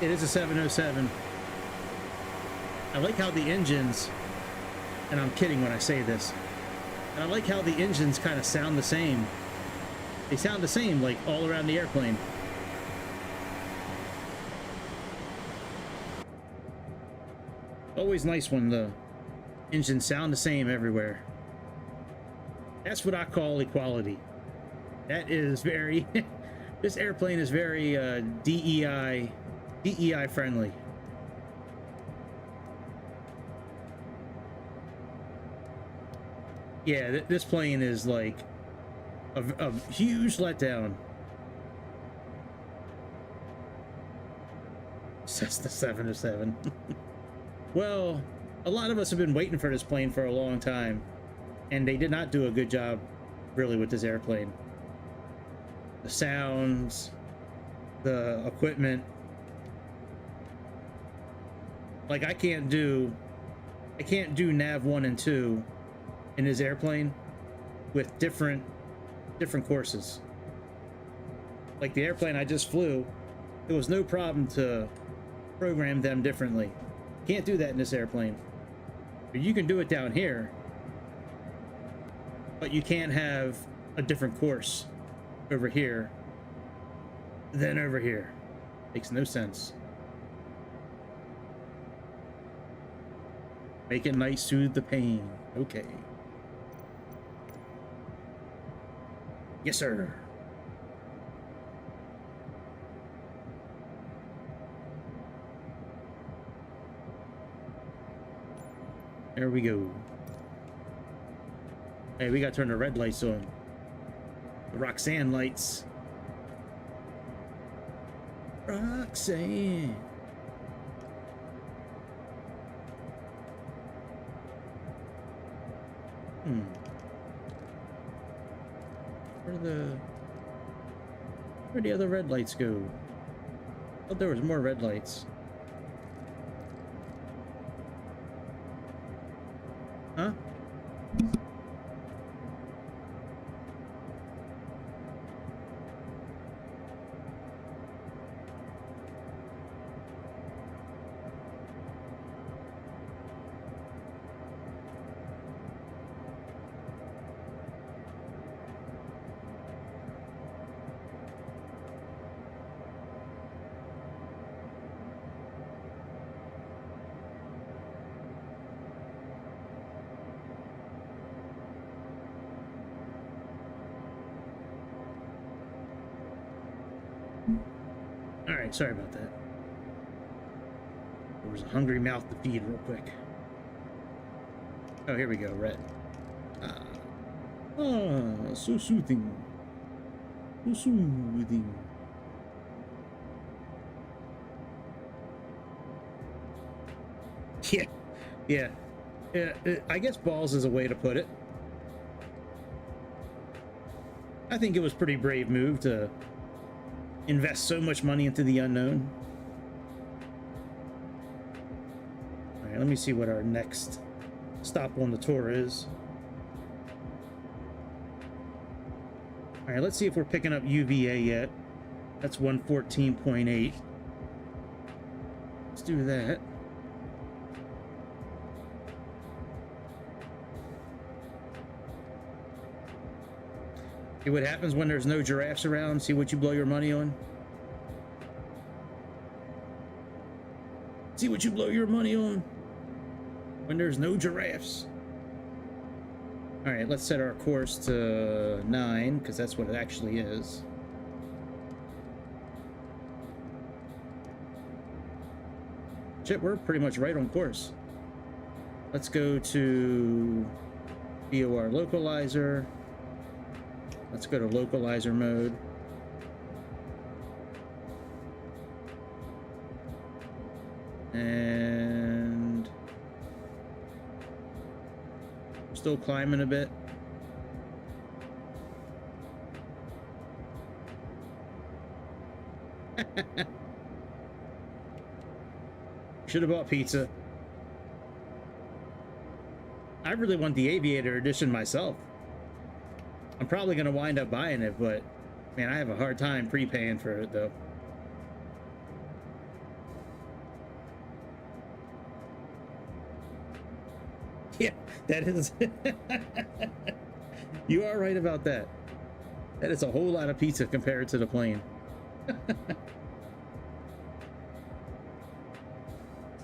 it is a 707. I like how the engines, and I'm kidding when I say this, and I like how the engines kind of sound the same. They sound the same, like, all around the airplane. Always nice when the engines sound the same everywhere. That's what I call equality. That is very... This airplane is very DEI friendly. Yeah, this plane is like a huge letdown. Cessna 707. Well, a lot of us have been waiting for this plane for a long time, and they did not do a good job really with this airplane. The sounds, the equipment. Like I can't do nav 1 and 2 in this airplane with different courses. Like the airplane I just flew, it was no problem to program them differently. Can't do that in this airplane. But you can do it down here, but you can't have a different course over here than over here. Makes no sense. Make it nice, soothe the pain. Okay. Yes, sir. There we go. Hey, we gotta turn the red lights on. The Roxanne lights. Roxanne. Where'd the other red lights go? I thought there was more red lights. Huh? Alright, sorry about that. There was a hungry mouth to feed real quick. Oh, here we go, red. So soothing. So soothing. Yeah. I guess balls is a way to put it. I think it was a pretty brave move to invest so much money into the unknown. All right, let me see what our next stop on the tour is. All right, let's see if we're picking up UVA yet. That's 114.8. Let's do that. See what happens when there's no giraffes around. See what you blow your money on. See what you blow your money on when there's no giraffes. All right, let's set our course to 9 because that's what it actually is. Shit, we're pretty much right on course. Let's go to VOR localizer. Let's go to localizer mode. And still climbing a bit. Should have bought pizza. I really want the Aviator Edition myself. I'm probably going to wind up buying it, but man, I have a hard time prepaying for it though. Yeah, that is... You are right about that. That is a whole lot of pizza compared to the plane.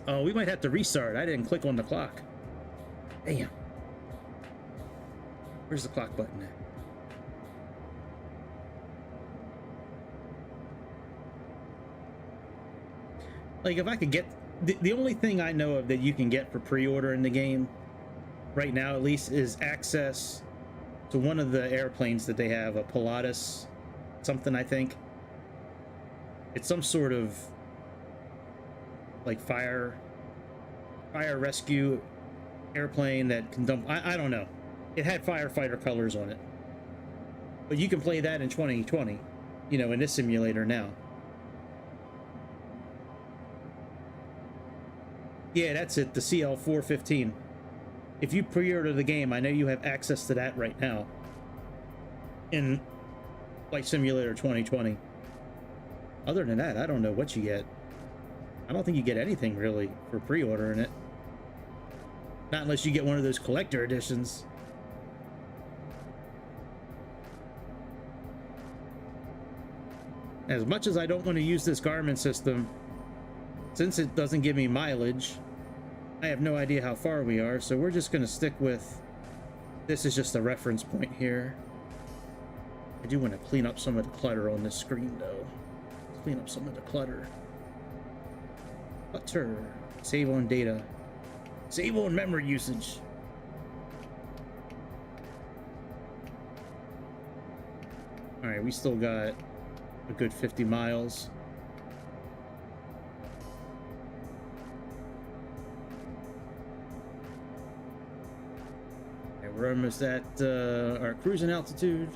Oh, we might have to restart. I didn't click on the clock. Damn. Where's the clock button at? Like, if I could get the only thing I know of that you can get for pre-order in the game right now, at least, is access to one of the airplanes that they have, a Pilatus something, I think. It's some sort of like fire rescue airplane that can dump. I don't know. It had firefighter colors on it, but you can play that in 2020, you know, in this simulator now. Yeah, that's it, the CL415. If you pre-order the game, I know you have access to that right now in Flight Simulator 2020. Other than that, I don't know what you get. I don't think you get anything really for pre-ordering it. Not unless you get one of those collector editions. As much as I don't want to use this Garmin system, since it doesn't give me mileage, I have no idea how far we are, so we're just going to stick with... This is just a reference point here. I do want to clean up some of the clutter on this screen, though. Clean up some of the clutter. Clutter. Save on data. Save on memory usage. Alright, we still got a good 50 miles. We're almost at our cruising altitude,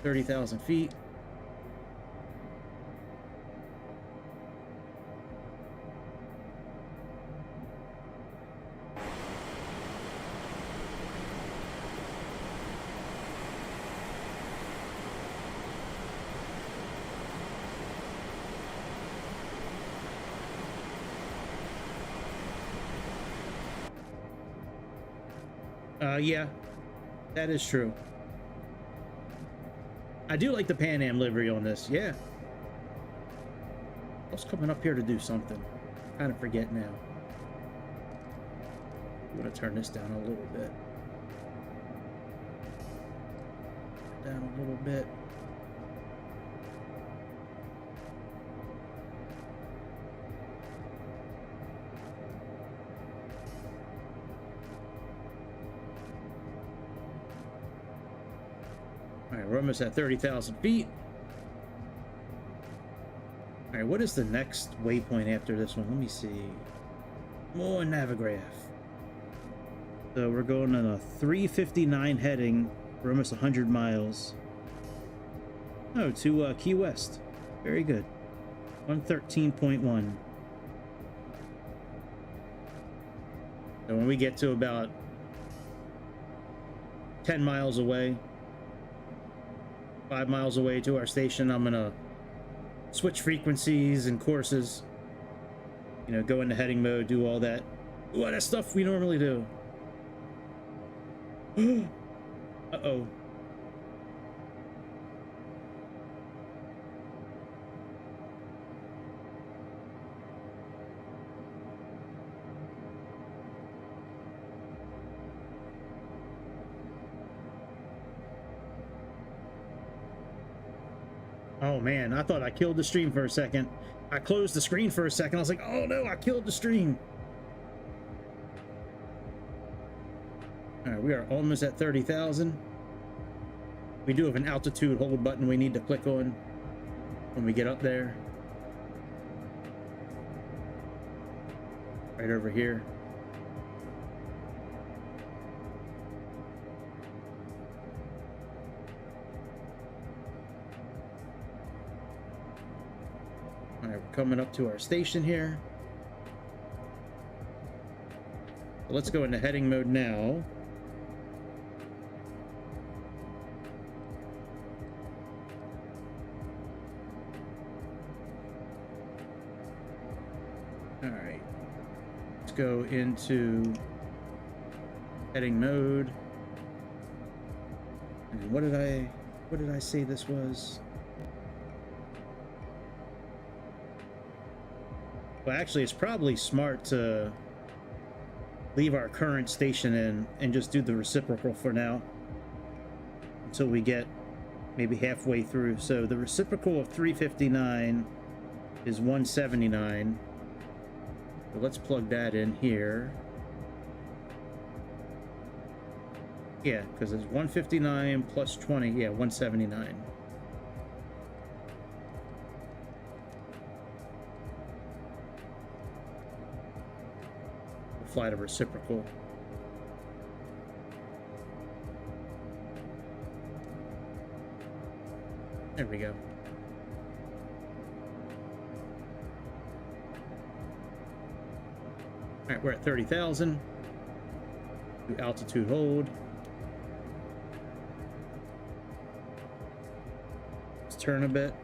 30,000 feet. Yeah, that is true. I do like the Pan Am livery on this, yeah. I was coming up here to do something. I kind of forget now. I'm gonna turn this down a little bit. Down a little bit. Alright, we're almost at 30,000 feet. Alright, what is the next waypoint after this one? Let me see. More Navigraph. So we're going on a 359 heading. We're almost 100 miles. Oh, to Key West. Very good. 113.1. So when we get to about 10 miles away, 5 miles away to our station, I'm gonna switch frequencies and courses, you know, go into heading mode, do all that stuff we normally do. Uh-oh. Oh man, I thought I killed the stream for a second. I closed the screen for a second. I was like, oh no, I killed the stream. All right, we are almost at 30,000. We do have an altitude hold button we need to click on when we get up there. Right over here. All right, we're coming up to our station here. So let's go into heading mode now. All right, let's go into heading mode. And what did I say this was? Well, actually, it's probably smart to leave our current station and just do the reciprocal for now until we get maybe halfway through. So the reciprocal of 359 is 179. So let's plug that in here. Yeah, because it's 159 plus 20. Yeah, 179. We'll fly the reciprocal. There we go. All right, we're at 30,000. Do altitude hold. Let's turn a bit.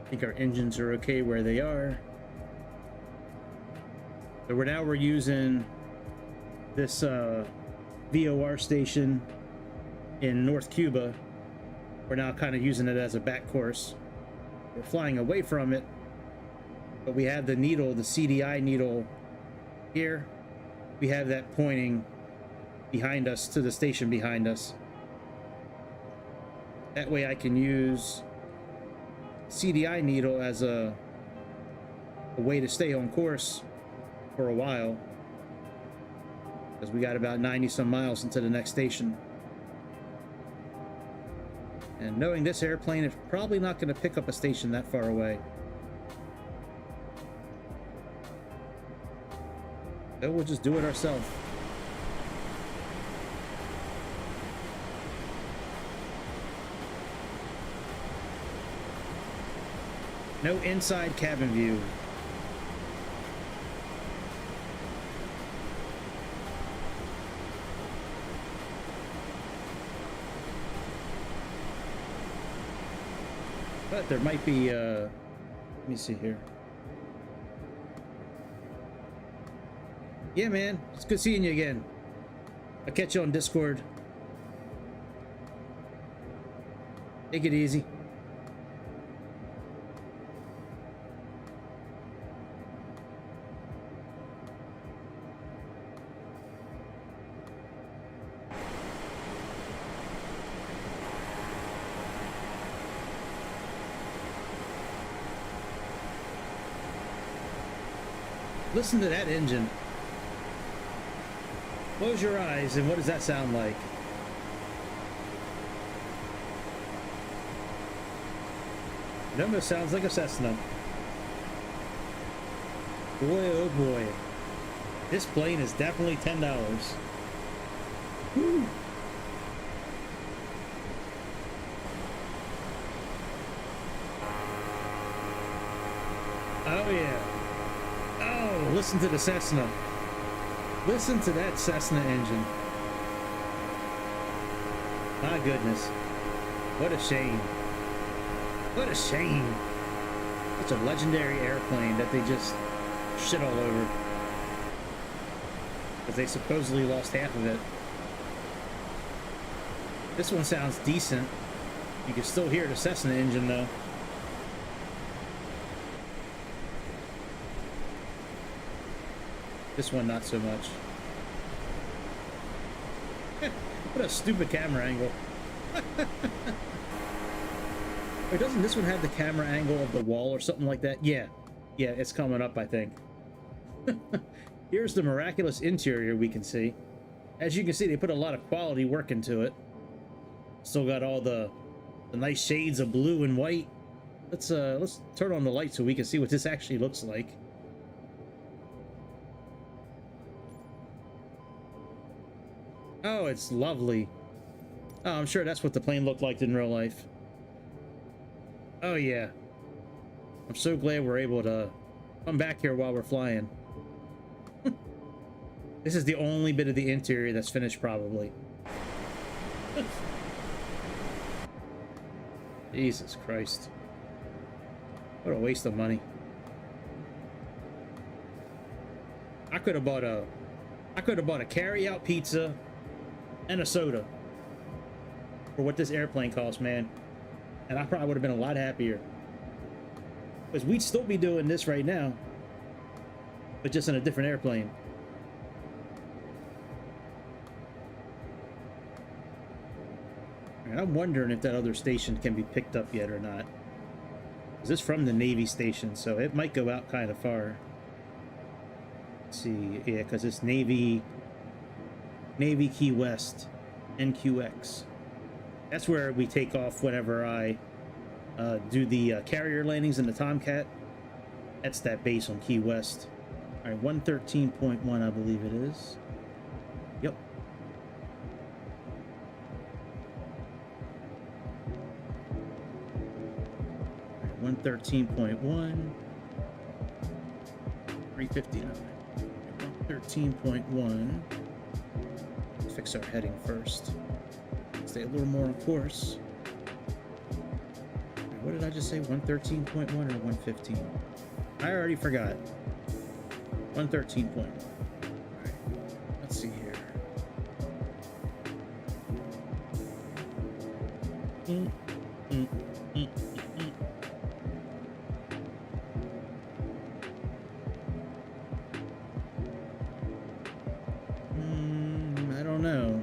I think our engines are okay where they are. So we're using this VOR station in North Cuba. We're now kind of using it as a back course. We're flying away from it, but we have the needle, the CDI needle here. We have that pointing behind us to the station behind us. That way I can use CDI needle as a way to stay on course for a while, because we got about 90 some miles into the next station. And knowing this airplane, it's probably not going to pick up a station that far away. So we'll just do it ourselves. No inside cabin view. But there might be, let me see here. Yeah, man, it's good seeing you again. I'll catch you on Discord. Take it easy. Listen to that engine. Close your eyes, and what does that sound like? It almost sounds like a Cessna. Boy, oh boy. This plane is definitely $10. Woo. Oh yeah. Oh, listen to the Cessna. Listen to that Cessna engine. My goodness. What a shame. What a shame. Such a legendary airplane that they just shit all over. Because they supposedly lost half of it. This one sounds decent. You can still hear the Cessna engine though. This one, not so much. What a stupid camera angle. Or doesn't this one have the camera angle of the wall or something like that? Yeah. Yeah, it's coming up, I think. Here's the miraculous interior we can see. As you can see, they put a lot of quality work into it. Still got all the nice shades of blue and white. Let's turn on the light so we can see what this actually looks like. Oh, it's lovely. Oh, I'm sure that's what the plane looked like in real life. Oh, yeah. I'm so glad we're able to come back here while we're flying. This is the only bit of the interior that's finished, probably. Jesus Christ. What a waste of money. I could have bought a carry-out pizza and a soda for what this airplane costs, man. And I probably would have been a lot happier. Because we'd still be doing this right now, but just in a different airplane. And I'm wondering if that other station can be picked up yet or not. Is this from the Navy station? So it might go out kind of far. Let's see, yeah, because it's Navy Key West, NQX. That's where we take off whenever I do the carrier landings in the Tomcat. That's that base on Key West. All right, 113.1, I believe it is. Yep. 113.1, 359. 113.1. Fix our heading first. Stay a little more on course. What did I just say? 113.1 or 115? I already forgot. 113.1. Alright. Let's see here. I don't know.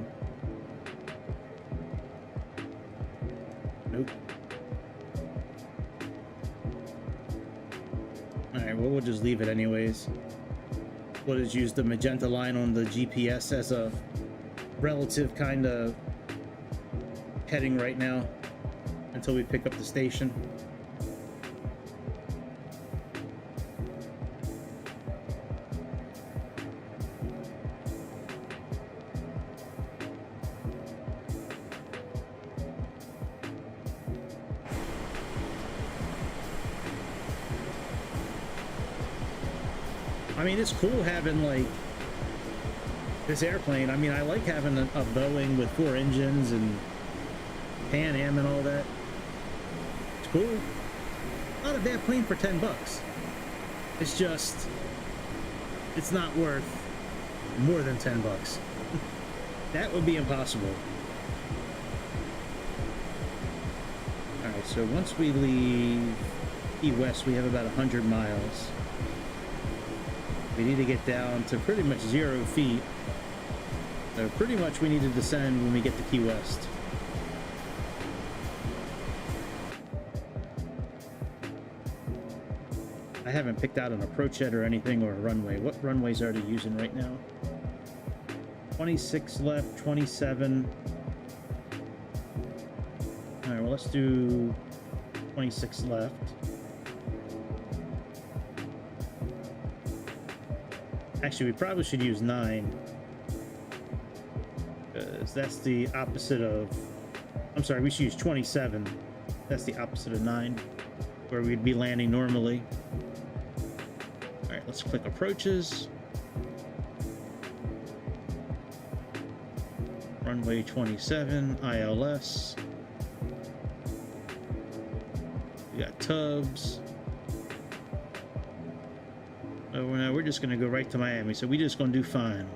Nope. Alright, well, we'll just leave it anyways. We'll just use the magenta line on the GPS as a relative kind of heading right now until we pick up the station. I mean, it's cool having, like, this airplane. I mean, I like having a Boeing with 4 engines and Pan Am and all that. It's cool. Not a bad plane for 10 bucks. It's just, it's not worth more than 10 bucks. That would be impossible. Alright, so once we leave Key West, we have about 100 miles. We need to get down to pretty much 0 feet. So pretty much we need to descend when we get to Key West. I haven't picked out an approach yet or anything, or a runway. What runways are they using right now? 26 left, 27. All right, well, let's do 26 left. Actually, we probably should use 9. Because that's the opposite of... I'm sorry, we should use 27. That's the opposite of 9, where we'd be landing normally. Alright, let's click approaches. Runway 27, ILS. We got tubs. Oh, now we're just gonna go right to Miami, so we're just gonna do final.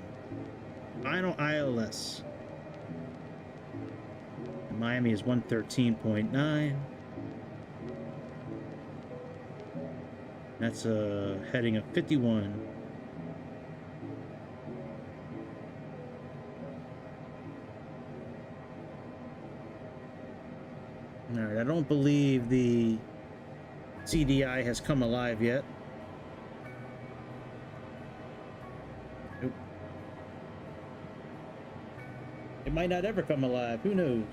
Final ILS. Miami is 113.9. That's a heading of 51. All right, I don't believe the CDI has come alive yet. Nope. It might not ever come alive. Who knows?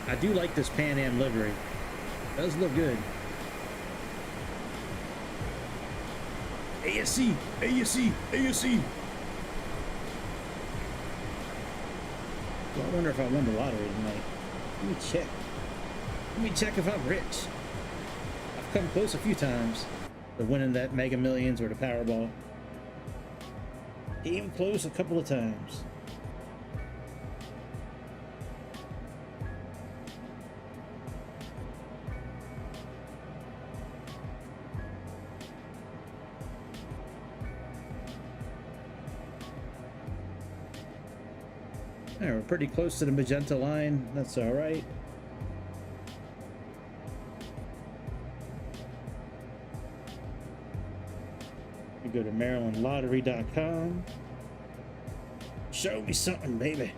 I do like this Pan Am livery. It does look good. ASC! ASC! ASC! Well, I wonder if I won the lottery tonight. Let me check. Let me check if I'm rich. I've come close a few times to winning that Mega Millions or the Powerball. Came close a couple of times. We're pretty close to the magenta line. That's all right. We go to MarylandLottery.com. Show me something, baby.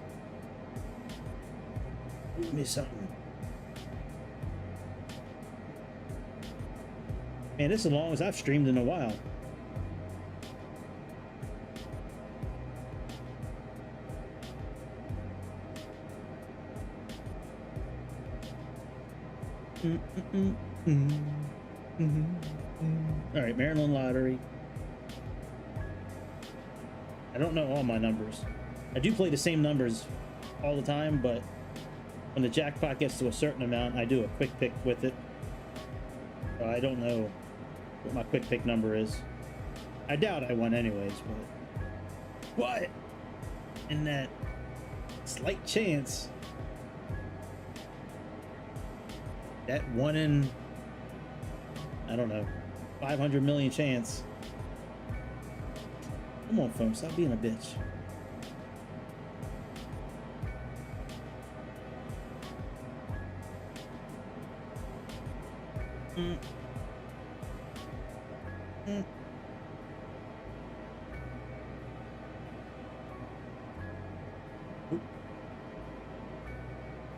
Show me something. Man, this is the longest I've streamed in a while. All right, Maryland Lottery. I don't know all my numbers. I do play the same numbers all the time, but when the jackpot gets to a certain amount, I do a quick pick with it. So I don't know what my quick pick number is. I doubt I won anyways, but what? In that slight chance, that 1 in, I don't know, 500 million chance. Come on, phone, stop being a bitch. Oop.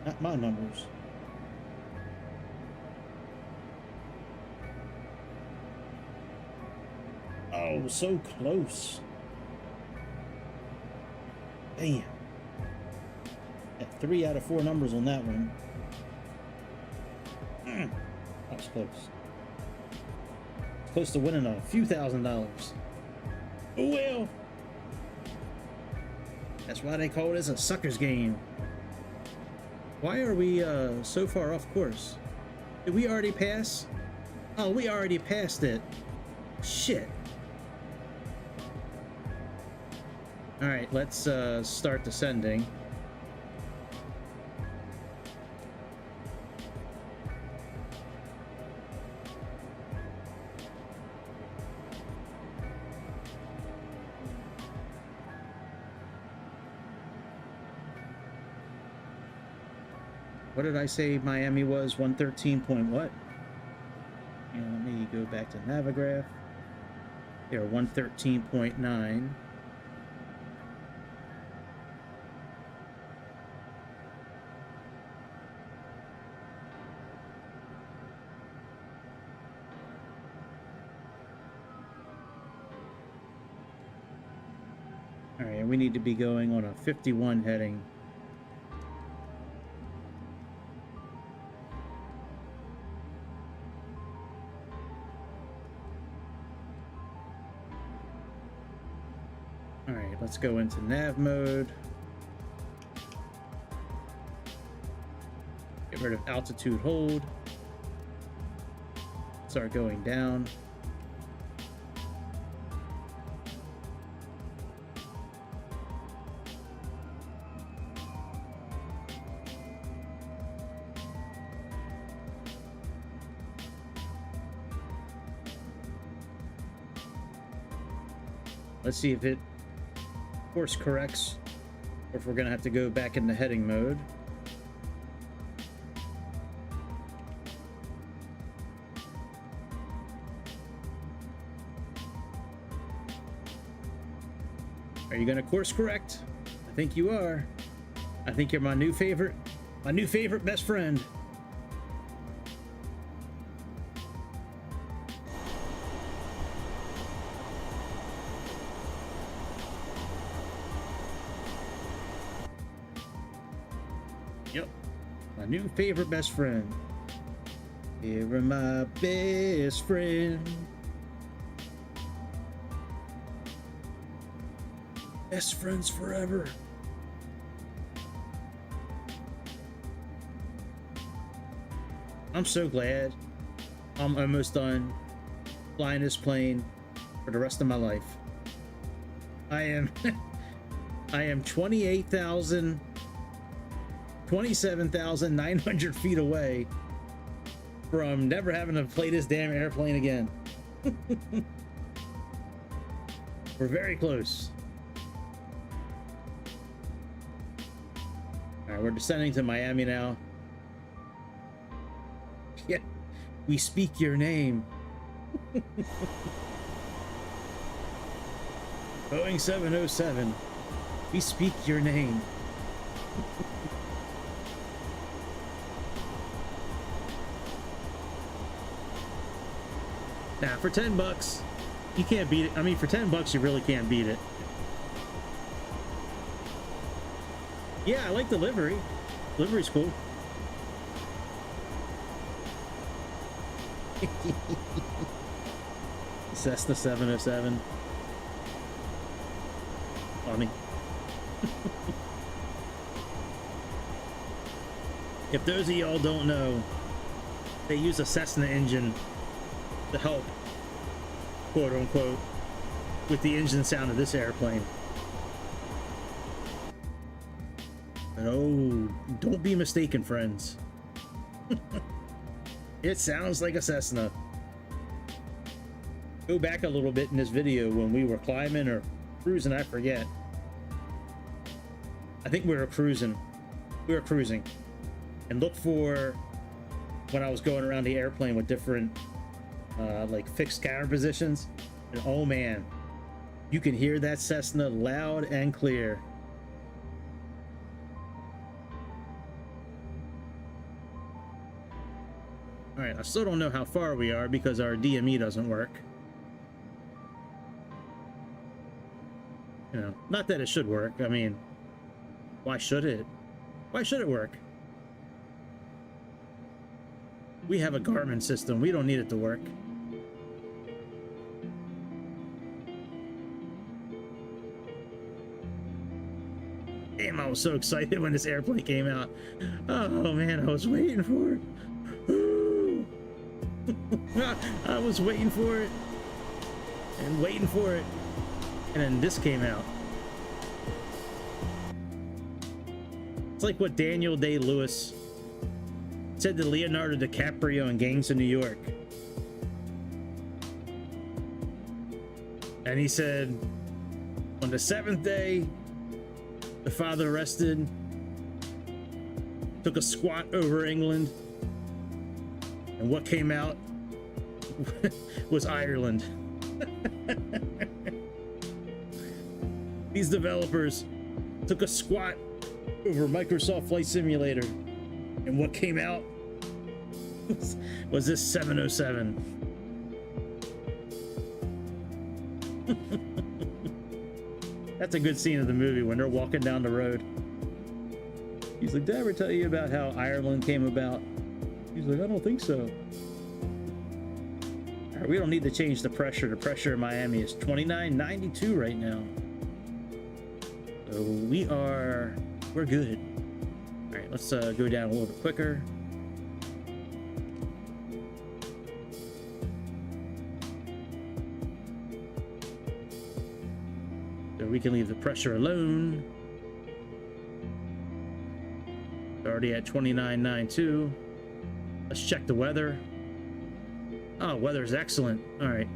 Not my numbers. Oh, so close. Damn. Got 3 out of 4 numbers on that one. That was close. It's close to winning a few $1,000s. Oh well. That's why they call this a sucker's game. Why are we so far off course? Did we already pass? Oh, we already passed it. Shit. Alright, let's start descending. What did I say Miami was? 113 point what? And let me go back to Navigraph. They're 113.9. All right, we need to be going on a 51 heading. All right, let's go into nav mode. Get rid of altitude hold. Start going down. Let's see if it course corrects or if we're gonna have to go back into heading mode. Are you gonna course correct? I think you are. I think you're my new favorite best friend. Yep, my new favorite best friend. You're my best friend. Best friends forever. I'm so glad I'm almost done flying this plane for the rest of my life. I am 27,900 feet away from never having to play this damn airplane again. We're very close. All right, we're descending to Miami now. Yeah, we speak your name. Boeing 707, we speak your name. Now, for 10 bucks, you can't beat it. I mean, for 10 bucks, you really can't beat it. Yeah, I like the livery. Livery's cool. Cessna 707. Funny. If those of y'all don't know, they use a Cessna engine to help, quote unquote, with the engine sound of this airplane. But oh, don't be mistaken, friends. It sounds like a Cessna. Go back a little bit in this video when we were climbing or cruising, I forget. I think we were cruising. We were cruising. And look for when I was going around the airplane with different like fixed camera positions. And oh man, you can hear that Cessna loud and clear. All right, I still don't know how far we are because our DME doesn't work. You know, not that it should work. I mean, why should it? Why should it work? We have a Garmin system. We don't need it to work. Damn, I was so excited when this airplane came out. Oh man, I was waiting for it. I was waiting for it and waiting for it, and then this came out. It's like what Daniel Day-Lewis said to Leonardo DiCaprio in Gangs of New York. And he said, on the 7th day, the father rested, took a squat over England, and what came out was Ireland. These developers took a squat over Microsoft Flight Simulator, and what came out was this 707. That's a good scene of the movie when they're walking down the road. He's like, did I ever tell you about how Ireland came about? He's like, I don't think so. All right, we don't need to change the pressure. The pressure in Miami is 2992 right now. So we're good. All right, let's go down a little bit quicker. So we can leave the pressure alone. Already at 2992. Let's check the weather. Oh, weather's excellent. All right,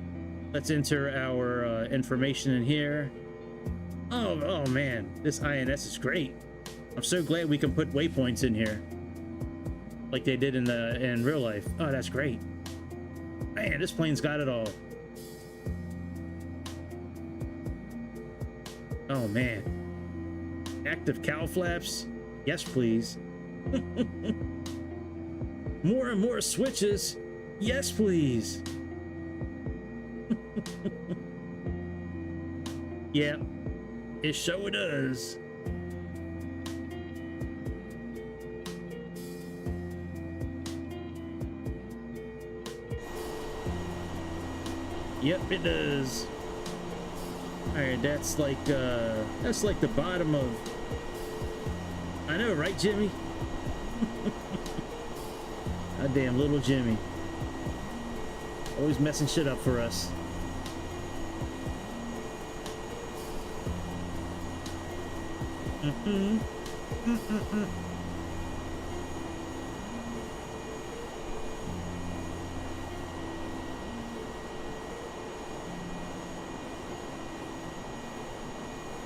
let's enter our information in here. Oh man, this INS is great. I'm so glad we can put waypoints in here, like they did in real life. Oh, that's great. Man, this plane's got it all. Oh man, active cowl flaps. Yes, please. More and more switches. Yes, please. Yeah, it sure does. Yep, it does. All right, that's like the bottom of. I know, right, Jimmy? Goddamn little Jimmy. Always messing shit up for us.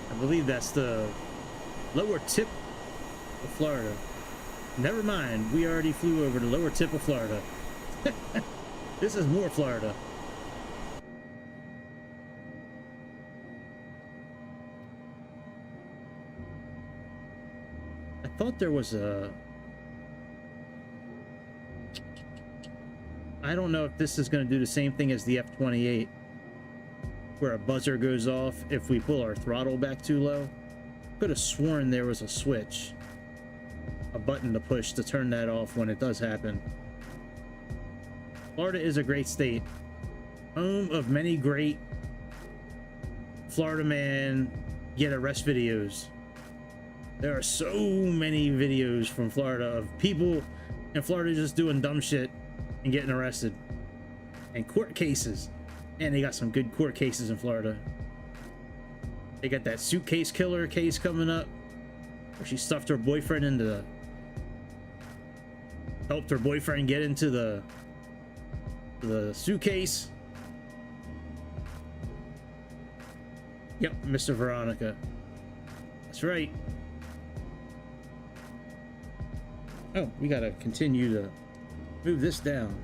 I believe that's the lower tip of Florida. Never mind, we already flew over the lower tip of Florida. This is more Florida. thought there was a... I don't know if this is going to do the same thing as the F-28, where a buzzer goes off if we pull our throttle back too low. Could have sworn there was a switch, a button to push to turn that off when it does happen. Florida is a great state, home of many great Florida man get arrest videos. There are so many videos from Florida of people in Florida just doing dumb shit and getting arrested, and court cases. And they got some good court cases in Florida. They got that suitcase killer case coming up, where she stuffed her boyfriend into the... helped her boyfriend get into the suitcase. Yep, Mr. Veronica. That's right. Oh, we gotta continue to move this down.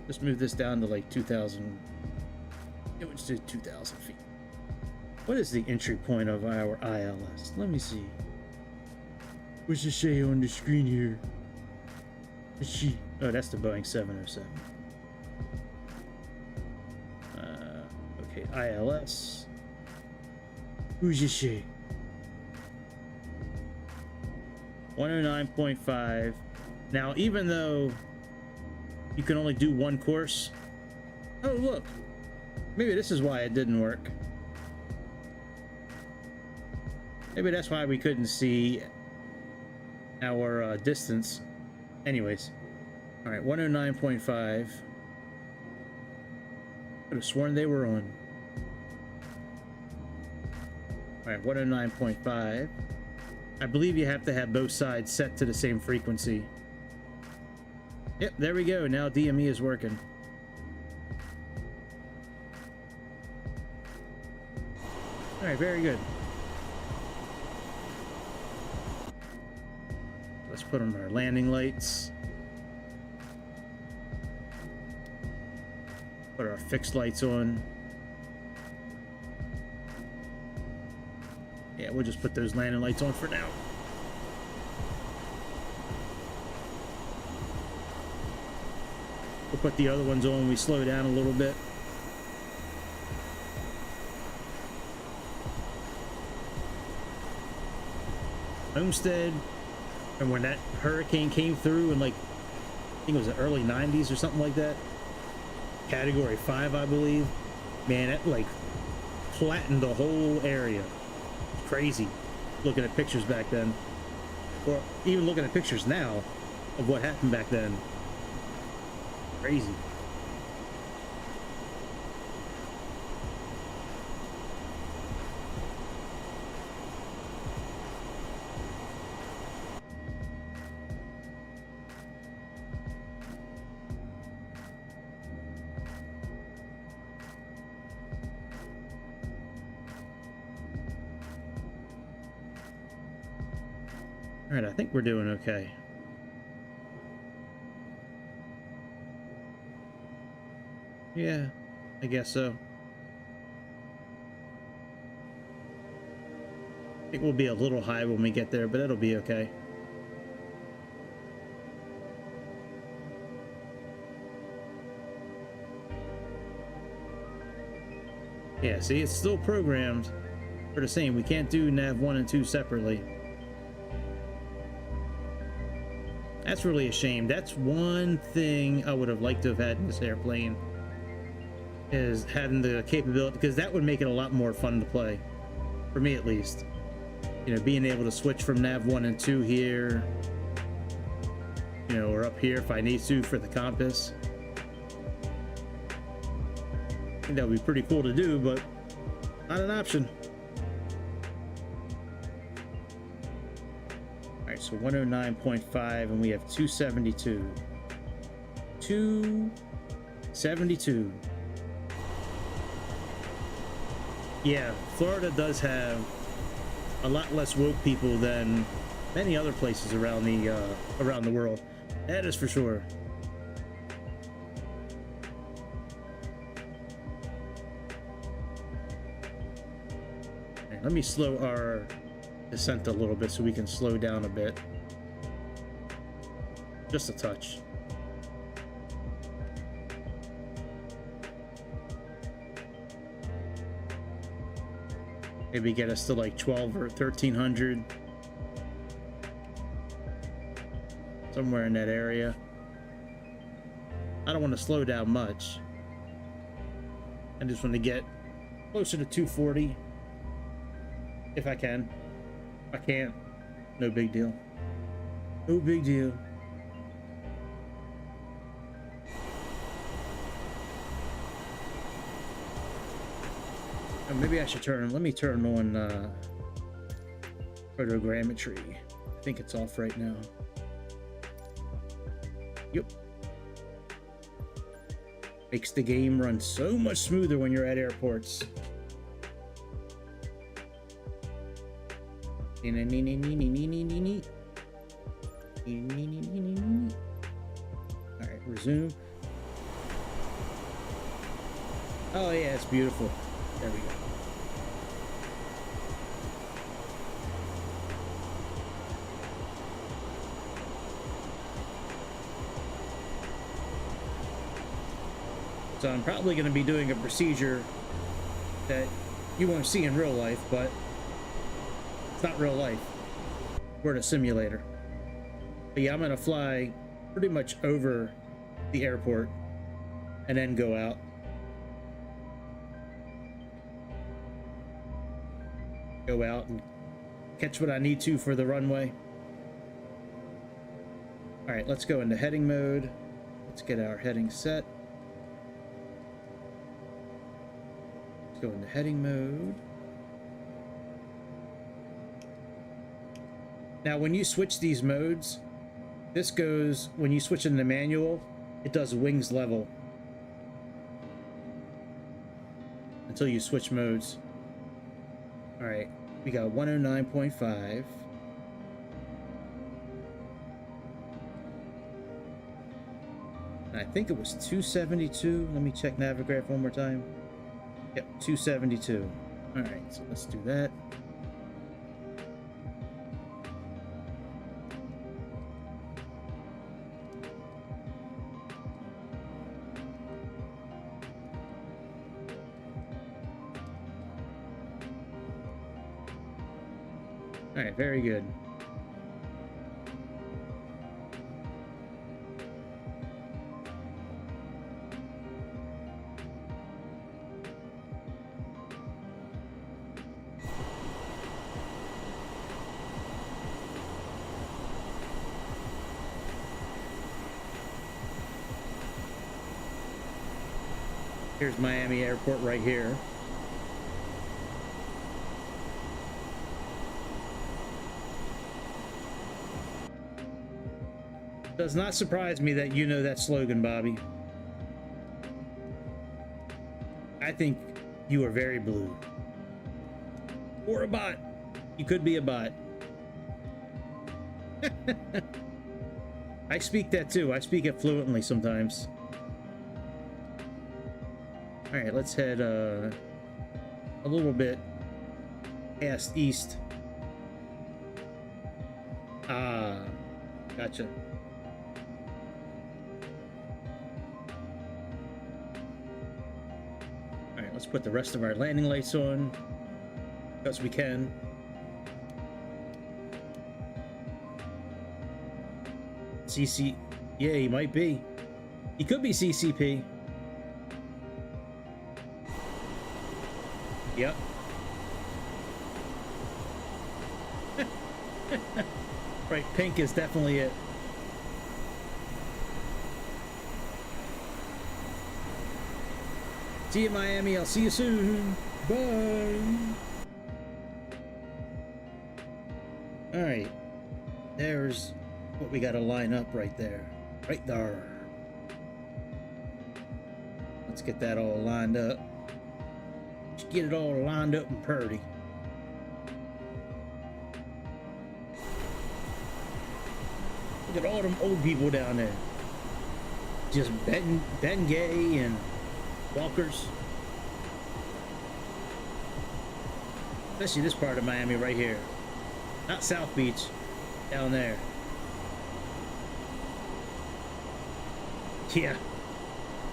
Just move this down to like 2,000. It would do 2,000 feet. What is the entry point of our ILS? Let me see. What's it say on the screen here? Let's see. Oh, that's the Boeing 707. Okay, ILS. Who's it say? 109.5. Now, even though you can only do one course... Oh, look. Maybe this is why it didn't work. Maybe that's why we couldn't see our distance. Anyways. Alright, 109.5. Could have sworn they were on. Alright, 109.5. I believe you have to have both sides set to the same frequency. Yep, there we go. Now DME is working. Alright, very good. Let's put on our landing lights. Put our fixed lights on. Yeah, we'll just put those landing lights on for now. We'll put the other ones on when we slow down a little bit. Homestead, and when that hurricane came through in like, I think it was the early 90s or something like that. Category 5, I believe. Man, that like flattened the whole area. Crazy looking at pictures back then, or even looking at pictures now of what happened back then. Crazy. All right, I think we're doing okay. Yeah, I guess so. I think we'll be a little high when we get there, but it'll be okay. Yeah, see, it's still programmed for the same. We can't do nav 1 and 2 separately. That's really a shame. That's one thing I would have liked to have had in this airplane, is having the capability, because that would make it a lot more fun to play, for me at least. You know, being able to switch from nav 1 and 2 here, you know, or up here if I need to for the compass. I think that would be pretty cool to do, but not an option. So 109.5, and we have 272. 272. Yeah, Florida does have a lot less woke people than many other places around the world. That is for sure. Let me slow our descent a little bit so we can slow down a bit. Just a touch. Maybe get us to like 12 or 1300. Somewhere in that area. I don't want to slow down much. I just want to get closer to 240 if I can. If I can't, no big deal. No big deal. Oh, maybe I should let me turn on photogrammetry. I think it's off right now. Yep. Makes the game run so much smoother when you're at airports. Alright, resume. Oh yeah, it's beautiful. There we go. So I'm probably going to be doing a procedure that you won't see in real life, but it's not real life. We're in a simulator. But yeah, I'm going to fly pretty much over the airport and then go out. Go out and catch what I need to for the runway. All right, let's go into heading mode. Let's get our heading set. Go into heading mode. Now when you switch these modes, this goes, when you switch into manual, it does wings level until you switch modes. All right, we got 109.5. I think it was 272. Let me check Navigraph one more time. Yep, 272. All right, so let's do that. All right, very good. Here's Miami Airport right here. Does not surprise me that you know that slogan, Bobby. I think you are very blue. Or a bot. You could be a bot. I speak that too. I speak it fluently sometimes. All right, let's head a little bit past east. Ah, gotcha. All right, let's put the rest of our landing lights on because we can. CC, yeah, he might be. He could be CCP. Yep. Right, pink is definitely it. See you, Miami. I'll see you soon. Bye. All right. There's what we got to line up right there. Right there. Let's get that all lined up. Let's get it all lined up and purty. Look at all them old people down there. Just Ben Gay and walkers. Especially this part of Miami right here. Not South Beach. Down there. Yeah.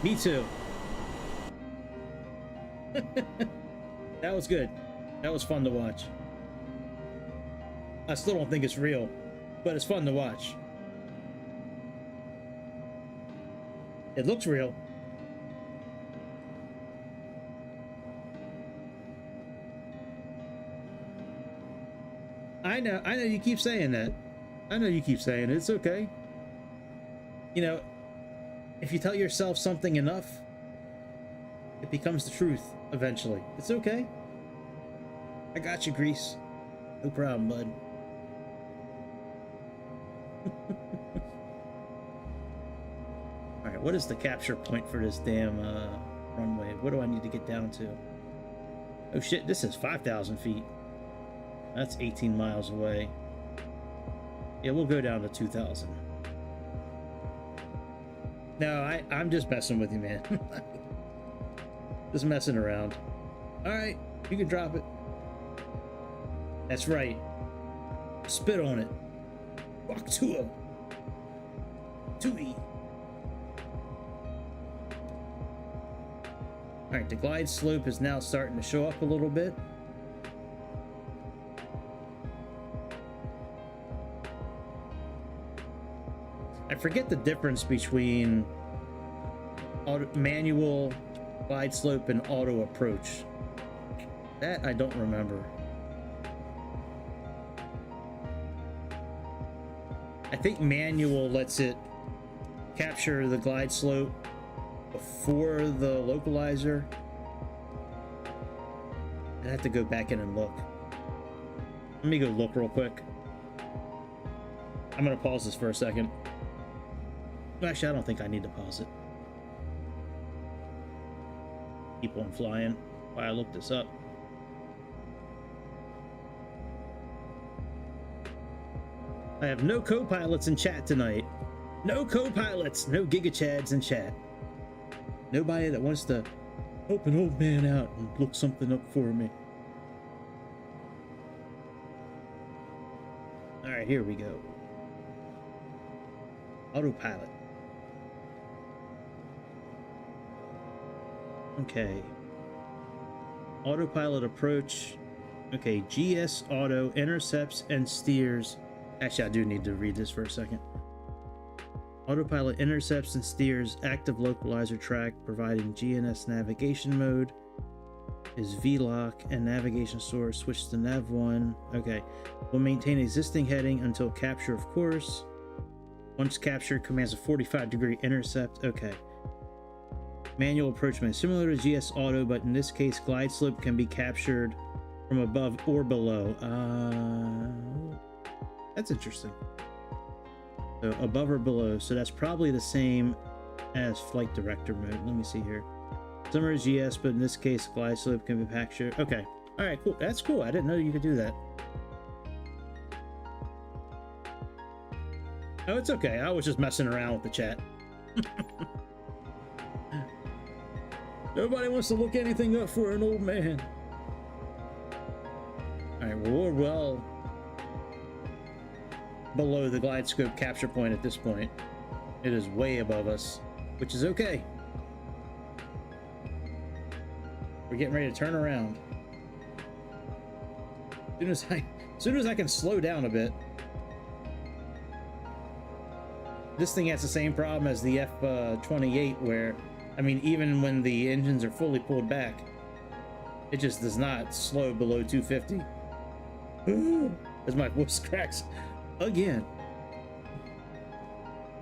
Me too. That was good. That was fun to watch. I still don't think it's real, but it's fun to watch. It looks real. I know you keep saying that. I know you keep saying it. It's okay. You know, if you tell yourself something enough, it becomes the truth eventually. It's okay. I got you, Grease. No problem, bud. Alright, what is the capture point for this damn runway? What do I need to get down to? Oh shit, this is 5,000 feet. That's 18 miles away. Yeah, we'll go down to 2,000. No, I'm just messing with you, man. Just messing around. Alright, you can drop it. That's right. Spit on it. Walk to him. Tootie. Alright, the glide slope is now starting to show up a little bit. I forget the difference between manual glide slope and auto approach. That I don't remember. I think manual lets it capture the glide slope before the localizer. I have to go back in and look. Let me go look real quick. I'm gonna pause this for a second. Actually, I don't think I need to pause it. Keep on flying while I look this up. I have no co-pilots in chat tonight. No co-pilots, no giga-chads in chat. Nobody that wants to help an old man out and look something up for me. All right, here we go. Autopilot. Okay. Autopilot approach. Okay, GS auto intercepts and steers. Actually, I do need to read this for a second. Autopilot intercepts and steers active localizer track, providing GNS navigation mode. Is VLOC and navigation source. Switch to Nav 1. Okay. Will maintain existing heading until capture of course. Once captured, commands a 45-degree intercept. Okay. Manual approach mode. Similar to GS Auto, but in this case, glide slope can be captured from above or below. That's interesting. So above or below. So that's probably the same as flight director mode. Let me see here. Similar to GS, but in this case, glide slope can be captured. Okay. All right, cool. That's cool. I didn't know you could do that. Oh, it's okay. I was just messing around with the chat. Nobody wants to look anything up for an old man. All right, well, we're well below the glide scope capture point at this point. It is way above us, which is okay. We're getting ready to turn around. As soon as I can slow down a bit. This thing has the same problem as the F-28, where, I mean, even when the engines are fully pulled back, it just does not slow below 250. As my voice cracks again.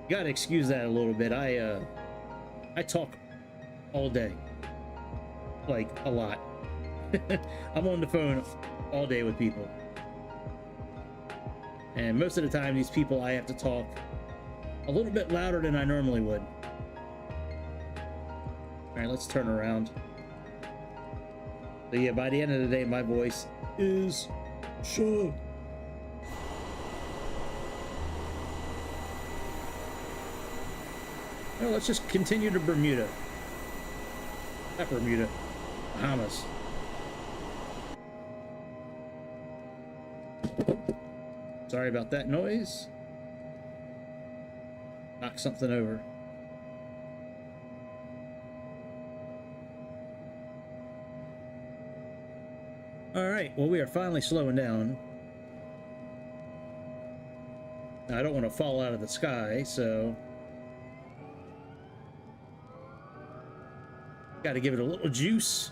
You gotta excuse that a little bit. I talk all day, like a lot. I'm on the phone all day with people, and most of the time these people I have to talk a little bit louder than I normally would. All right, let's turn around. So yeah, by the end of the day, my voice is shut. Well, let's just continue to Bermuda. Not Bermuda, Bahamas. Sorry about that noise. Knock something over. All right, well, we are finally slowing down. Now, I don't want to fall out of the sky, so got to give it a little juice.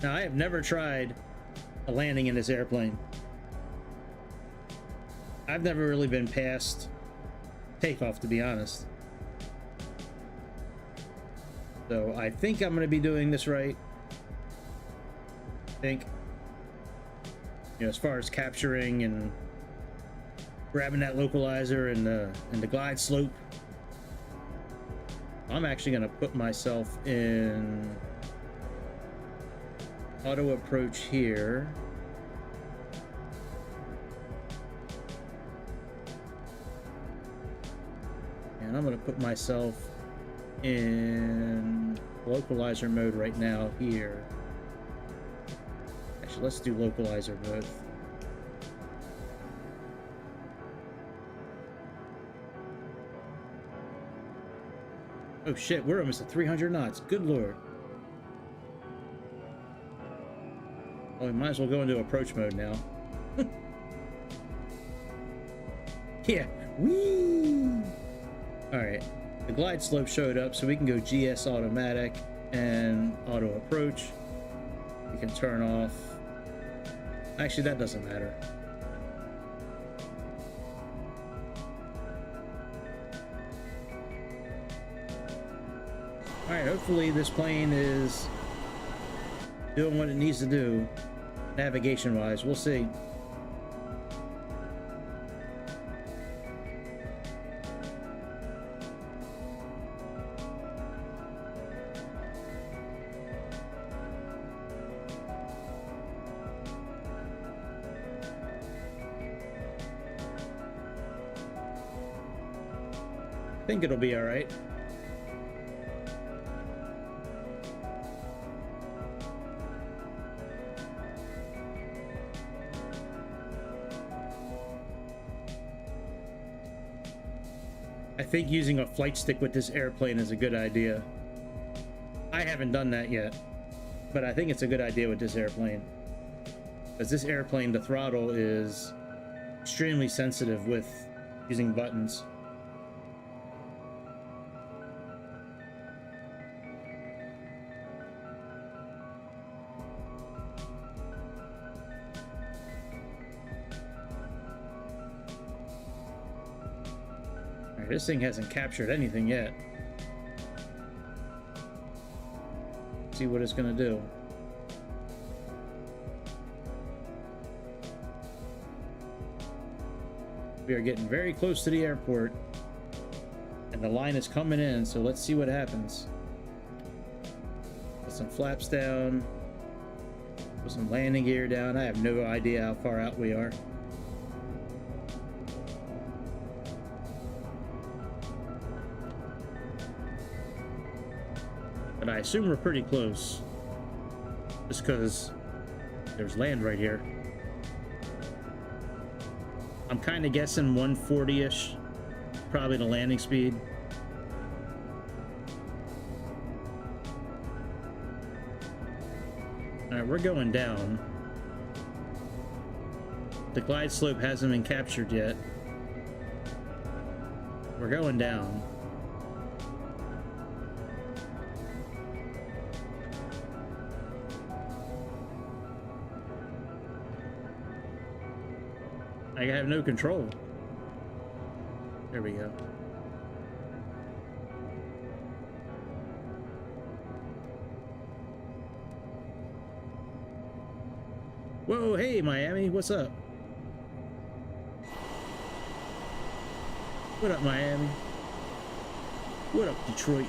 Now, I have never tried a landing in this airplane. I've never really been past takeoff, to be honest. So I think I'm going to be doing this right. I think, you know, as far as capturing and grabbing that localizer and the glide slope, I'm actually going to put myself in auto approach here. And I'm going to put myself in localizer mode right now here. Actually, let's do localizer mode. Oh shit, we're almost at 300 knots. Good lord. Oh, we might as well go into approach mode now. Yeah. Whee! Alright. The glide slope showed up, so we can go GS automatic and auto approach. We can turn off. Actually, that doesn't matter. Alright, hopefully this plane is doing what it needs to do, navigation-wise. We'll see. I think it'll be all right. I think using a flight stick with this airplane is a good idea. I haven't done that yet, but I think it's a good idea with this airplane. Because this airplane, the throttle is extremely sensitive with using buttons. This thing hasn't captured anything yet. Let's see what it's gonna do. We are getting very close to the airport, and the line is coming in, so let's see what happens. Put some flaps down, put some landing gear down. I have no idea how far out we are. But I assume we're pretty close, just because there's land right here. I'm kind of guessing 140-ish, probably the landing speed. All right, we're going down. The glide slope hasn't been captured yet. We're going down. I have no control. There we go. Whoa, hey Miami, what's up? What up, Miami? What up, Detroit?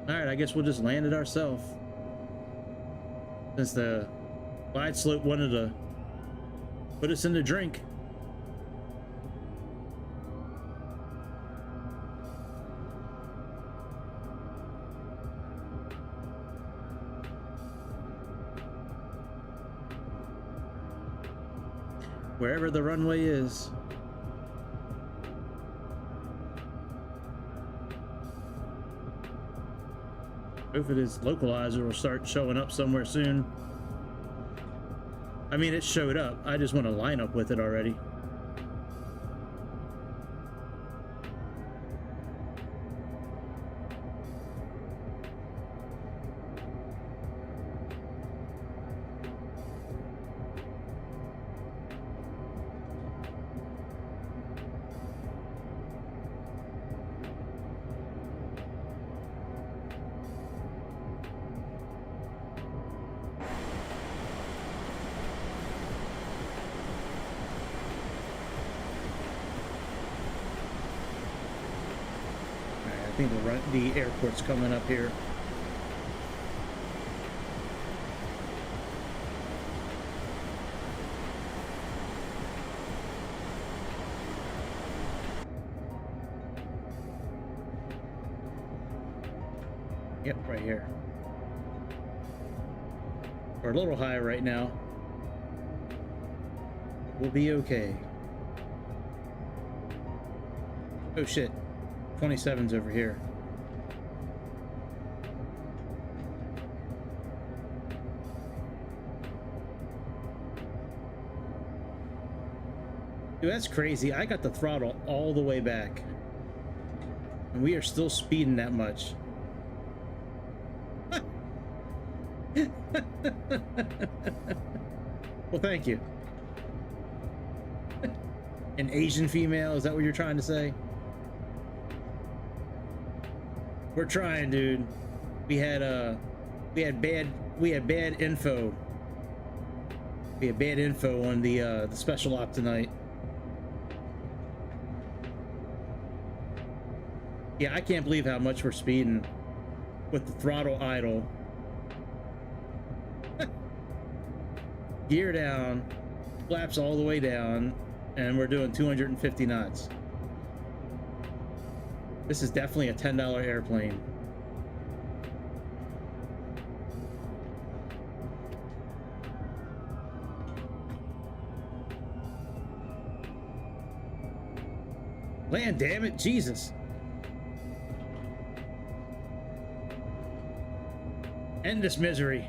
Alright, I guess we'll just land it ourselves. Since the glide slope wanted to put us in the drink. wherever the runway is. Hope it is localizer will start showing up somewhere soon. I mean, it showed up. I just want to line up with it already. I think the airport's coming up here. Yep, right here. We're a little high right now. We'll be okay. Oh shit. 27's over here. Dude, that's crazy. I got the throttle all the way back. And we are still speeding that much. Well, thank you. An Asian female, is that what you're trying to say? We're trying, dude. We had bad info. We had bad info on the special op tonight. Yeah, I can't believe how much we're speeding with the throttle idle. Gear down, flaps all the way down, and we're doing 250 knots. This is definitely a $10 airplane. Land, damn it, Jesus. End this misery.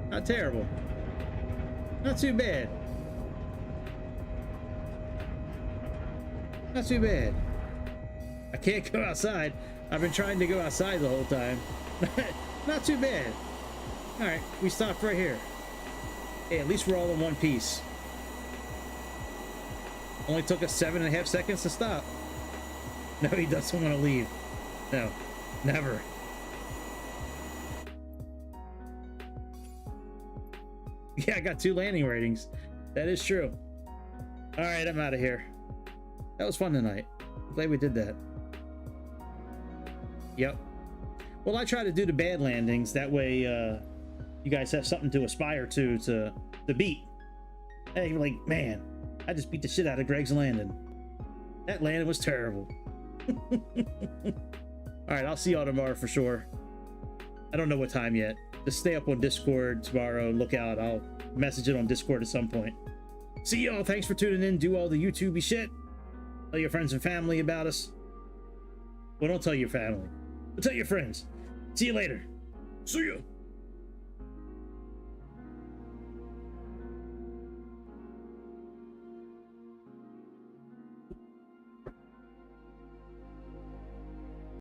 Not terrible. Not too bad. Not too bad. I can't go outside. I've been trying to go outside the whole time. Not too bad. Alright, we stopped right here. Hey, at least we're all in one piece. Only took us 7.5 seconds to stop. No, he doesn't want to leave. No, never. Yeah, I got 2 landing ratings. That is true. Alright, I'm out of here. That was fun tonight. I'm glad we did that. Yep. Well, I try to do the bad landings. That way, you guys have something to aspire to beat. Hey, you're like, man, I just beat the shit out of Greg's landing. That landing was terrible. Alright, I'll see y'all tomorrow for sure. I don't know what time yet. Just stay up on Discord tomorrow. Look out. I'll message it on Discord at some point. See y'all. Thanks for tuning in. Do all the YouTubey shit. Tell your friends and family about us. Well, don't tell your family, but tell your friends. See you later. See ya.